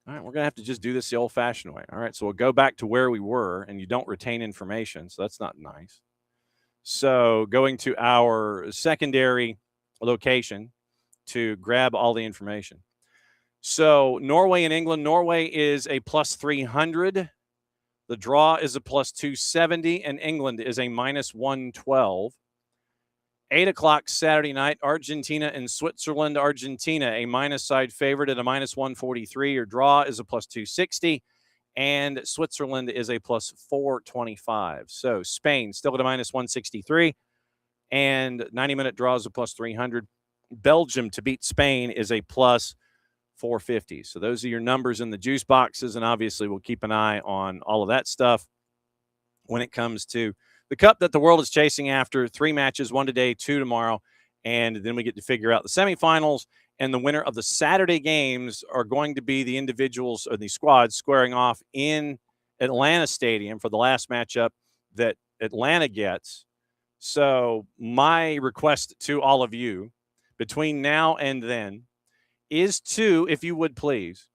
All right, we're going to have to just do this the old-fashioned way. All right, so we'll go back to where we were, and you don't retain information, so that's not nice. So going to our secondary location to grab all the information. So Norway and England. Norway is a plus 300. The draw is a plus 270, and England is a minus 112. 8 o'clock Saturday night, Argentina and Switzerland. Argentina, a minus side favorite at a minus 143. Your draw is a plus 260, and Switzerland is a plus 425. So Spain still at a minus 163, and 90-minute draw is a plus 300. Belgium to beat Spain is a plus 450. So those are your numbers in the juice boxes, and obviously we'll keep an eye on all of that stuff when it comes to the cup that the world is chasing after. 3 matches, 1 today, 2 tomorrow, and then we get to figure out the semifinals, and the winner of the Saturday games are going to be the individuals or the squads squaring off in Atlanta Stadium for the last matchup that Atlanta gets. So my request to all of you between now and then is to, if you would please,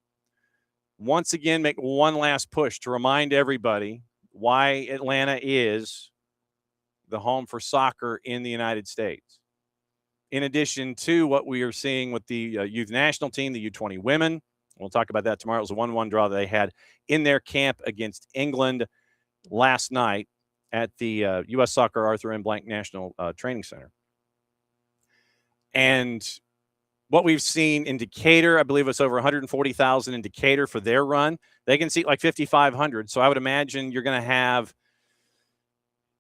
once again make one last push to remind everybody why Atlanta is the home for soccer in the United States. In addition to what we are seeing with the youth national team, the U20 women. We'll talk about that tomorrow. It was a 1-1 draw that they had in their camp against England last night at the U.S. Soccer Arthur M. Blank National Training Center. And what we've seen in Decatur, I believe it's over 140,000 in Decatur for their run. They can seat like 5,500. So I would imagine you're going to have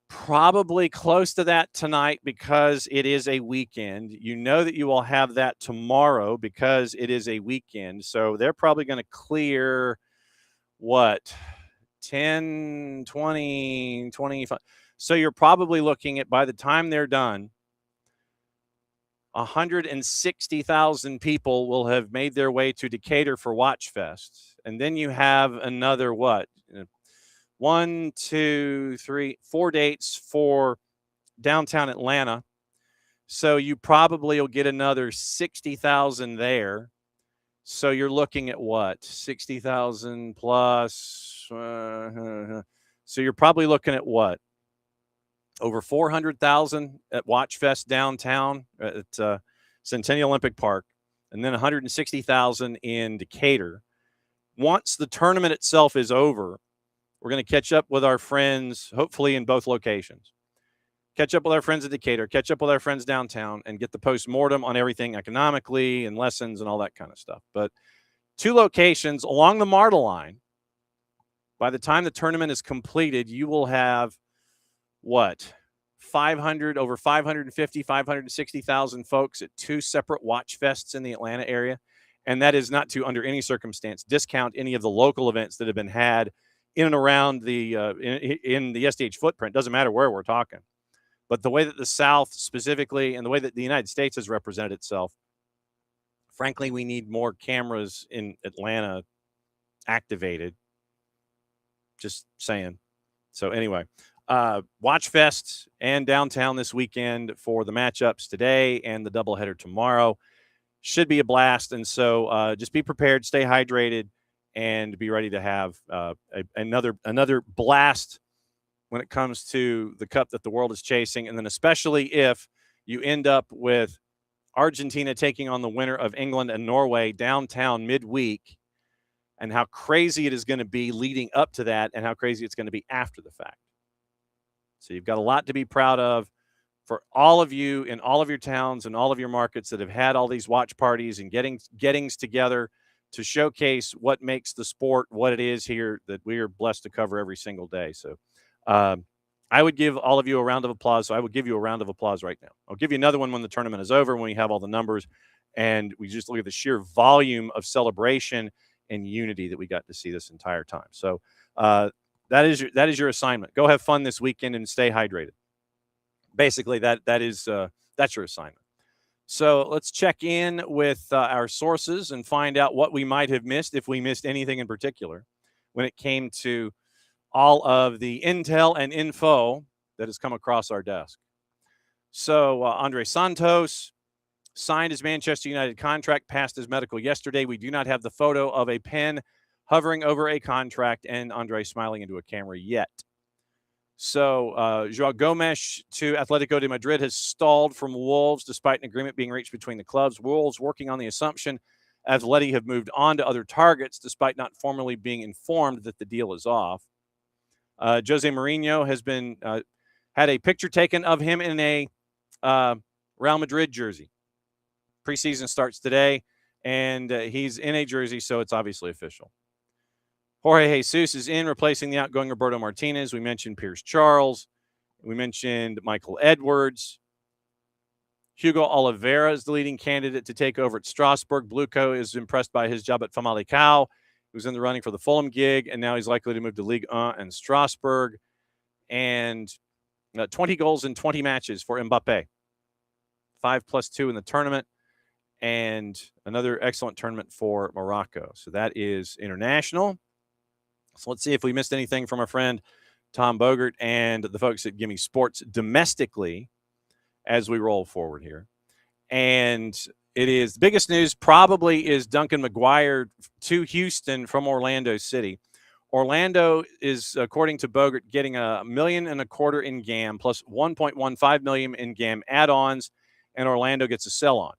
probably close to that tonight because it is a weekend. You know that you will have that tomorrow because it is a weekend. So they're probably going to clear, what, 10, 20, 25. So you're probably looking at, by the time they're done, 160,000 people will have made their way to Decatur for Watch Fest. And then you have another, what, 1, 2, 3, 4 dates for downtown Atlanta. So you probably will get another 60,000 there. So you're looking at what? 60,000 plus. So you're probably looking at what? Over 400,000 at Watch Fest downtown at Centennial Olympic Park, and then 160,000 in Decatur. Once the tournament itself is over, we're going to catch up with our friends, hopefully in both locations. Catch up with our friends at Decatur, catch up with our friends downtown, and get the post-mortem on everything economically and lessons and all that kind of stuff. But 2 locations along the MARTA line, by the time the tournament is completed, you will have, what, 500, over 550, 560,000 folks at 2 separate Watch Fests in the Atlanta area. And that is not to, under any circumstance, discount any of the local events that have been had in and around the in the SDH footprint. Doesn't matter where we're talking. But the way that the South specifically and the way that the United States has represented itself, frankly, we need more cameras in Atlanta activated. Just saying. So anyway, Watch Fest and downtown this weekend for the matchups today and the doubleheader tomorrow. Should be a blast. And so just be prepared, stay hydrated, and be ready to have another blast when it comes to the cup that the world is chasing. And then especially if you end up with Argentina taking on the winner of England and Norway downtown midweek, and how crazy it is going to be leading up to that and how crazy it's going to be after the fact. So you've got a lot to be proud of for all of you in all of your towns and all of your markets that have had all these watch parties and gettings together to showcase what makes the sport what it is here that we are blessed to cover every single day. So I would give all of you a round of applause. So I would give you a round of applause right now. I'll give you another one when the tournament is over, when we have all the numbers and we just look at the sheer volume of celebration and unity that we got to see this entire time. So that is your assignment. Go have fun this weekend and stay hydrated. Basically, that's your assignment. So let's check in with our sources and find out what we might have missed, if we missed anything in particular, when it came to all of the intel and info that has come across our desk. So Andre Santos signed his Manchester United contract, passed his medical yesterday. We do not have the photo of a pen hovering over a contract and Andre smiling into a camera yet. So Joao Gomes to Atletico de Madrid has stalled from Wolves despite an agreement being reached between the clubs. Wolves working on the assumption Atleti have moved on to other targets despite not formally being informed that the deal is off. Jose Mourinho has been had a picture taken of him in a Real Madrid jersey. Preseason starts today, and he's in a jersey, so it's obviously official. Jorge Jesus is in, replacing the outgoing Roberto Martinez. We mentioned Pierce Charles. We mentioned Michael Edwards. Hugo Oliveira is the leading candidate to take over at Strasbourg. Bluco is impressed by his job at Famalicão. He was in the running for the Fulham gig, and now he's likely to move to Ligue 1 and Strasbourg. And 20 goals in 20 matches for Mbappé. 5+2 in the tournament. And another excellent tournament for Morocco. So that is international. So let's see if we missed anything from our friend Tom Bogert and the folks at Gimme Sports domestically as we roll forward here. And it is the biggest news probably is Duncan McGuire to Houston from Orlando City. Orlando is, according to Bogert, getting $1.25 million in GAM plus $1.15 million in GAM add-ons, and Orlando gets a sell-on.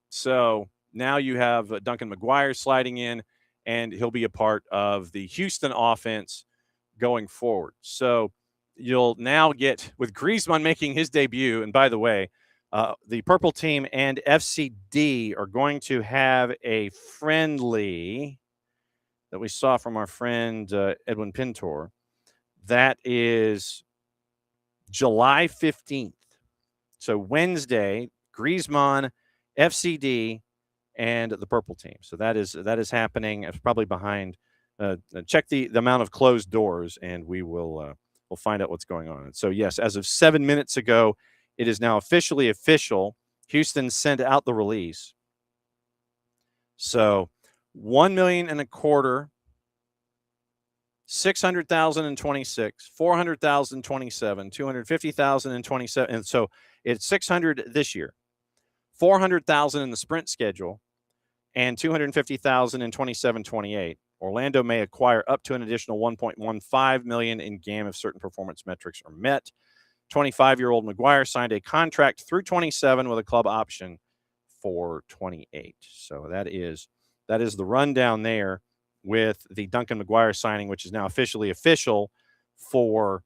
So now you have Duncan McGuire sliding in, and he'll be a part of the Houston offense going forward. So you'll now get, with Griezmann making his debut, and by the way, the Purple Team and FCD are going to have a friendly that we saw from our friend Edwin Pintor. That is July 15th. So Wednesday, Griezmann, FCD, and the Purple Team. So that is happening. It's probably behind. Check the amount of closed doors, and we'll find out what's going on. And so yes, as of 7 minutes ago, it is now officially official. Houston sent out the release. So $1.25 million, $600,000 in 26, $400,000 in 27, $250,000 in 27, and so it's $600 this year, $400,000 in the sprint schedule, and $250,000 in 27-28. Orlando may acquire up to an additional $1.15 million in GAM if certain performance metrics are met. 25-year-old McGuire signed a contract through 27 with a club option for 28. So that is the rundown there with the Duncan McGuire signing, which is now officially official for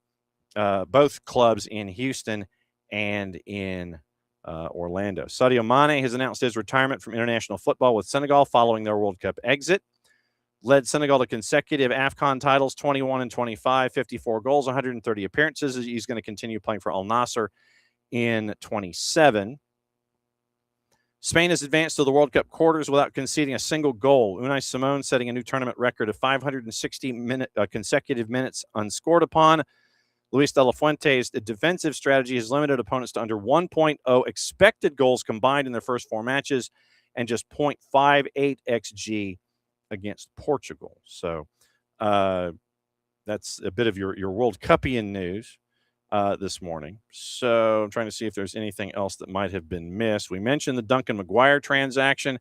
both clubs in Houston and in Orlando. Sadio Mane has announced his retirement from international football with Senegal following their World Cup exit. Led Senegal to consecutive AFCON titles, 21 and 25, 54 goals, 130 appearances. He's going to continue playing for Al Nassr in 27. Spain has advanced to the World Cup quarters without conceding a single goal. Unai Simon setting a new tournament record of 560 consecutive minutes unscored upon. Luis de la Fuente's defensive strategy has limited opponents to under 1.0 expected goals combined in their first 4 matches and just 0.58 XG against Portugal. So that's a bit of your World Cupian news this morning. So I'm trying to see if there's anything else that might have been missed. We mentioned the Duncan McGuire transaction,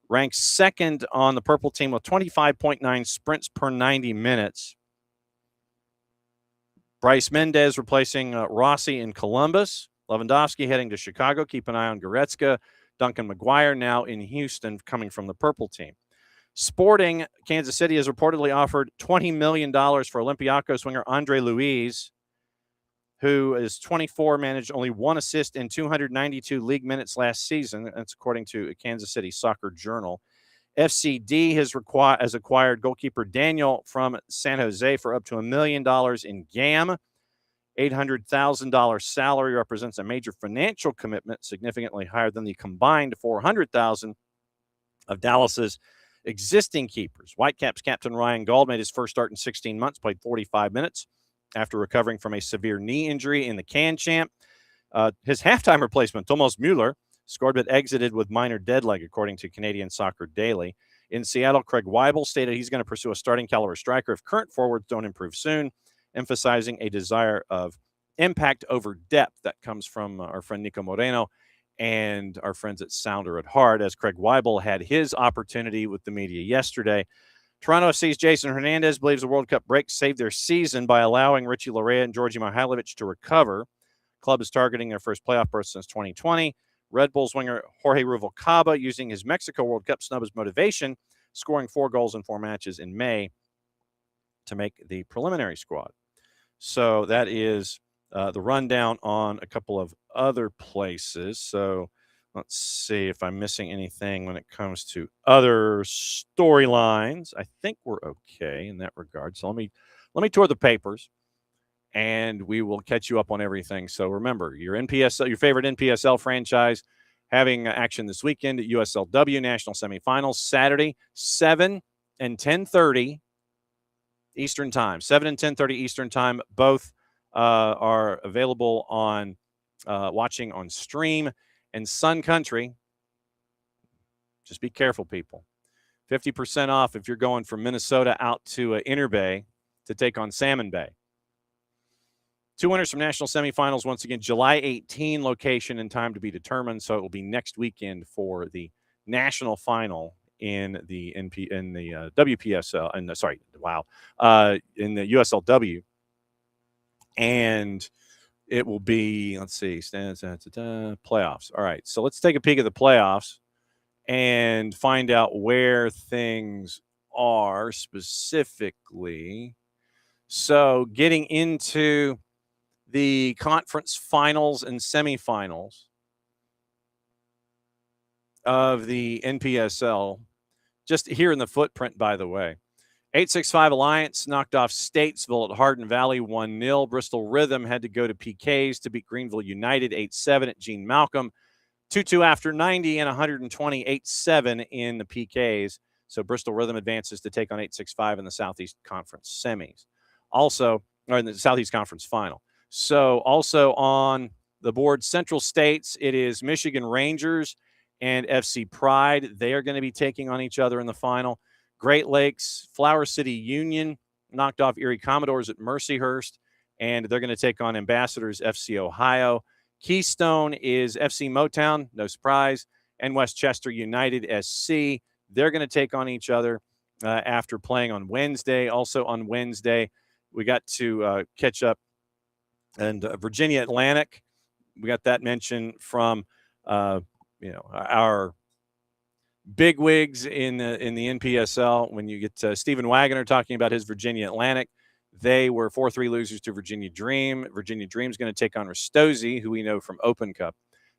ranks second on the Purple Team with 25.9 sprints per 90 minutes. Bryce Mendez replacing Rossi in Columbus. Lewandowski heading to Chicago. Keep an eye on Goretzka. Duncan McGuire now in Houston coming from the Purple Team. Sporting Kansas City has reportedly offered $20 million for Olympiacos winger Andre Luiz, who is 24, managed only 1 assist in 292 league minutes last season. That's according to Kansas City Soccer Journal. FCD has acquired goalkeeper Daniel from San Jose for up to $1 million in GAM. $800,000 salary represents a major financial commitment, significantly higher than the combined $400,000 of Dallas's existing keepers. Whitecaps captain Ryan Gauld made his first start in 16 months, played 45 minutes after recovering from a severe knee injury in the Can Champ. His halftime replacement, Thomas Müller, scored but exited with minor dead leg, according to Canadian Soccer Daily. In Seattle, Craig Weibel stated he's going to pursue a starting caliber striker if current forwards don't improve soon, emphasizing a desire of impact over depth. That comes from our friend Nico Moreno and our friends at Sounder at Heart, as Craig Weibel had his opportunity with the media yesterday. Toronto FC's Jason Hernandez believes the World Cup break saved their season by allowing Richie Larea and Georgi Mihailovic to recover. Club is targeting their first playoff berth since 2020. Red Bulls winger Jorge Ruvalcaba using his Mexico World Cup snub as motivation, scoring 4 goals in 4 matches in May to make the preliminary squad. So that is the rundown on a couple of other places. So let's see if I'm missing anything when it comes to other storylines. I think we're okay in that regard. So let me tour the papers, and we will catch you up on everything. So remember, your favorite NPSL franchise having action this weekend at USLW National Semifinals Saturday, 7 and 10:30 Eastern Time. 7 and 10:30 Eastern Time. Both are available on watching on stream. And Sun Country, just be careful, people. 50% off if you're going from Minnesota out to Inner Bay to take on Salmon Bay. 2 winners from national semifinals, once again, July 18, location and time to be determined. So it will be next weekend for the national final in the WPSL, and in the USLW. And it will be, let's see, playoffs. All right, so let's take a peek at the playoffs and find out where things are specifically. So getting into the conference finals and semifinals of the NPSL, just here in the footprint, by the way. 865 Alliance knocked off Statesville at Hardin Valley 1-0. Bristol Rhythm had to go to PKs to beat Greenville United 8-7 at Gene Malcolm. 2-2 after 90 and 120, 8-7 in the PKs. So Bristol Rhythm advances to take on 865 in the Southeast Conference semis. Also, or in the Southeast Conference final. So also on the board, Central States, it is Michigan Rangers and FC Pride. They are going to be taking on each other in the final. Great Lakes, Flower City Union knocked off Erie Commodores at Mercyhurst, and they're going to take on Ambassadors FC Ohio. Keystone is FC Motown, no surprise, and Westchester United SC. They're going to take on each other after playing on Wednesday. Also on Wednesday, we got to catch up. And Virginia Atlantic, we got that mention from our bigwigs in the NPSL. When you get Steven Wagoner talking about his Virginia Atlantic, they were 4-3 losers to Virginia Dream. Virginia Dream's going to take on Ristosi, who we know from Open Cup.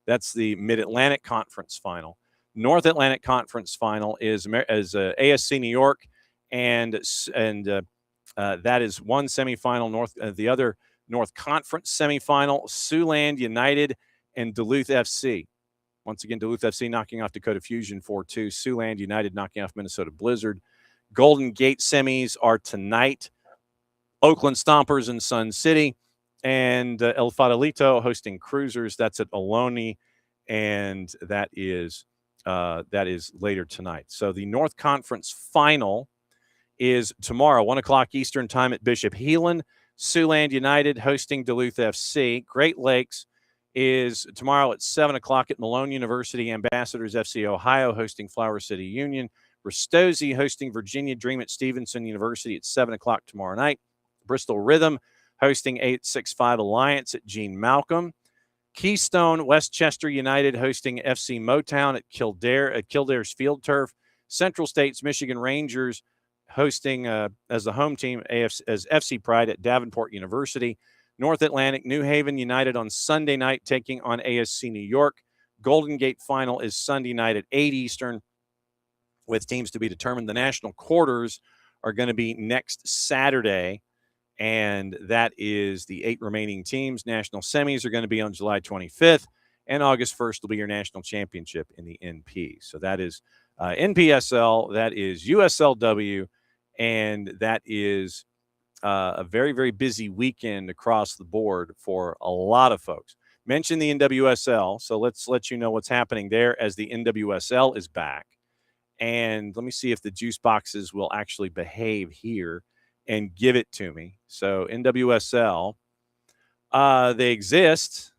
That's the Mid-Atlantic Conference final. North Atlantic Conference final is ASC New York, and that is one semifinal. The other North Conference semifinal, Siouxland United and Duluth FC. Once again, Duluth FC knocking off Dakota Fusion 4-2. Siouxland United knocking off Minnesota Blizzard. Golden Gate semis are tonight. Oakland Stompers and Sun City. And El Fadelito hosting Cruisers. That's at Ohlone. And that is later tonight. So the North Conference final is tomorrow, 1 o'clock Eastern time at Bishop Heelan. Siouxland United hosting Duluth FC. Great Lakes is tomorrow at 7 o'clock at Malone University. Ambassadors FC Ohio hosting Flower City Union. Ristosi hosting Virginia Dream at Stevenson University at 7 o'clock tomorrow night. Bristol Rhythm hosting 865 Alliance at Gene Malcolm. Keystone Westchester United hosting FC Motown at Kildare's Field Turf. Central States Michigan Rangers hosting as the home team as FC Pride at Davenport University. North Atlantic New Haven United on Sunday night taking on ASC New York. Golden Gate final is Sunday night at 8 Eastern with teams to be determined. The national quarters are going to be next Saturday, and that is the 8 remaining teams. National semis are going to be on July 25th, and August 1st will be your national championship in the NP. So that is NPSL, that is USLW, and that is a very, very busy weekend across the board for a lot of folks. Mention the NWSL, so let's let you know what's happening there as the NWSL is back. And let me see if the juice boxes will actually behave here and give it to me. So NWSL, they exist.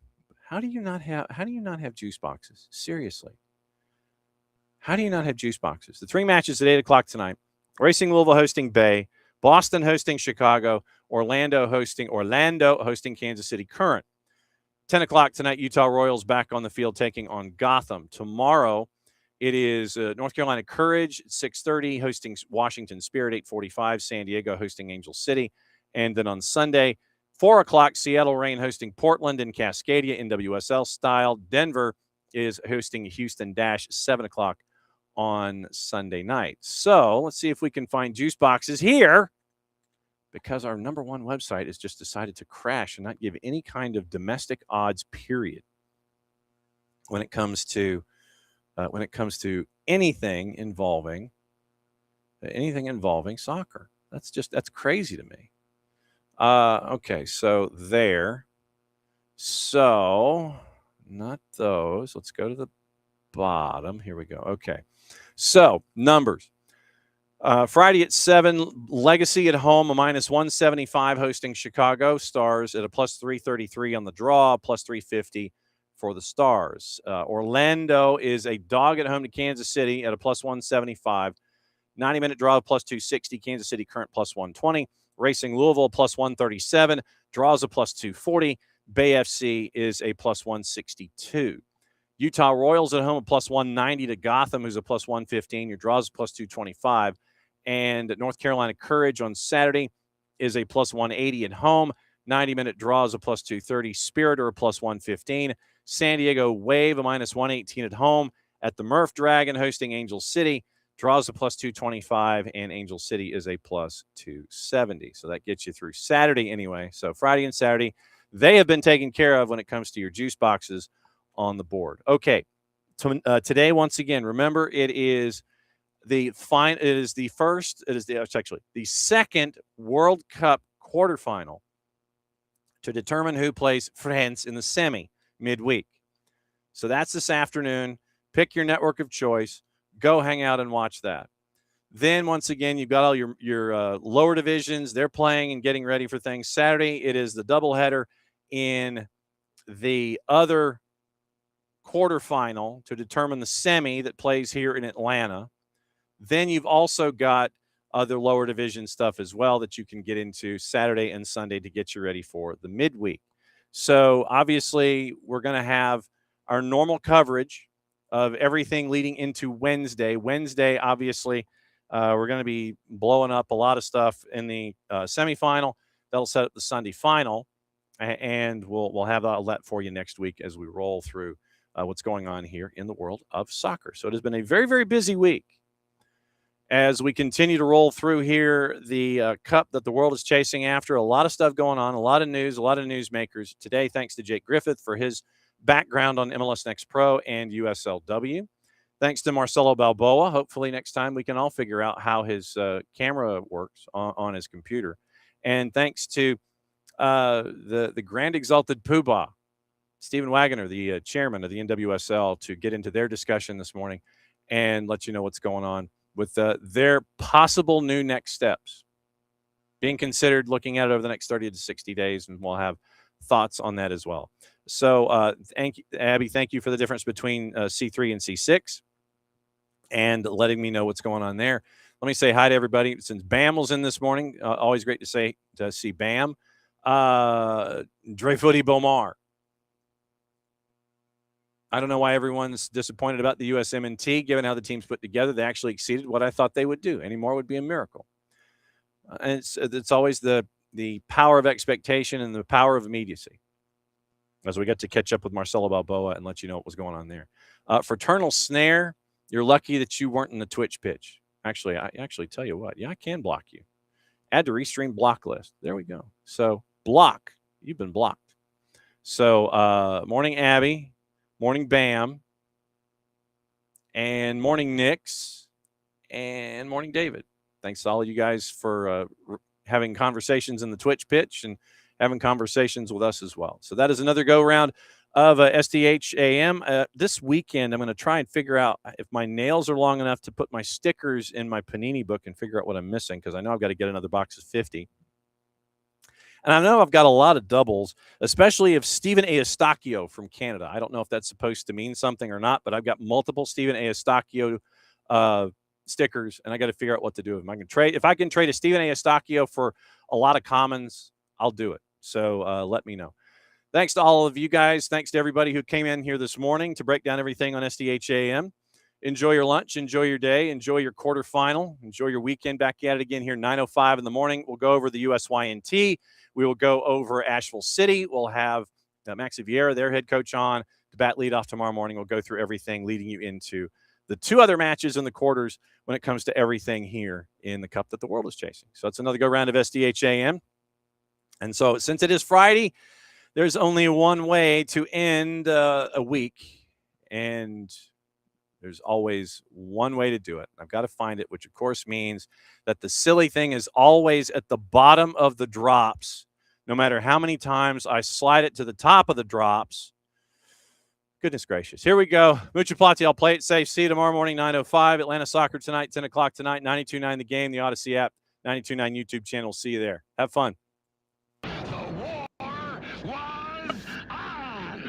How do you not have juice boxes? Seriously. How do you not have juice boxes? The 3 matches at 8 o'clock tonight. Racing Louisville hosting Bay. Boston hosting Chicago. Orlando hosting Kansas City Current. 10 o'clock tonight, Utah Royals back on the field taking on Gotham. Tomorrow, it is North Carolina Courage at 6:30 hosting Washington Spirit, 8:45. San Diego hosting Angel City. And then on Sunday, 4 o'clock, Seattle Reign hosting Portland in Cascadia, NWSL style. Denver is hosting Houston Dash, 7 o'clock on Sunday night. So let's see if we can find juice boxes here, because our number one website has just decided to crash and not give any kind of domestic odds, period, when it comes to anything involving soccer. That's crazy to me. Okay, so there. So not those. Let's go to the bottom. Here we go. Okay. So numbers. Friday at 7, Legacy at home, a -175 hosting Chicago. Stars at a +333 on the draw, +350 for the Stars. Orlando is a dog at home to Kansas City at a +175. 90-minute draw, +260. Kansas City current +120. Racing Louisville +137. Draws a +240. Bay FC is a +162. Utah Royals at home, a +190 to Gotham, who's a +115. Your draws +225. And North Carolina Courage on Saturday is a +180 at home. 90-minute draws a +230. Spirit are a +115. San Diego Wave a -118 at home. At the Murph Dragon hosting Angel City, draws a +225, and Angel City is a +270. So that gets you through Saturday anyway. So Friday and Saturday, they have been taken care of when it comes to your juice boxes on the board. Okay, today once again, remember it is the second World Cup quarterfinal to determine who plays France in the semi midweek. So that's this afternoon. Pick your network of choice. Go hang out and watch that. Then once again, you've got all your lower divisions. They're playing and getting ready for things. Saturday, it is the doubleheader in the other quarterfinal to determine the semi that plays here in Atlanta. Then you've also got other lower division stuff as well that you can get into Saturday and Sunday to get you ready for the midweek. So obviously, we're going to have our normal coverage of everything leading into Wednesday. Wednesday, obviously, we're going to be blowing up a lot of stuff in the semifinal. That'll set up the Sunday final, and we'll have that for you next week as we roll through what's going on here in the world of soccer. So it has been a very, very busy week as we continue to roll through here the cup that the world is chasing after. A lot of stuff going on, a lot of news, a lot of newsmakers. Today, thanks to Jake Griffith for his background on MLS Next Pro and USLW. Thanks to Marcelo Balboa. Hopefully next time we can all figure out how his camera works on his computer. And thanks to the Grand Exalted Poobah, Steven Wagoner, the chairman of the NWSL, to get into their discussion this morning and let you know what's going on with their possible new next steps being considered, looking at it over the next 30 to 60 days, and we'll have thoughts on that as well. So thank you, Abby. Thank you for the difference between C3 and C6 and letting me know what's going on there. Let me say hi to everybody. Since Bam was in this morning, always great to see Bam. Dreyfooty Bomar. I don't know why everyone's disappointed about the USMNT, given how the team's put together. They actually exceeded what I thought they would do. Any more would be a miracle. And it's always the power of expectation and the power of immediacy, as we get to catch up with Marcelo Balboa and let you know what was going on there. Fraternal Snare, you're lucky that you weren't in the Twitch pitch. Actually, I tell you what. Yeah, I can block you. Add to restream block list. There we go. So block. You've been blocked. So morning, Abby. Morning, Bam. And morning, Nix. And morning, David. Thanks to all of you guys for having conversations in the Twitch pitch and having conversations with us as well. So that is another go-round of SDH AM. This weekend, I'm going to try and figure out if my nails are long enough to put my stickers in my Panini book and figure out what I'm missing, because I know I've got to get another box of 50. And I know I've got a lot of doubles, especially of Stephen Eustachio from Canada. I don't know if that's supposed to mean something or not, but I've got multiple Stephen Eustachio stickers, and I got to figure out what to do with them. If I can trade a Stephen Eustachio for a lot of commons, I'll do it. So let me know. Thanks to all of you guys. Thanks to everybody who came in here this morning to break down everything on SDH AM. Enjoy your lunch. Enjoy your day. Enjoy your quarterfinal. Enjoy your weekend. Back at it again here, 9:05 in the morning. We'll go over the USYNT. We will go over Asheville City. We'll have Maxi Vieira, their head coach, on to bat lead off tomorrow morning. We'll go through everything leading you into the two other matches in the quarters when it comes to everything here in the cup that the world is chasing. So it's another go-round of SDH AM. And so since it is Friday, there's only one way to end a week, and there's always one way to do it. I've got to find it, which of course means that the silly thing is always at the bottom of the drops. No matter how many times I slide it to the top of the drops, Goodness gracious. Here we go. Mucho Plati, I'll play it safe. See you tomorrow morning, 9:05. Atlanta Soccer tonight, 10 o'clock tonight, 92.9 The Game, the Odyssey app, 92.9 YouTube channel. See you there. Have fun. The war was on.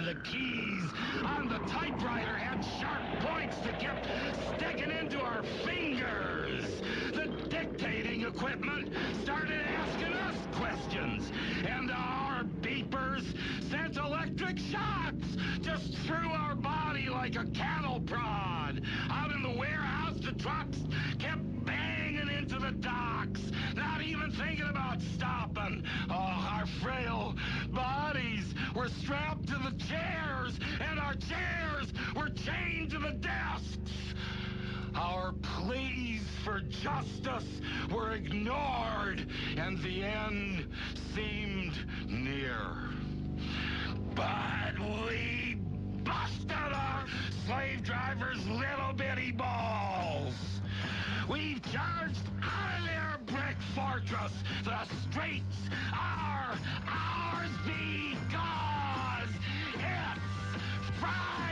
The keys on the typewriter had sharp points that kept sticking into our fingers. The dictating equipment started asking us questions, and our beepers sent electric shocks just through our body like a cattle prod. Out in the warehouse, the trucks kept banging into the docks, not even thinking about stopping. Oh, our frail bodies were strapped to the chairs, and our chairs were chained to the desks. Our pleas for justice were ignored, and the end seemed near. But we busted our slave drivers' little bitty balls. We've charged out of their brick fortress. The streets are ours because it's Friday.